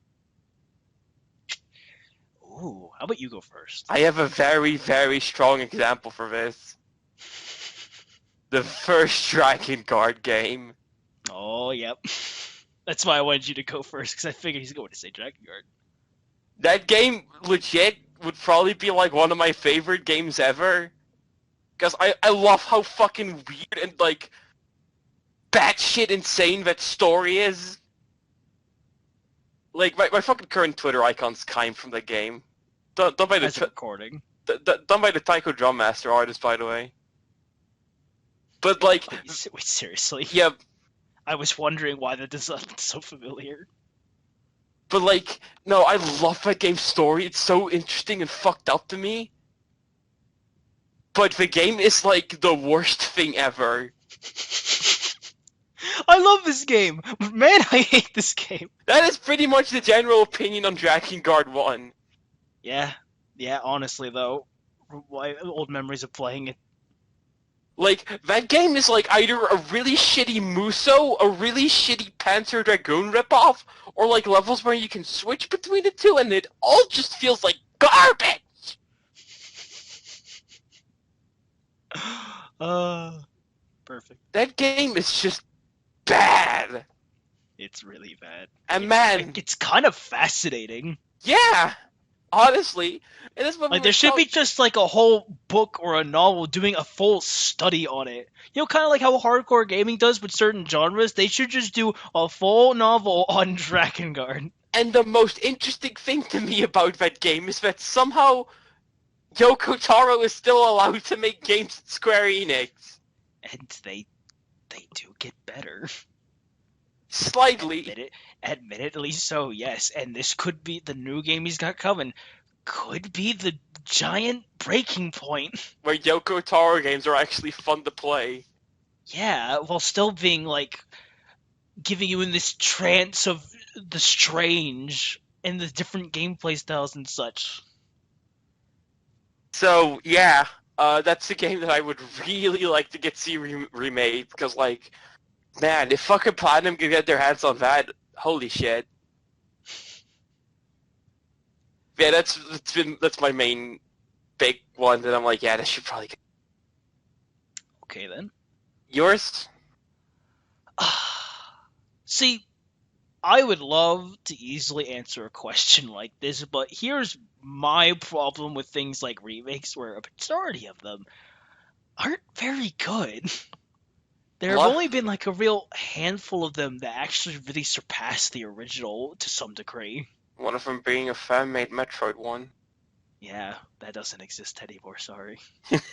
Ooh, how about you go first? I have a very, very strong example for this. The first Dragon Guard game. Oh, yep. That's why I wanted you to go first, because I figured he's going to say Dragon Guard. That game legit would probably be like one of my favorite games ever. Because I love how fucking weird and like batshit insane that story is. Like my fucking current Twitter icon's came from the game. Done by As a the recording. done by the Taiko Drum Master artist, by the way. But like, Wait, seriously? yeah, I was wondering why the design is so familiar. but like, no, I love that game's story. It's so interesting and fucked up to me. But the game is like the worst thing ever. I love this game, but man, I hate this game. That is pretty much the general opinion on Drakengard 1. Yeah, honestly though, why old memories of playing it. Like, that game is like either a really shitty Muso, a really shitty Panzer Dragoon ripoff, or like levels where you can switch between the two, and it all just feels like garbage! Perfect. That game is just bad. It's really bad. And man, It's kind of fascinating. yeah, honestly, and that's what Like, there should be just, like, a whole book or a novel doing a full study on it. You know, kind of like how hardcore gaming does with certain genres? They should just do a full novel on Drakengard. And the most interesting thing to me about that game is that somehow Yoko Taro is still allowed to make games at Square Enix. And they do get better. Slightly. Admittedly so, yes. And this could be the new game he's got coming. Could be the giant breaking point. Where Yoko Taro games are actually fun to play. Yeah, while still being, like, giving you in this trance of the strange and the different gameplay styles and such. So, yeah, that's a game that I would really like to get see remade, because, like, man, if fucking Platinum could get their hands on that, holy shit. Yeah, that's my main big one that I'm like, yeah, this should probably get. Okay, then. Yours? See, I would love to easily answer a question like this, but here's my problem with things like remakes, where a majority of them aren't very good. There have only been like a real handful of them that actually really surpass the original to some degree. One of them being a fan-made Metroid one. Yeah, that doesn't exist anymore, sorry. Gotta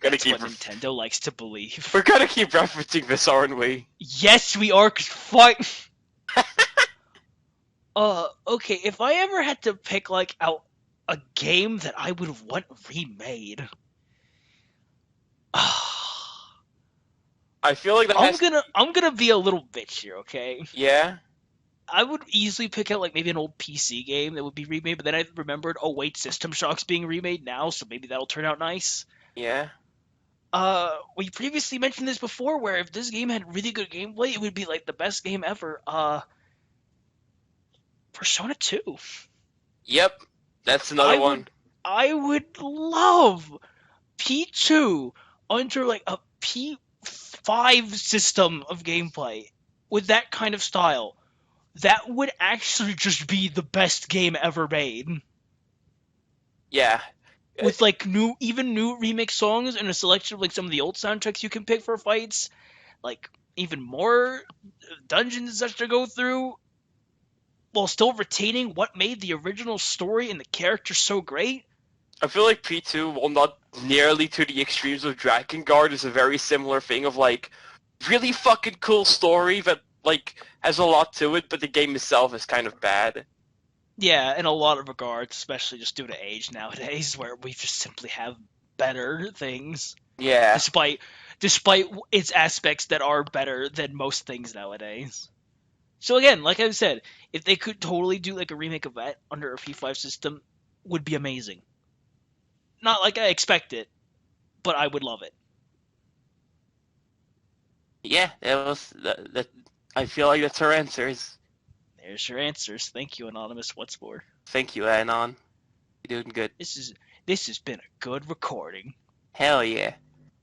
That's keep what Nintendo likes to believe. We're gonna keep referencing this, aren't we? Yes, we are, 'cause fuck! Okay, if I ever had to pick, like, out a game that I would want remade... I feel like that I'm gonna be a little bitch here, okay? Yeah? I would easily pick out, like, maybe an old PC game that would be remade, but then I remembered, oh wait, System Shock's being remade now, so maybe that'll turn out nice. Yeah? We previously mentioned this before, where if this game had really good gameplay, it would be, like, the best game ever. Persona 2. Yep. That's another one. I would love P2 under, like, a P5 system of gameplay with that kind of style. That would actually just be the best game ever made. Yeah. With, like, new remix songs and a selection of, like, some of the old soundtracks you can pick for fights. Like, even more dungeons and such to go through, while still retaining what made the original story and the characters so great. I feel like P2, while not nearly to the extremes of Drakengard, is a very similar thing of, like, really fucking cool story that, like, has a lot to it, but the game itself is kind of bad. Yeah, in a lot of regards, especially just due to age nowadays, where we just simply have better things. Yeah. Despite its aspects that are better than most things nowadays. So again, like I said, if they could totally do like a remake of that under a P5 system, would be amazing. Not like I expect it, but I would love it. Yeah, that I feel like that's our answers. There's your answers. Thank you, Anonymous. What's more? Thank you, Anon. You're doing good. This has been a good recording. Hell yeah.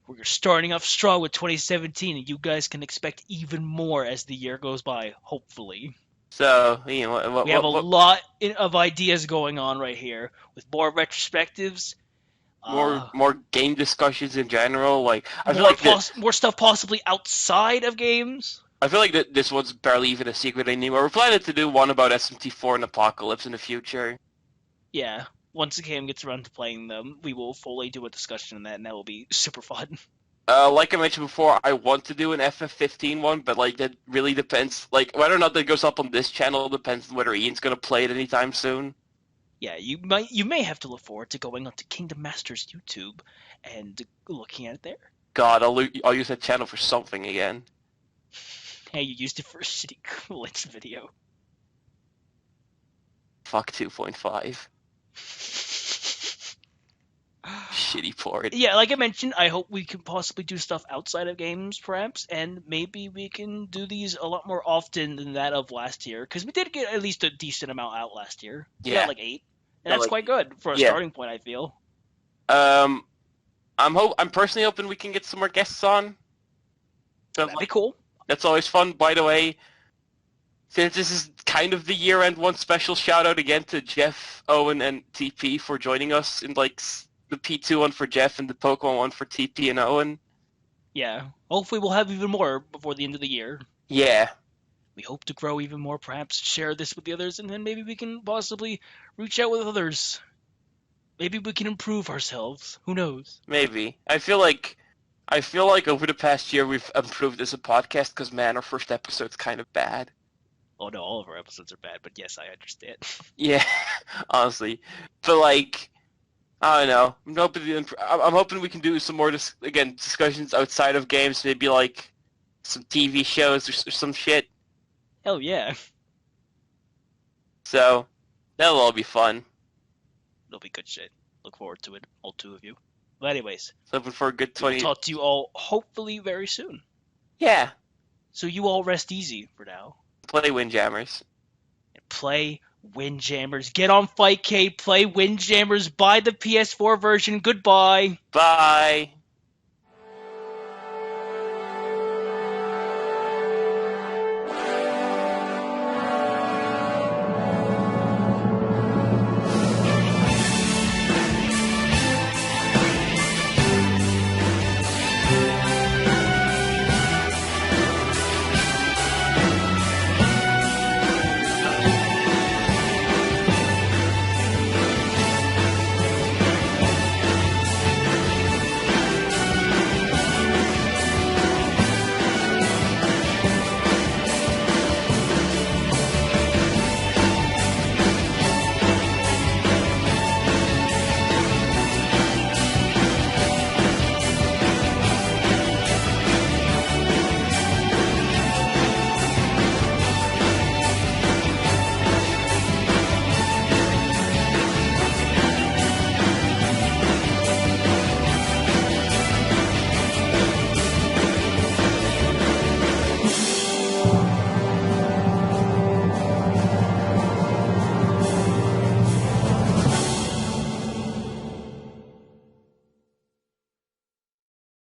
We're starting off strong with 2017, and you guys can expect even more as the year goes by, hopefully. So, you know, We have a lot of ideas going on right here with more retrospectives, more game discussions in general. Like, I feel like more stuff possibly outside of games. I feel like that this one's barely even a secret anymore. We're planning to do one about SMT4 and Apocalypse in the future. Yeah, once the game gets around to playing them, we will fully do a discussion on that, and that will be super fun. Like I mentioned before, I want to do an FF15 one, but like that really depends. Like whether or not that goes up on this channel depends on whether Ian's gonna play it anytime soon. Yeah, you may have to look forward to going onto Kingdom Masters YouTube and looking at it there. God, I'll use that channel for something again. Hey, you used it for a shitty glitch video. Fuck 2.5. Shitty port. Yeah, like I mentioned, I hope we can possibly do stuff outside of games, perhaps, and maybe we can do these a lot more often than that of last year, because we did get at least a decent amount out last year. We got like 8, and that's quite good for a starting point, I feel. I'm personally hoping we can get some more guests on. So, That'd be cool. That's always fun. By the way, since this is kind of the year-end one, special shout-out again to Jeff, Owen, and TP for joining us in like the P2 one for Jeff and the Pokemon one for TP and Owen. Yeah. Hopefully we'll have even more before the end of the year. Yeah. We hope to grow even more, perhaps share this with the others, and then maybe we can possibly reach out with others. Maybe we can improve ourselves. Who knows? Maybe. I feel like over the past year we've improved as a podcast because, man, our first episode's kind of bad. Oh no, all of our episodes are bad, but yes, I understand. Yeah, honestly. But like, I don't know. I'm hoping we can do some more discussions outside of games. Maybe like some TV shows or some shit. Hell yeah. So that'll all be fun. It'll be good shit. Look forward to it, all 2 of you. But anyways, hoping for a good 20. We'll talk to you all hopefully very soon. Yeah. So you all rest easy for now. Play Windjammers. Play Windjammers. Get on Fightcade. Play Windjammers. Buy the PS4 version. Goodbye. Bye.